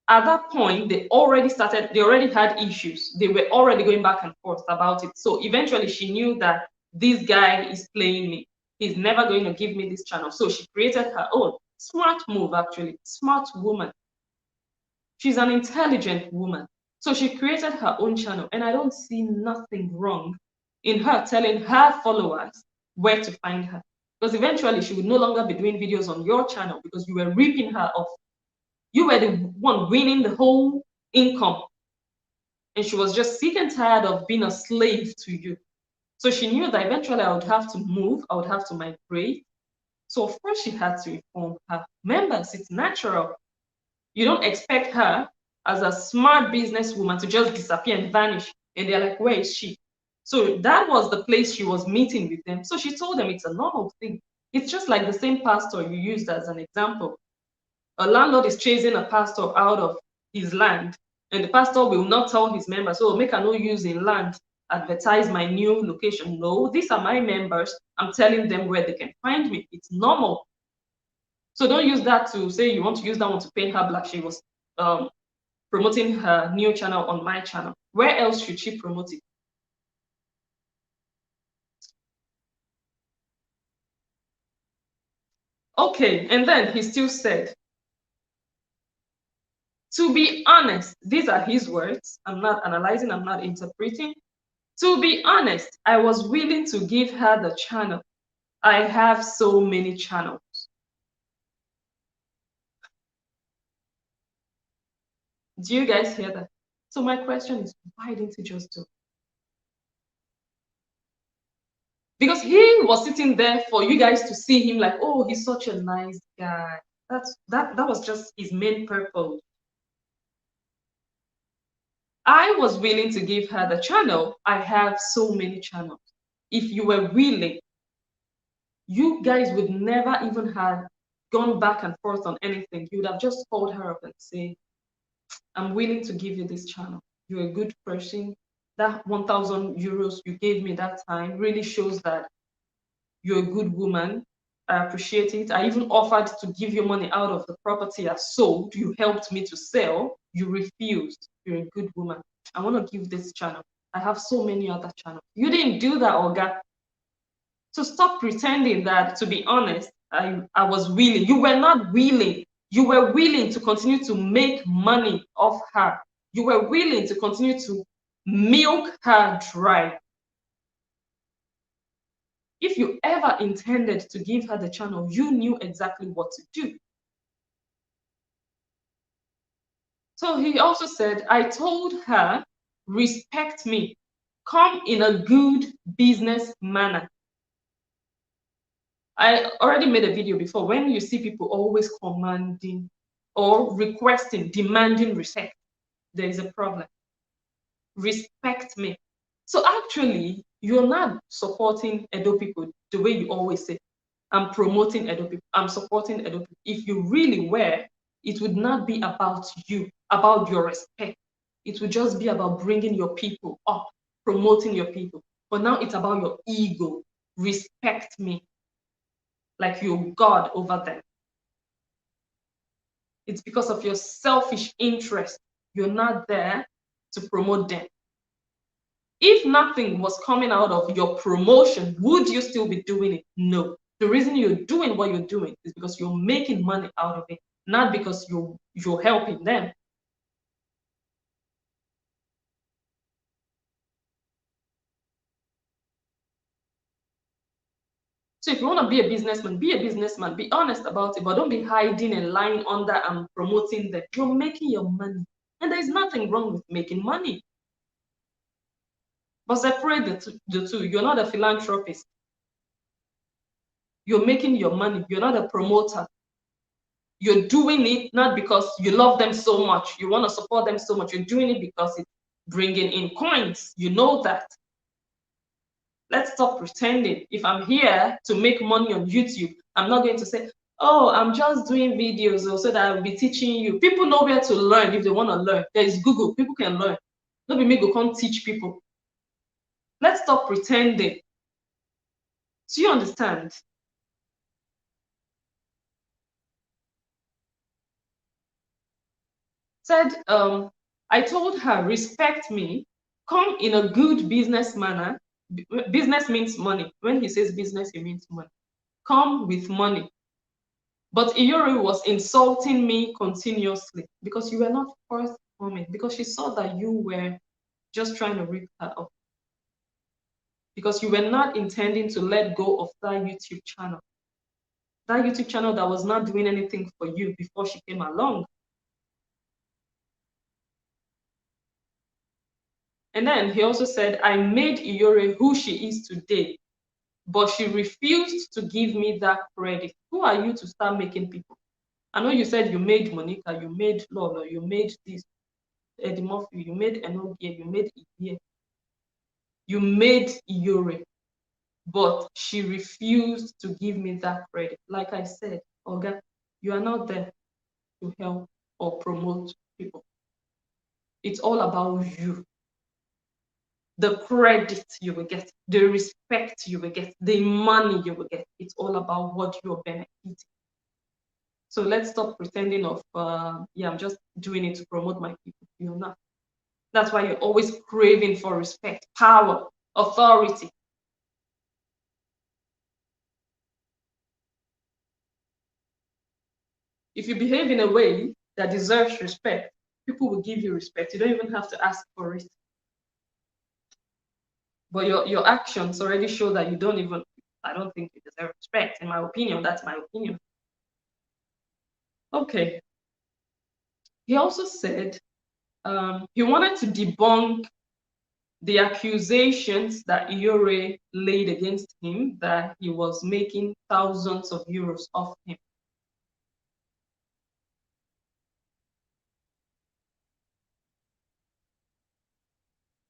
At that point, they already had issues. They were already going back and forth about it. So eventually she knew that this guy is playing me. He's never going to give me this channel. So she created her own. Smart move, actually. Smart woman. She's an intelligent woman. So she created her own channel. And I don't see nothing wrong in her telling her followers where to find her. Because eventually she would no longer be doing videos on your channel because you were ripping her off. You were the one winning the whole income. And she was just sick and tired of being a slave to you. So she knew that eventually I would have to move, I would have to migrate. So of course she had to inform her members. It's natural. You don't expect her as a smart businesswoman to just disappear and vanish. And they're like, where is she? So that was the place she was meeting with them. So she told them it's a normal thing. It's just like the same pastor you used as an example. A landlord is chasing a pastor out of his land, and the pastor will not tell his members, oh, make I no use in land, advertise my new location. No, these are my members. I'm telling them where they can find me. It's normal. So don't use that to say you want to use that one to paint her black. She was promoting her new channel on my channel. Where else should she promote it? Okay, and then he still said, to be honest, these are his words. I'm not analyzing, I'm not interpreting. To be honest, I was willing to give her the channel. I have so many channels. Do you guys hear that? So my question is, why didn't you just do it? Because he was sitting there for you guys to see him like, oh, he's such a nice guy. That was just his main purpose. I was willing to give her the channel. I have so many channels. If you were willing, you guys would never even have gone back and forth on anything. You would have just called her up and say, I'm willing to give you this channel. You're a good person. That 1,000 euros you gave me that time really shows that you're a good woman. I appreciate it. I even offered to give you money out of the property I sold. You helped me to sell. You refused. You're a good woman. I want to give this channel. I have so many other channels. You didn't do that, Olga. So stop pretending that, to be honest, I was willing. You were not willing. You were willing to continue to make money off her. You were willing to continue to milk her dry. If you ever intended to give her the channel, you knew exactly what to do. So he also said, I told her, respect me, come in a good business manner. I already made a video before. When you see people always commanding or requesting, demanding respect, there is a problem. Respect me. So actually, you're not supporting Edo people the way you always say. I'm promoting Edo people. I'm supporting Edo people. If you really were, it would not be about you, about your respect. It would just be about bringing your people up, promoting your people. But now it's about your ego. Respect me like you're God over them. It's because of your selfish interest. You're not there to promote them. If nothing was coming out of your promotion, would you still be doing it? No. The reason you're doing what you're doing is because you're making money out of it, not because you're helping them. So if you want to be a businessman, be a businessman. Be honest about it, but don't be hiding and lying under and promoting them. You're making your money. And there's nothing wrong with making money. But separate the two. You're not a philanthropist. You're making your money. You're not a promoter. You're doing it not because you love them so much, you want to support them so much. You're doing it because it's bringing in coins. You know that. Let's stop pretending. If I'm here to make money on YouTube, I'm not going to say, oh, I'm just doing videos so that I'll be teaching you. People know where to learn if they want to learn. There is Google. People can learn. Don't be me go come teach people. Let's stop pretending. Do you understand? Said, I told her, respect me, come in a good business manner. Business means money. When he says business, he means money. Come with money. But Iyore was insulting me continuously because you were not forthcoming, because she saw that you were just trying to rip her off. Because you were not intending to let go of that YouTube channel. That YouTube channel that was not doing anything for you before she came along. And then he also said, I made Iyore who she is today, but she refused to give me that credit. Who are you to start making people? I know you said you made Monica, you made Lolo, you made this, Eddie Murphy, you made Enogie, you made Iyie, you made Iyore, but she refused to give me that credit. Like I said, Oga, you are not there to help or promote people. It's all about you. The credit you will get, the respect you will get, the money you will get. It's all about what you're benefiting. So let's stop pretending of, yeah, I'm just doing it to promote my people. You're not. That's why you're always craving for respect, power, authority. If you behave in a way that deserves respect, people will give you respect. You don't even have to ask for it. But your actions already show that you don't even, I don't think you deserve respect. In my opinion, that's my opinion. Okay. He also said he wanted to debunk the accusations that Iyore laid against him that he was making thousands of euros off him.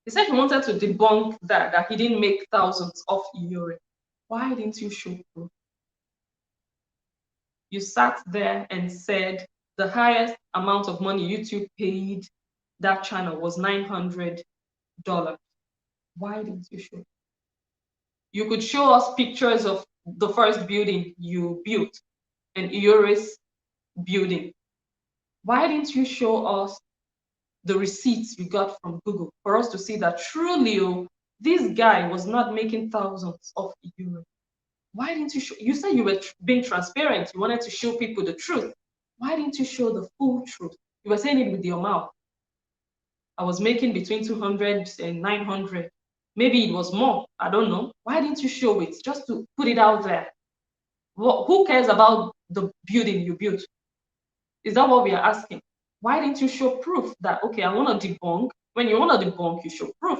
He said he wanted to debunk that he didn't make thousands off Iyore. Why didn't you show proof? You sat there and said the highest amount of money YouTube paid that channel was $900. Why didn't you show? You could show us pictures of the first building you built and Iyore's building. Why didn't you show us the receipts you got from Google for us to see that truly, oh, this guy was not making thousands of Iyore? Why didn't you show? You said you were being transparent. You wanted to show people the truth. Why didn't you show the full truth? You were saying it with your mouth. I was making between 200 and 900. Maybe it was more. I don't know. Why didn't you show it? Just to put it out there. Who cares about the building you built? Is that what we are asking? Why didn't you show proof that, okay, I want to debunk? When you want to debunk, you show proof.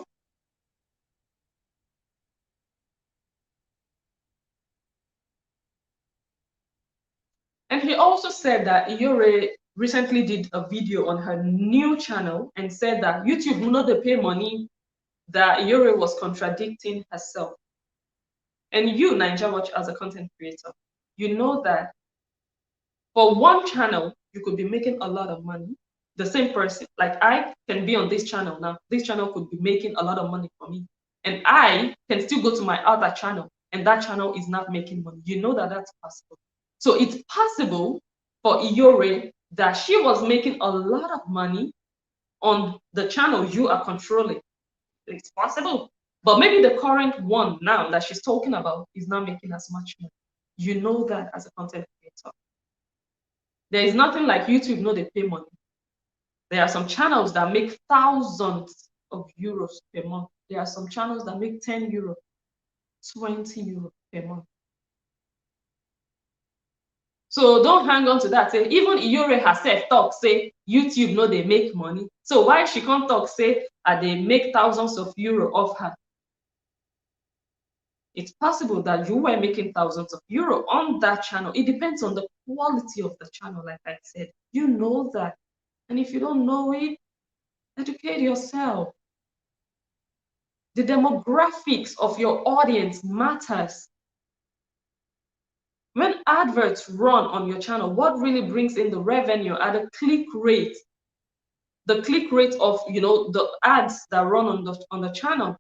And he also said that Iyore recently did a video on her new channel and said that YouTube will not pay money, that Iyore was contradicting herself. And you, Naija Watch, as a content creator, you know that for one channel, you could be making a lot of money. The same person, like I can be on this channel now. This channel could be making a lot of money for me. And I can still go to my other channel and that channel is not making money. You know that that's possible. So it's possible for Iyore that she was making a lot of money on the channel you are controlling. It's possible. But maybe the current one now that she's talking about is not making as much money. You know that as a content creator. There is nothing like YouTube, no, they pay money. There are some channels that make thousands of euros per month. There are some channels that make 10 euro, 20 euro per month. So don't hang on to that. Say, even Iyore herself talk, say, YouTube, no, they make money. So why she can't talk, say, they make thousands of euro off her? It's possible that you were making thousands of euro on that channel. It depends on the quality of the channel, like I said. You know that. And if you don't know it, educate yourself. The demographics of your audience matters. When adverts run on your channel, what really brings in the revenue are the click rate. The click rate of the ads that run on the channel.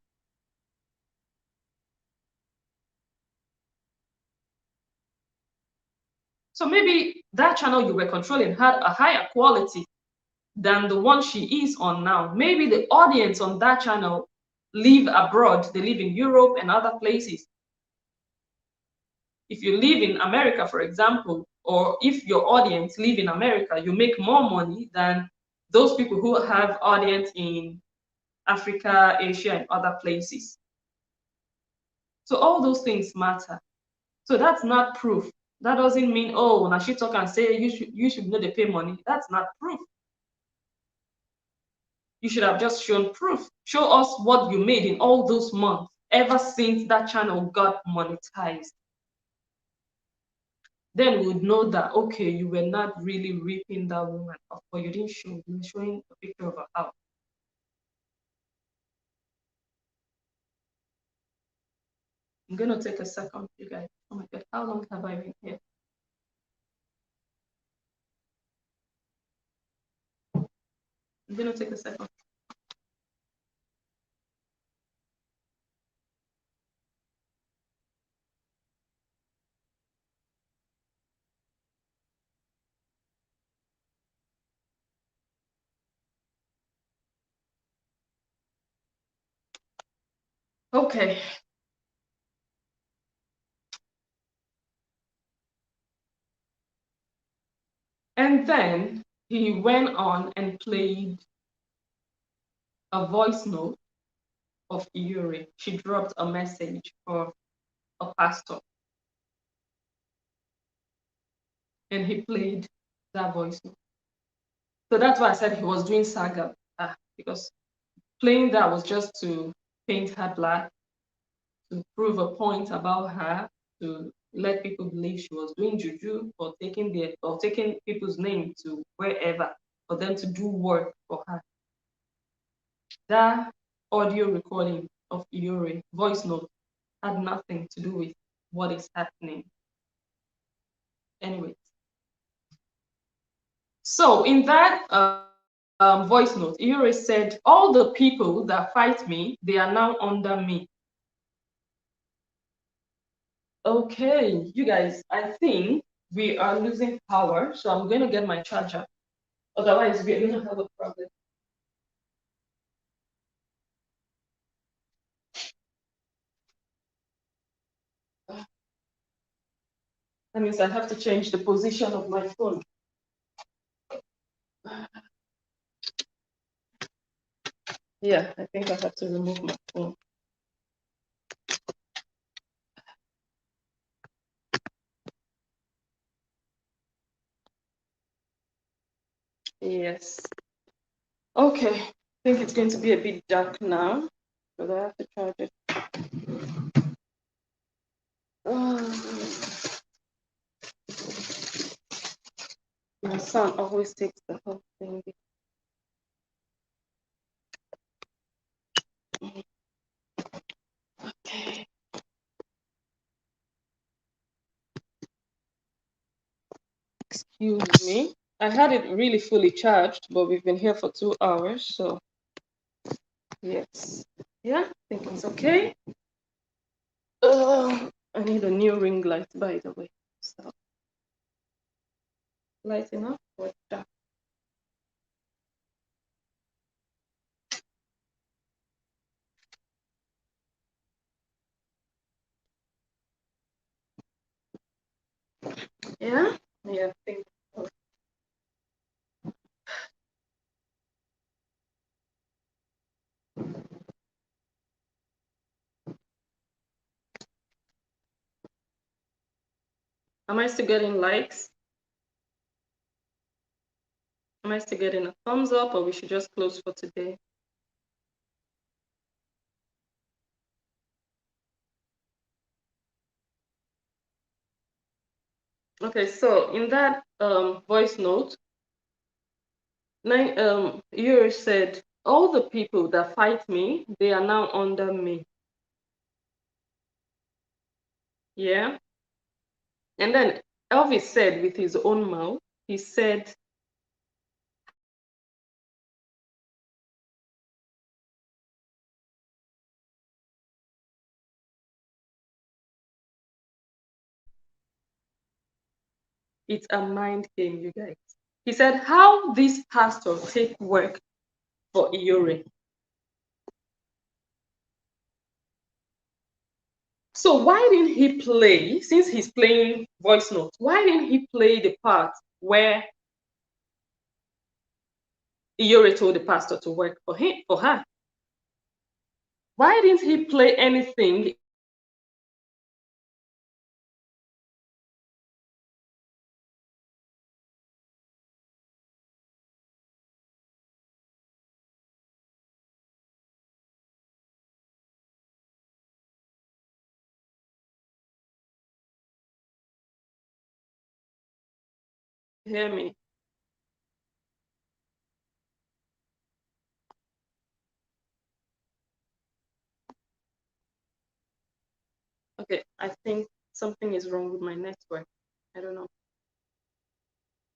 So maybe that channel you were controlling had a higher quality than the one she is on now. Maybe the audience on that channel live abroad, they live in Europe and other places. If you live in America, for example, or if your audience live in America, you make more money than those people who have audience in Africa, Asia, and other places. So all those things matter. So that's not proof. That doesn't mean, oh, now she talk and say you should know they pay money. That's not proof. You should have just shown proof. Show us what you made in all those months ever since that channel got monetized. Then we would know that, okay, you were not really ripping that woman off, but you didn't show. You were showing a picture of her house. I'm going to take a second, you guys. Oh my God, how long have I been here? I'm going to take a second. Okay. And then he went on and played a voice note of Iyore. She dropped a message for a pastor. And he played that voice note. So that's why I said he was doing Saga, because playing that was just to paint her black, to prove a point about her, to let people believe she was doing juju or taking people's name to wherever for them to do work for her. That audio recording of Iyore voice note had nothing to do with what is happening. Anyways, so in that voice note, Iyore said, all the people that fight me, they are now under me. Okay, you guys, I think we are losing power, so I'm going to get my charger. Otherwise, we're going to have a problem. That means I have to change the position of my phone. Yeah, I think I have to remove my phone. Yes. Okay, I think it's going to be a bit dark now, but I have to charge it. My son always takes the whole thing. Okay. Excuse me. I had it really fully charged, but we've been here for 2 hours, so yes. Yeah, I think it's okay. I need a new ring light, by the way. So, light enough or dark? Yeah? Yeah, I think. Am I still getting likes? Am I still getting a thumbs up, or we should just close for today? Okay, so in that voice note, Iyore said, all the people that fight me, they are now under me. Yeah. And then Elvis said with his own mouth, he said, it's a mind game, you guys. He said, how this pastor take work for Iyore. So why didn't he play, since he's playing voice notes, why didn't he play the part where Iyore told the pastor to work for her? Why didn't he play anything? Hear me. Okay, I think something is wrong with my network. I don't know.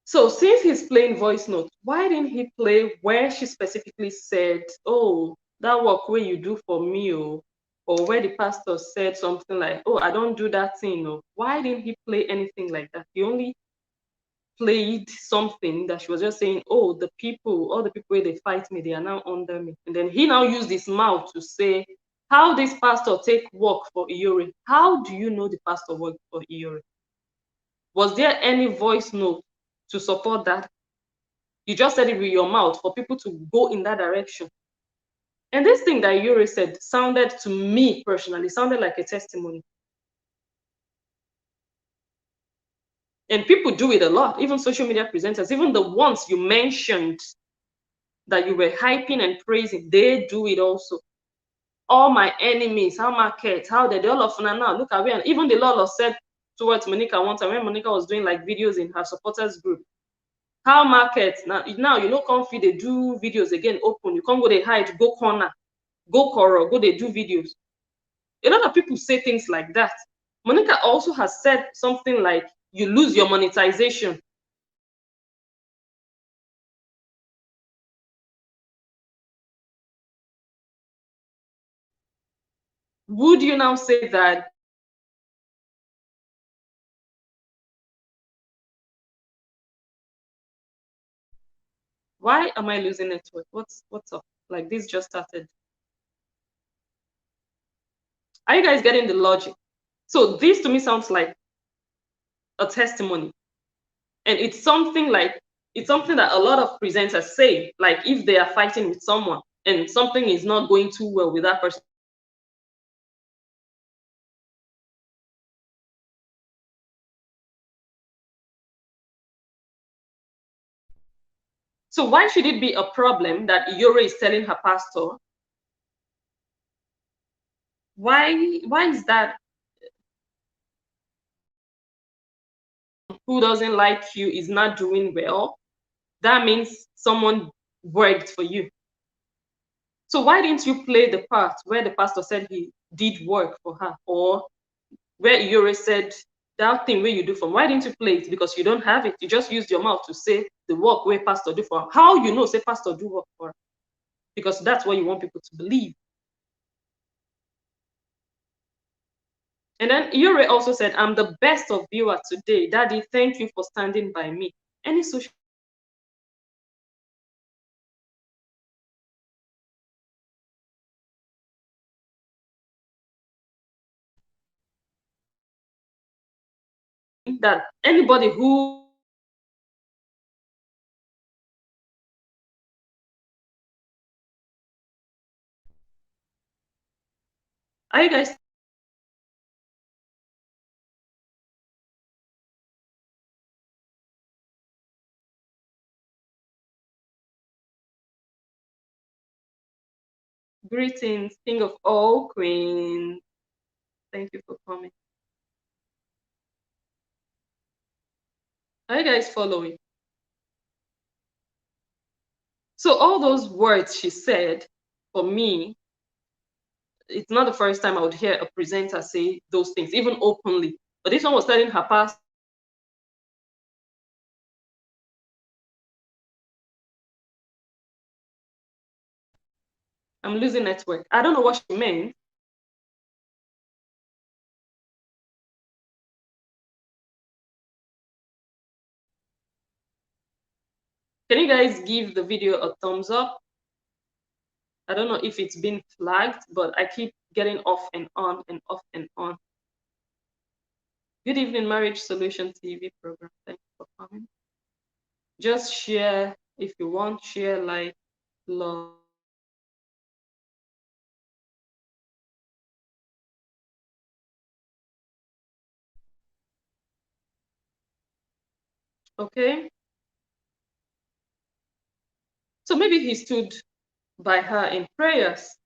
So since he's playing voice notes, why didn't he play where she specifically said, oh, that work where you do for me, or where the pastor said something like, oh, I don't do that thing. Or why didn't he play anything like that? He only played something that she was just saying, oh, all the people where they fight me, they are now under me. And then he now used his mouth to say, how this pastor take work for Iyore. How do you know the pastor worked for Iyore? Was there any voice note to support that? You just said it with your mouth for people to go in that direction. And this thing that Iyore said sounded to me personally, sounded like a testimony. And people do it a lot, even social media presenters, even the ones you mentioned that you were hyping and praising, they do it also. All my enemies, how market, how they all of now look at me. And even the Lord said towards Monica one time when Monica was doing like videos in her supporters group. How market now you know come feed they do videos again open. You can't go they hide, go corner, go coral, go they do videos. A lot of people say things like that. Monica also has said something like you lose your monetization. Would you now say that why am I losing network? What's up? Like this just started. Are you guys getting the logic? So this to me sounds like a testimony. And it's something that a lot of presenters say, like if they are fighting with someone and something is not going too well with that person. So why should it be a problem that Iyore is telling her pastor? Why is that? Who doesn't like you is not doing well? That means someone worked for you. So why didn't you play the part where the pastor said he did work for her, or where Iyore said that thing where you do from, why didn't you play it? Because you don't have it. You just used your mouth to say the work where pastor do for. How you know say pastor do work for? Because that's what you want people to believe. And then Iyore also said, I'm the best of viewer today. Daddy, thank you for standing by me. Any social that anybody who are you guys greetings, king of all queens. Thank you for coming. Are you guys following? So all those words she said, for me, it's not the first time I would hear a presenter say those things, even openly. But this one was telling her past. I'm losing network. I don't know what she meant. Can you guys give the video a thumbs up? I don't know if it's been flagged, but I keep getting off and on and off and on. Good evening, Marriage Solution TV program. Thank you for coming. Just share if you want, share, like, love. Okay. So maybe he stood by her in prayers.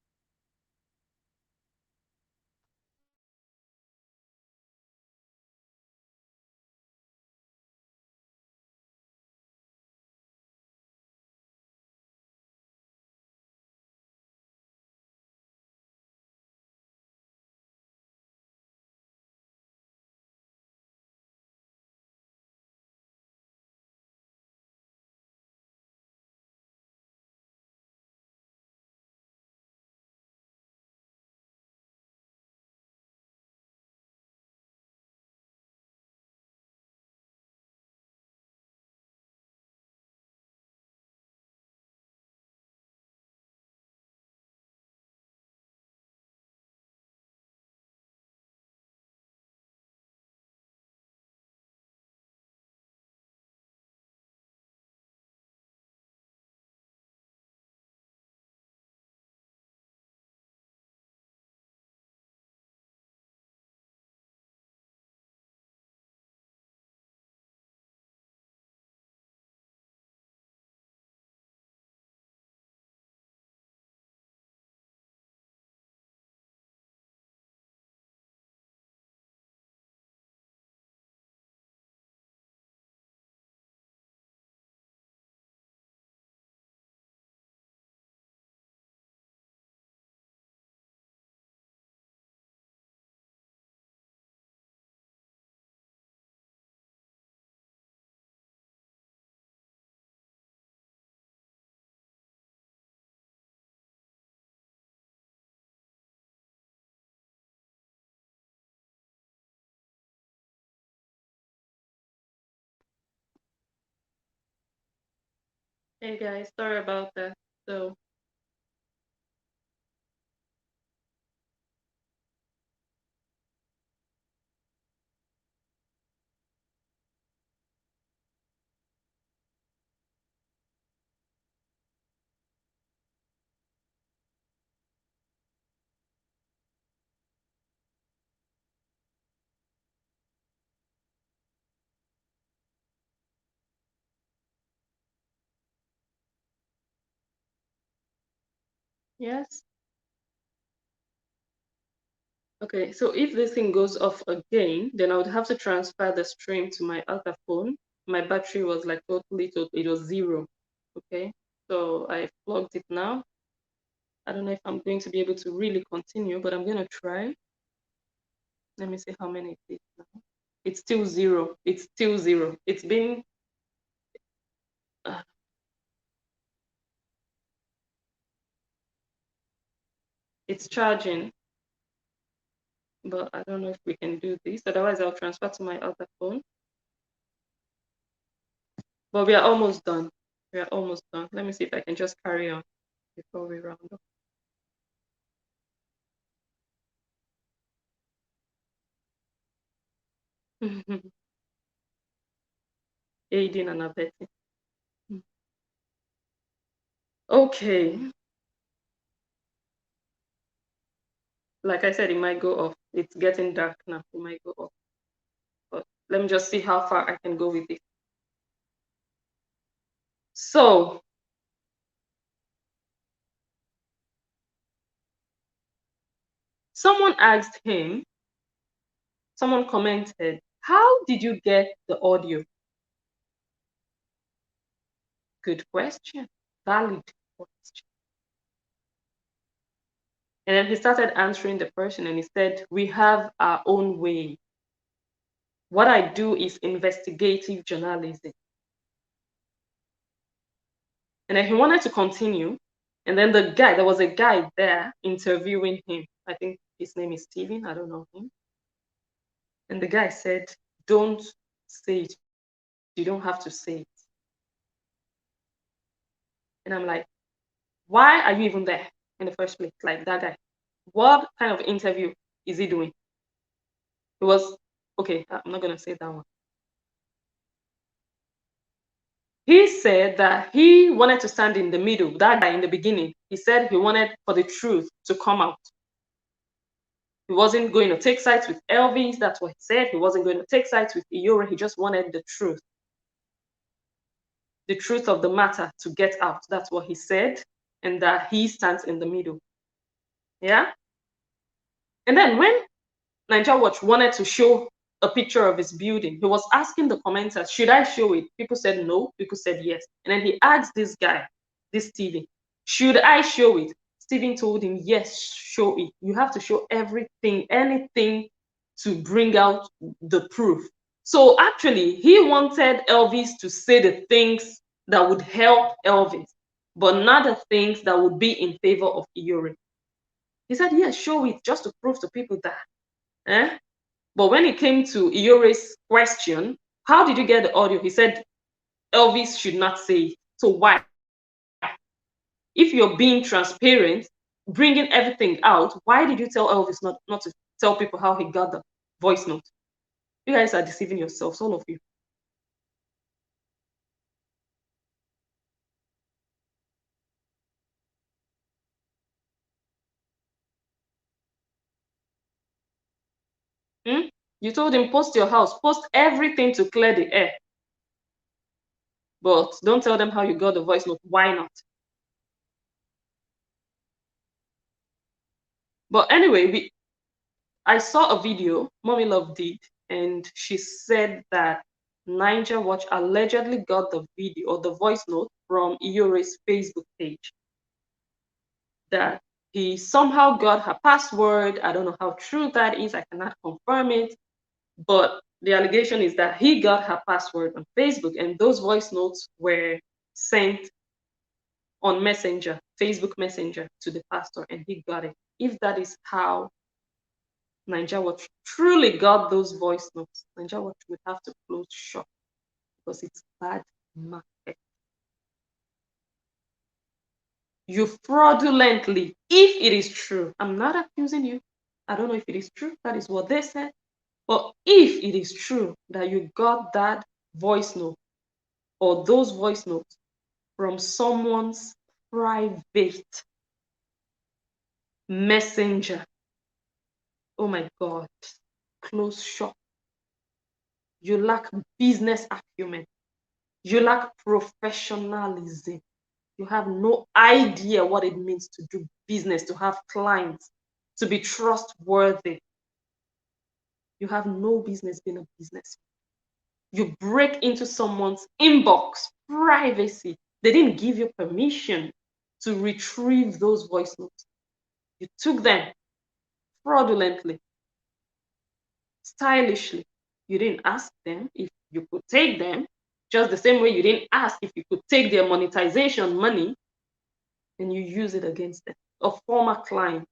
Hey guys, sorry about that. So yes. Okay, so if this thing goes off again, then I would have to transfer the stream to my other phone. My battery was like it was zero. Okay, so I plugged it now. I don't know if I'm going to be able to really continue, but I'm going to try. Let me see how many it is now. It's still zero. It's still zero. It's been it's charging, but I don't know if we can do this. Otherwise, I'll transfer to my other phone. But we are almost done. We are almost done. Let me see if I can just carry on before we round up. Aiding and abetting. Okay. Like I said, it might go off. It's getting dark now. It might go off. But let me just see how far I can go with it. So, someone asked him, someone commented, how did you get the audio? Good question. Valid question. And then he started answering the person and he said, we have our own way. What I do is investigative journalism. And then he wanted to continue. And then there was a guy there interviewing him. I think his name is Steven. I don't know him. And the guy said, don't say it. You don't have to say it. And I'm like, why are you even there in the first place? Like that guy. What kind of interview is he doing? It was, okay, I'm not going to say that one. He said that he wanted to stand in the middle. That guy in the beginning, he said he wanted for the truth to come out. He wasn't going to take sides with Elvis. That's what he said. He wasn't going to take sides with Iyore. He just wanted the truth of the matter to get out. That's what he said. And that he stands in the middle. Yeah. And then when Naija Watch wanted to show a picture of his building, he was asking the commenters, should I show it? People said no. People said yes. And then he asked this guy, this Steven, should I show it? Steven told him, yes, show it. You have to show everything, anything to bring out the proof. So actually, he wanted Elvis to say the things that would help Elvis, but not the things that would be in favor of Iyore. He said, yes, show it just to prove to people that. But when it came to Iyore's question, how did you get the audio? He said, Elvis should not say it. So why? If you're being transparent, bringing everything out, why did you tell Elvis not to tell people how he got the voice note? You guys are deceiving yourselves, all of you. You told him, post your house, post everything to clear the air. But don't tell them how you got the voice note. Why not? But anyway, I saw a video Mommy Love did, and she said that Naija Watch allegedly got the video or the voice note from Iyore's Facebook page. That he somehow got her password. I don't know how true that is. I cannot confirm it. But the allegation is that he got her password on Facebook, and those voice notes were sent on Messenger, Facebook Messenger, to the pastor, and he got it. If that is how Naija Watch truly got those voice notes, Naija Watch would have to close shop because it's bad market. You fraudulently, if it is true, I'm not accusing you. I don't know if it is true. That is what they said. But if it is true that you got that voice note or those voice notes from someone's private messenger, oh my God, close shop. You lack business acumen. You lack professionalism. You have no idea what it means to do business, to have clients, to be trustworthy. You have no business being a business. You break into someone's inbox, privacy. They didn't give you permission to retrieve those voice notes. You took them fraudulently, stylishly. You didn't ask them if you could take them, just the same way you didn't ask if you could take their monetization money and you use it against them. A former client.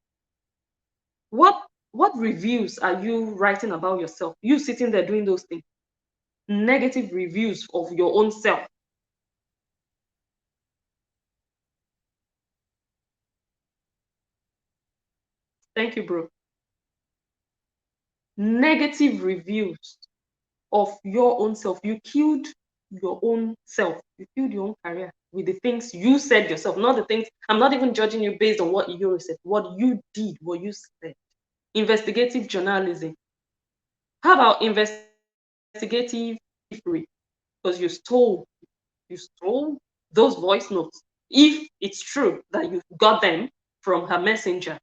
What reviews are you writing about yourself? You sitting there doing those things. Negative reviews of your own self. Thank you, bro. Negative reviews of your own self. You killed your own self. You killed your own career with the things you said yourself, not the things. I'm not even judging you based on what you said, what you did, what you said. Investigative journalism. How about investigative free? Because you stole those voice notes. If it's true that you got them from her messenger.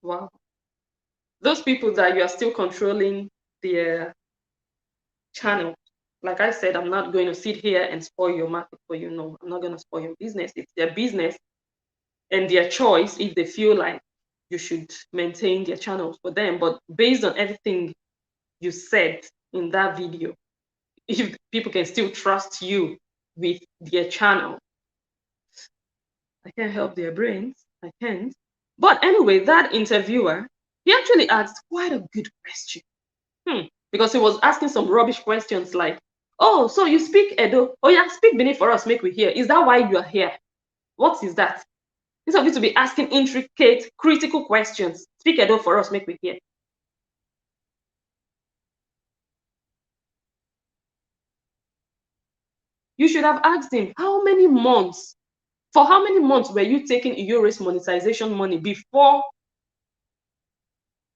Wow. Those people that you are still controlling their channel. Like I said, I'm not going to sit here and spoil your market for you. No, I'm not going to spoil your business. It's their business and their choice if they feel like you should maintain their channels for them. But based on everything you said in that video, if people can still trust you with their channel, I can't help their brains. I can't. But anyway, that interviewer, he actually asked quite a good question. Because he was asking some rubbish questions like, oh, so you speak Edo. Oh, yeah, speak Benin for us, make we hear. Is that why you are here? What is that? Instead of you to be asking intricate, critical questions, speak Edo for us, make we hear. You should have asked him, for how many months were you taking Iyore's monetization money before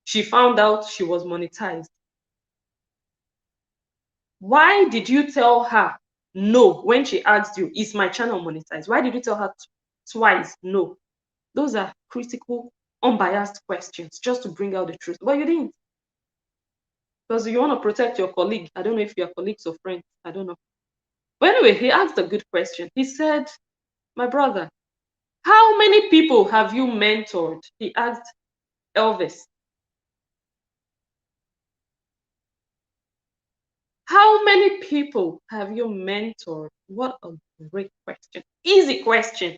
she found out she was monetized? Why did you tell her no when she asked you, is my channel monetized? Why did you tell her twice no? Those are critical, unbiased questions just to bring out the truth. But you didn't. Because you want to protect your colleague. I don't know if you're colleagues or friends. I don't know. But anyway, he asked a good question. He said, my brother, how many people have you mentored? He asked Elvis. How many people have you mentored? What a great question. Easy question.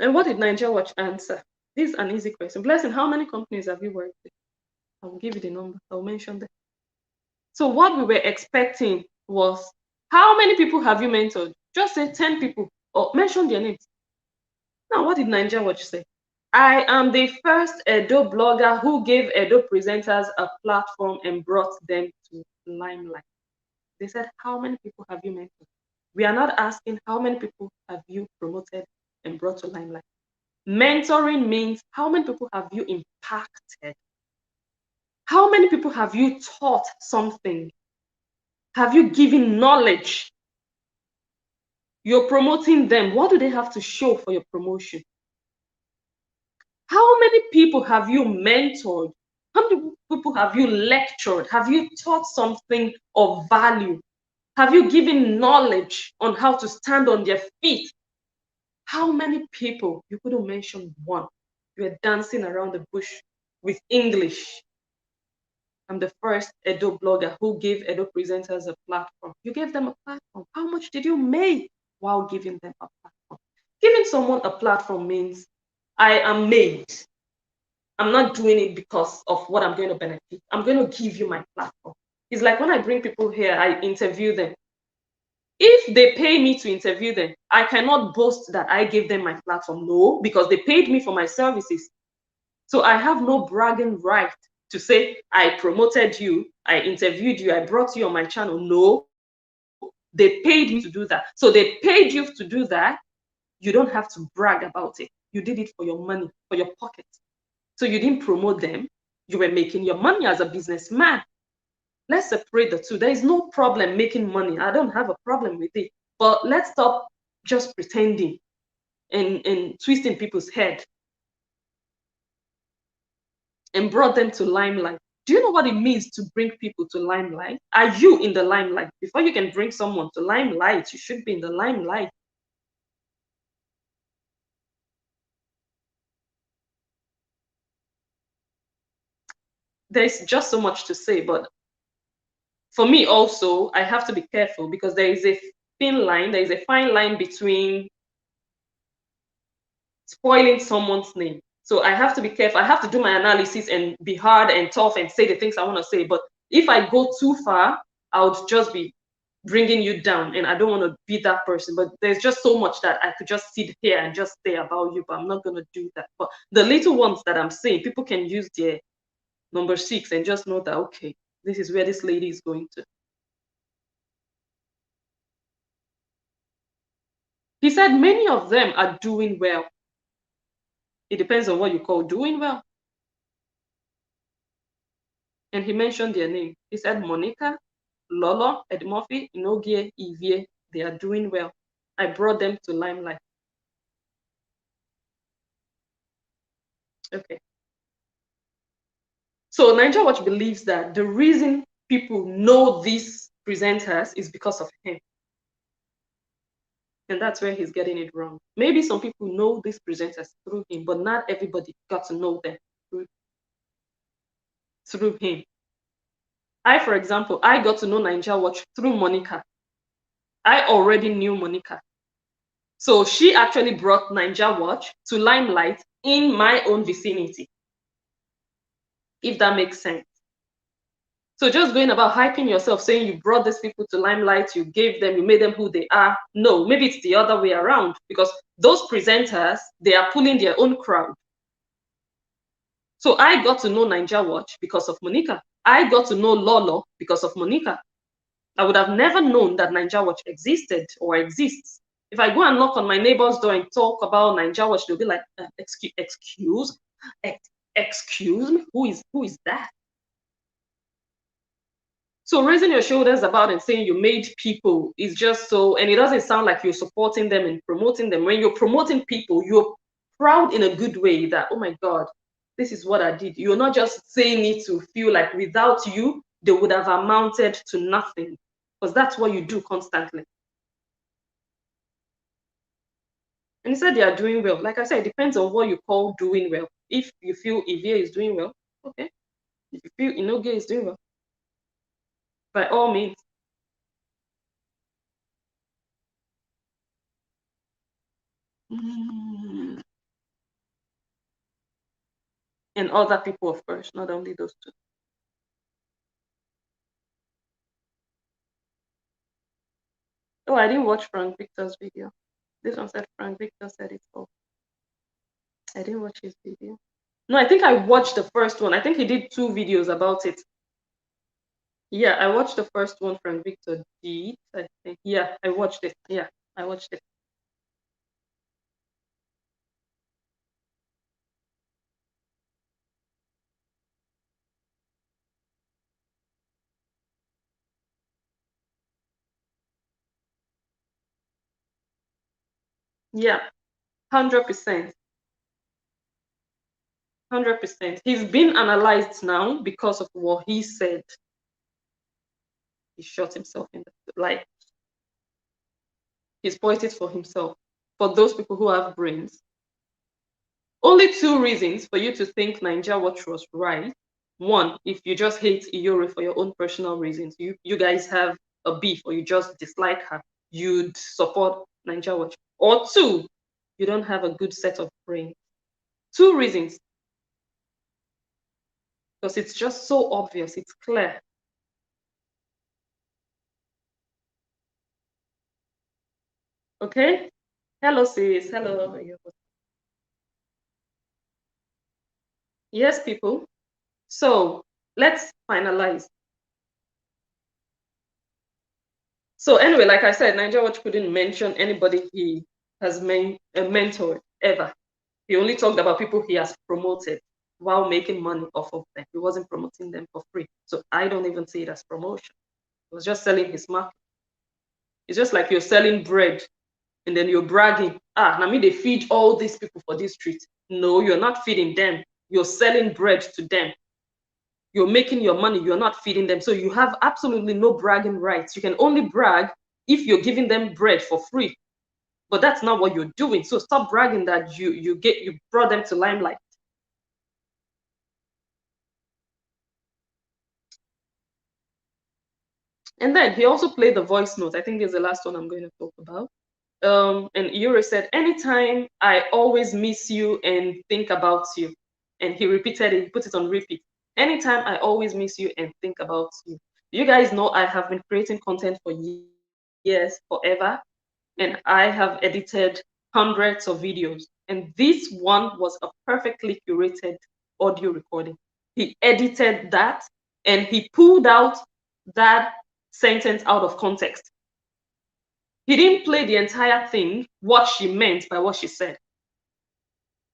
And what did Naija Watch answer? This is an easy question. Blessing, how many companies have you worked with? I will give you the number. I'll mention them. So what we were expecting was, how many people have you mentored? Just say 10 people or mention their names. Now, what did Naija Watch say? I am the first Edo blogger who gave Edo presenters a platform and brought them to limelight. They said, how many people have you mentored? We are not asking how many people have you promoted and brought to limelight. Mentoring means how many people have you impacted? How many people have you taught something? Have you given knowledge? You're promoting them. What do they have to show for your promotion? How many people have you mentored? How many people have you lectured? Have you taught something of value? Have you given knowledge on how to stand on their feet? How many people? You couldn't mention one. You're dancing around the bush with English. I'm the first Edo blogger who gave Edo presenters a platform. You gave them a platform. How much did you make while giving them a platform? Giving someone a platform means I am made. I'm not doing it because of what I'm going to benefit. I'm going to give you my platform. It's like when I bring people here, I interview them. If they pay me to interview them, I cannot boast that I gave them my platform. No, because they paid me for my services. So I have no bragging right to say, I promoted you, I interviewed you, I brought you on my channel. No, they paid me to do that. So they paid you to do that. You don't have to brag about it. You did it for your money, for your pocket. So you didn't promote them. You were making your money as a businessman. Let's separate the two. There is no problem making money. I don't have a problem with it. But let's stop just pretending and twisting people's head and brought them to limelight. Do you know what it means to bring people to limelight? Are you in the limelight? Before you can bring someone to limelight, you should be in the limelight. There's just so much to say, but for me also, I have to be careful because there is a thin line, there is a fine line between spoiling someone's name. So I have to be careful. I have to do my analysis and be hard and tough and say the things I want to say. But if I go too far, I would just be bringing you down, and I don't want to be that person. But there's just so much that I could just sit here and just say about you, but I'm not going to do that. But the little ones that I'm saying, people can use their number 6 and just know that, okay, this is where this lady is going to. He said many of them are doing well. It depends on what you call doing well. And he mentioned their name. He said Monica, Lolo, Edmurphy, Inogie, Ivie, they are doing well. I brought them to limelight. Okay. So Naija Watch believes that the reason people know these presenters is because of him. And that's where he's getting it wrong. Maybe some people know these presenters through him, but not everybody got to know them through him. I, for example, I got to know Naija Watch through Monica. I already knew Monica. So she actually brought Naija Watch to limelight in my own vicinity, if that makes sense. So just going about hyping yourself, saying you brought these people to limelight, you gave them, you made them who they are. No, maybe it's the other way around, because those presenters, they are pulling their own crowd. So I got to know Naija Watch because of Monica. I got to know Lolo because of Monica. I would have never known that Naija Watch existed or exists. If I go and knock on my neighbor's door and talk about Naija Watch, they'll be like, excuse me, who is that? So raising your shoulders about and saying you made people is just so, and it doesn't sound like you're supporting them and promoting them. When you're promoting people, you're proud in a good way that, oh my God, this is what I did. You're not just saying it to feel like without you, they would have amounted to nothing, because that's what you do constantly. And he said they are doing well. Like I said, it depends on what you call doing well. If you feel Ivie is doing well, okay. If you feel Inogie is doing well, by all means. And other people, of course, not only those two. Oh, I didn't watch Frank Victor's video. This one said Frank Victor said it all. I didn't watch his video. No, I think I watched the first one. I think he did 2 videos about it. Yeah, I watched the first one Frank Victor did. I think. Yeah, I watched it. Yeah, I watched it. Yeah, 100%. 100%. He's been analyzed now because of what he said. He shot himself in the like. He spoiled it for himself. For those people who have brains, only 2 reasons for you to think Naija Watch was right. One, if you just hate Iyore for your own personal reasons, you guys have a beef or you just dislike her, you'd support Naija Watch. Or 2, you don't have a good set of brains. 2 reasons. Because it's just so obvious, it's clear. Okay? Hello, sis. Hello. Yes, people. So let's finalize. So anyway, like I said, Naija Watch couldn't mention anybody he has mentored ever. He only talked about people he has promoted. while making money off of them. He wasn't promoting them for free. So I don't even see it as promotion. He was just selling his market. It's just like you're selling bread and then you're bragging, now me they feed all these people for this street. No, you're not feeding them. You're selling bread to them. You're making your money. You're not feeding them. So you have absolutely no bragging rights. You can only brag if you're giving them bread for free. But that's not what you're doing. So stop bragging that you brought them to limelight. And then he also played the voice note. I think is the last one I'm going to talk about. And Iyore said, anytime I always miss you and think about you. And he repeated it, he put it on repeat. Anytime I always miss you and think about you. You guys know I have been creating content for years, forever. And I have edited hundreds of videos. And this one was a perfectly curated audio recording. He edited that and he pulled out that sentence out of context. He didn't play the entire thing, what she meant by what she said.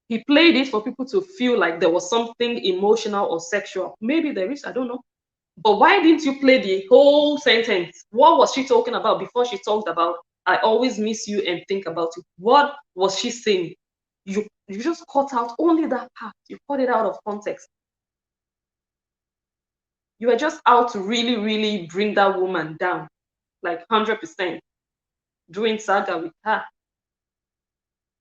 He played it for people to feel like there was something emotional or sexual. Maybe there is, I don't know. But why didn't you play the whole sentence? What was she talking about before she talked about, I always miss you and think about you? What was she saying? You just cut out only that part. You cut it out of context. You were just out to really, really bring that woman down, like 100%, doing Saga with her.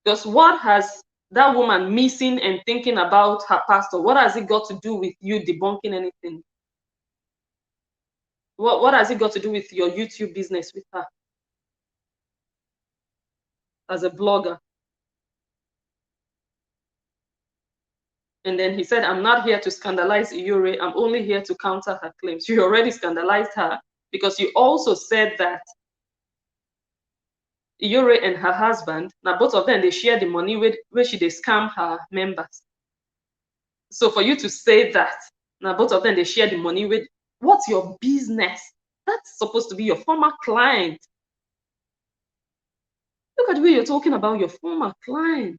Because what has that woman missing and thinking about her pastor, what has it got to do with you debunking anything? What has it got to do with your YouTube business with her as a blogger? And then he said, I'm not here to scandalize Iyore. I'm only here to counter her claims. You already scandalized her because you also said that Iyore and her husband, now both of them, they share the money where she they scam her members. So for you to say that, now both of them, they share the money with, what's your business? That's supposed to be your former client. Look at the way you're talking about your former client.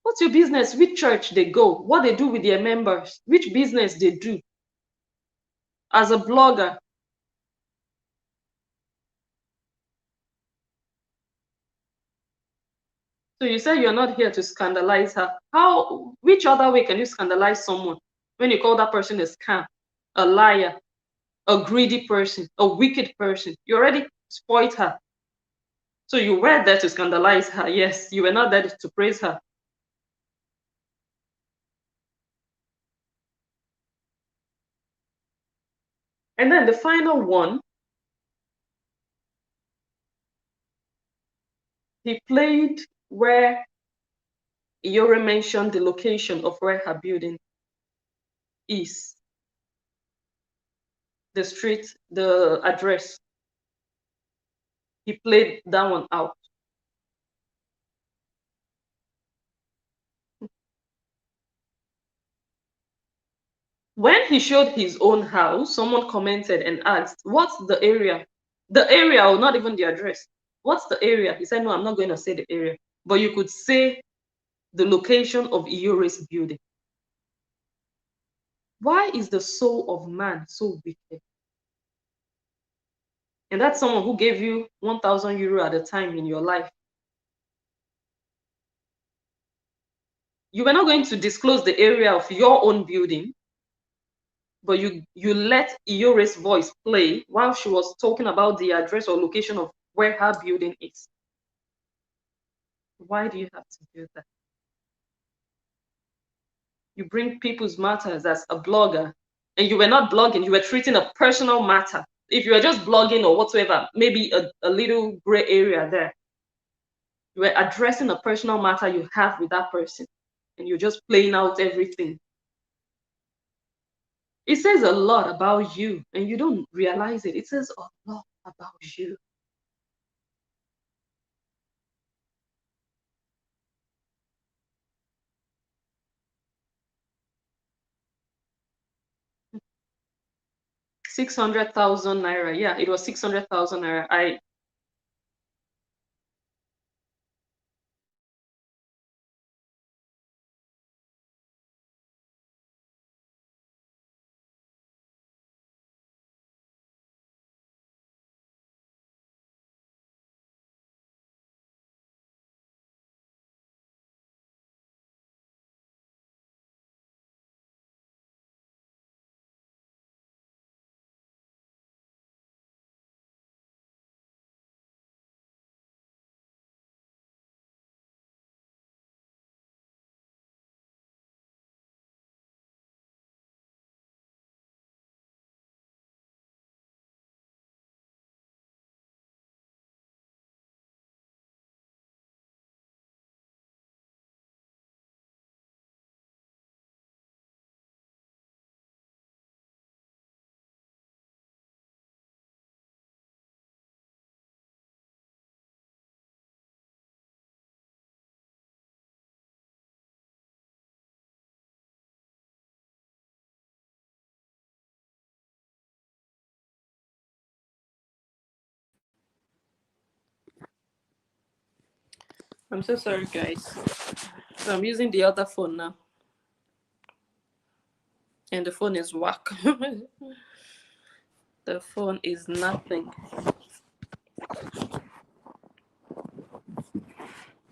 What's your business? Which church they go? What they do with their members? Which business they do? As a blogger, so you say you're not here to scandalize her. How, which other way can you scandalize someone when you call that person a scam, a liar, a greedy person, a wicked person? You already spoiled her. So you were there to scandalize her. Yes, you were not there to praise her. And then the final one, he played where Iyore mentioned the location of where her building is, the street, the address. He played that one out. When he showed his own house, someone commented and asked, what's the area? The area, or not even the address. What's the area? He said, no, I'm not going to say the area. But you could say the location of Iyore's building. Why is the soul of man so wicked? And that's someone who gave you 1,000 euro at a time in your life. You were not going to disclose the area of your own building, but you let Iyore's voice play while she was talking about the address or location of where her building is. Why do you have to do that? You bring people's matters as a blogger, and you were not blogging, you were treating a personal matter. If you were just blogging or whatsoever, maybe a little gray area there. You were addressing a personal matter you have with that person, and you're just playing out everything. It says a lot about you, and you don't realize it. It says a lot about you. ₦600,000. Yeah, it was 600,000 naira. I'm so sorry, guys. So I'm using the other phone now. And the phone is whack. The phone is nothing.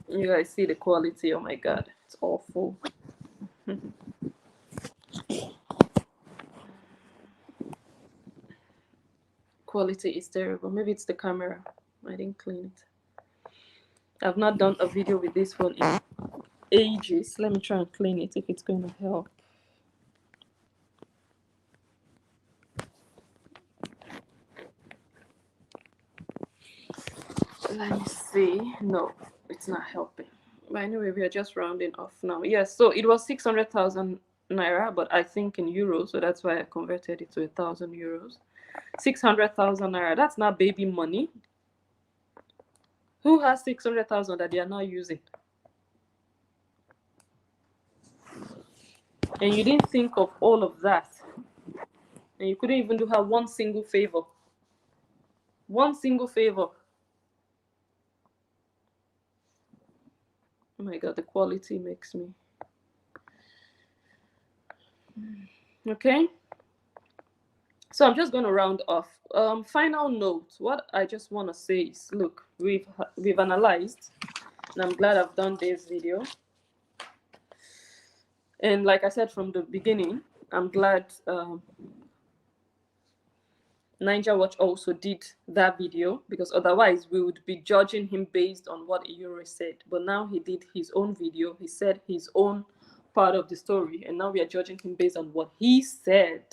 You guys see the quality? Oh my god, it's awful. Quality is terrible. Maybe it's the camera. I didn't clean it. I've not done a video with this phone in ages. Let me try and clean it if it's going to help. Let me see. No, it's not helping. But anyway, we are just rounding off now. Yes, so it was 600,000 naira, but I think in euros, so that's why I converted it to 1,000 euros. 600,000 naira. That's not baby money. Who has 600,000 that they are not using? And you didn't think of all of that. And you couldn't even do her one single favor. One single favor. Oh my god, the quality makes me. Okay. So I'm just going to round off. Final note. What I just want to say is, look, we've analyzed, and I'm glad I've done this video. And like I said from the beginning, I'm glad Naija Watch also did that video, because otherwise we would be judging him based on what Iyore said. But now he did his own video. He said his own part of the story, and now we are judging him based on what he said.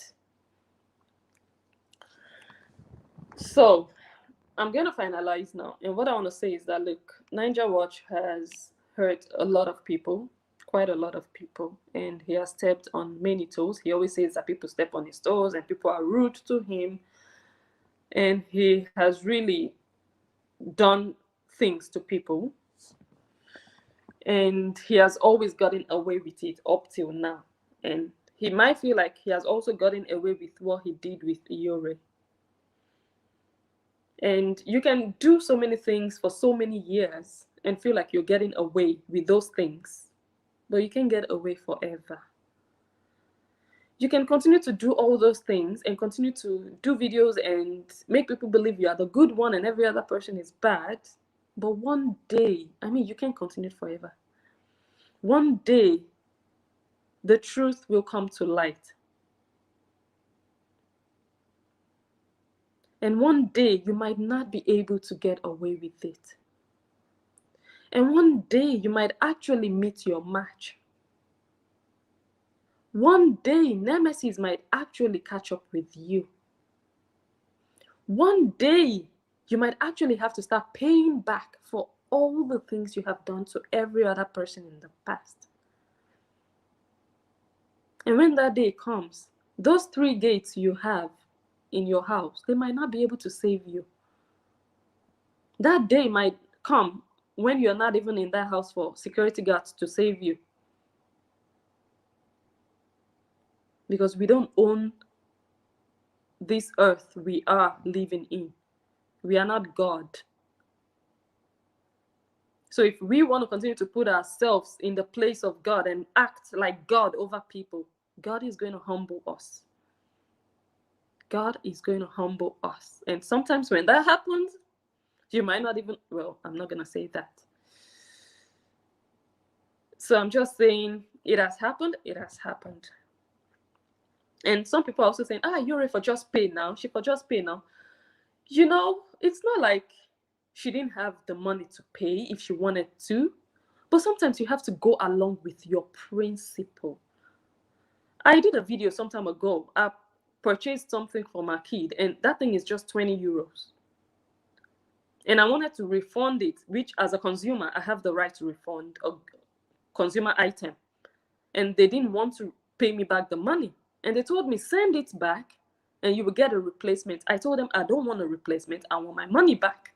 So I'm going to finalize now. And what I want to say is that, look, Naija Watch has hurt a lot of people, quite a lot of people, and he has stepped on many toes. He always says that people step on his toes and people are rude to him. And he has really done things to people. And he has always gotten away with it up till now. And he might feel like he has also gotten away with what he did with Iyore. And you can do so many things for so many years and feel like you're getting away with those things. But you can't get away forever. You can continue to do all those things and continue to do videos and make people believe you are the good one and every other person is bad. But one day, I mean, you can't continue forever. One day, the truth will come to light. And one day, you might not be able to get away with it. And one day, you might actually meet your match. One day, Nemesis might actually catch up with you. One day, you might actually have to start paying back for all the things you have done to every other person in the past. And when that day comes, those 3 gates you have in your house, they might not be able to save you. That day might come when you're not even in that house for security guards to save you. Because we don't own this earth we are living in. We are not God. So if we want to continue to put ourselves in the place of God and act like God over people, God is going to humble us. God is going to humble us. And sometimes when that happens, you might not even, well, I'm not going to say that. So I'm just saying, it has happened, it has happened. And some people are also saying, Iyore for just pay now. She for just pay now. You know, it's not like she didn't have the money to pay if she wanted to. But sometimes you have to go along with your principle. I did a video some time ago. I purchased something for my kid, and that thing is just 20 euros. And I wanted to refund it, which as a consumer, I have the right to refund a consumer item. And they didn't want to pay me back the money. And they told me, send it back and you will get a replacement. I told them, I don't want a replacement. I want my money back.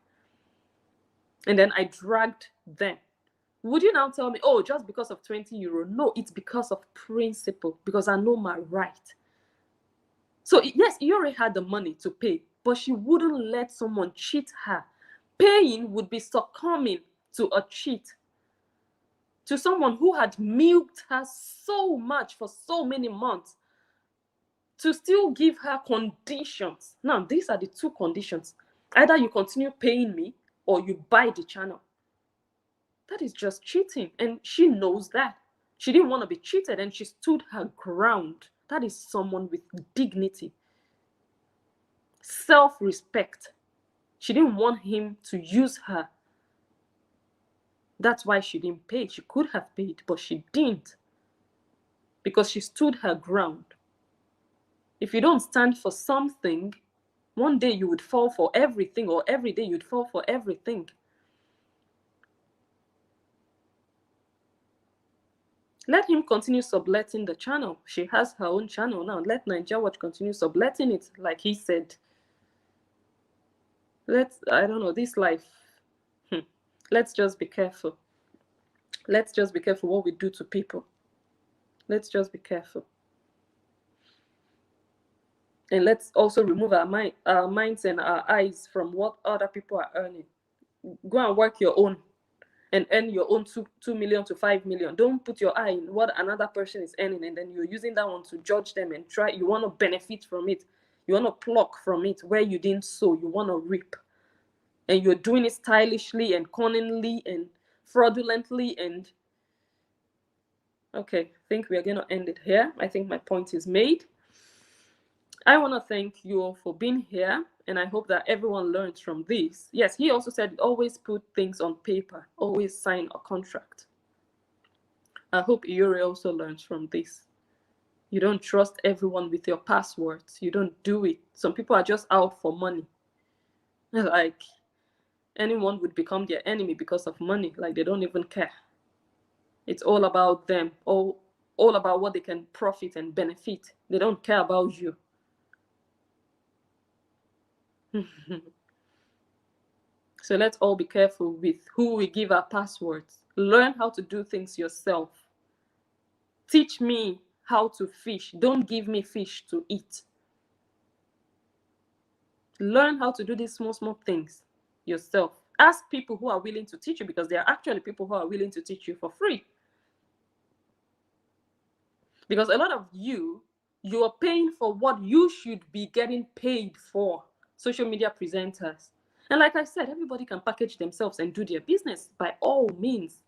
And then I dragged them. Would you now tell me, oh, just because of 20 euro? No, it's because of principle, because I know my right. So yes, Iyore had the money to pay, but she wouldn't let someone cheat her. Paying would be succumbing to a cheat. to someone who had milked her so much for so many months, to still give her conditions. Now, these are the two conditions. Either you continue paying me or you buy the channel. That is just cheating. And she knows that. She didn't want to be cheated and she stood her ground. That is someone with dignity, self-respect. She didn't want him to use her. That's why she didn't pay. She could have paid, but she didn't, because she stood her ground. If you don't stand for something, one day you would fall for everything, or every day you'd fall for everything. Let him continue subletting the channel. She has her own channel now. Let Naija Watch continue subletting it, like he said. I don't know, this life. Let's just be careful. Let's just be careful what we do to people. Let's just be careful. And let's also remove our minds and our eyes from what other people are earning. Go and work your own and earn your own 2 million to 5 million. Don't put your eye in what another person is earning, and then you're using that one to judge them and try. You want to benefit from it. You want to pluck from it where you didn't sow. You want to reap. And you're doing it stylishly and cunningly and fraudulently. And okay, I think we are going to end it here. I think my point is made. I want to thank you all for being here, and I hope that everyone learns from this. Yes, he also said always put things on paper, always sign a contract. I hope Iyore also learns from this. You don't trust everyone with your passwords. You don't do it. Some people are just out for money. Like, anyone would become their enemy because of money. Like, they don't even care. It's all about them, all about what they can profit and benefit. They don't care about you. So let's all be careful with who we give our passwords. Learn how to do things yourself. Teach me how to fish. Don't give me fish to eat. Learn how to do these small things yourself. Ask people who are willing to teach you, because there are actually people who are willing to teach you for free. Because a lot of you are paying for what you should be getting paid for. Social media presenters. And like I said, everybody can package themselves and do their business by all means.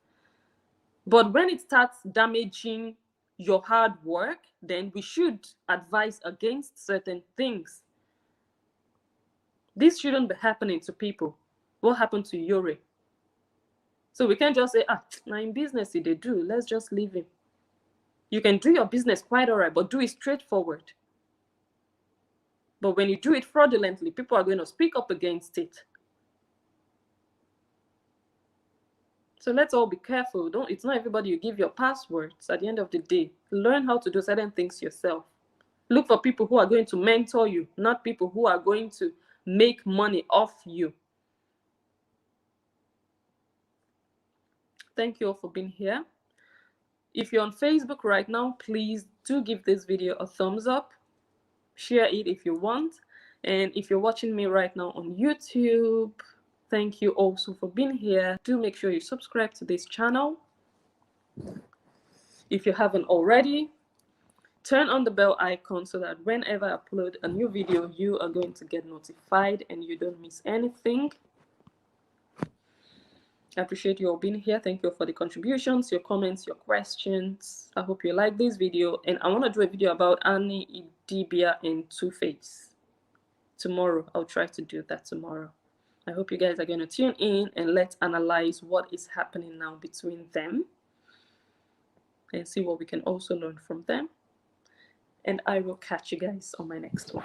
But when it starts damaging your hard work, then we should advise against certain things. This shouldn't be happening to people. What happened to Iyore? So we can't just say, now in business they do, let's just leave him. You can do your business quite all right, but do it straightforward. But when you do it fraudulently, people are going to speak up against it. So let's all be careful. It's not everybody you give your passwords. At the end of the day, learn how to do certain things yourself. Look for people who are going to mentor you, not people who are going to make money off you. Thank you all for being here. If you're on Facebook right now, please do give this video a thumbs up. Share it if you want. And if you're watching me right now on YouTube, thank you also for being here. Do make sure you subscribe to this channel. If you haven't already, turn on the bell icon so that whenever I upload a new video, you are going to get notified and you don't miss anything. I appreciate you all being here. Thank you for the contributions, your comments, your questions. I hope you like this video. And I want to do a video about Annie Idibia and Two-Face tomorrow. I'll try to do that tomorrow. I hope you guys are going to tune in and let's analyze what is happening now between them and see what we can also learn from them. And I will catch you guys on my next one.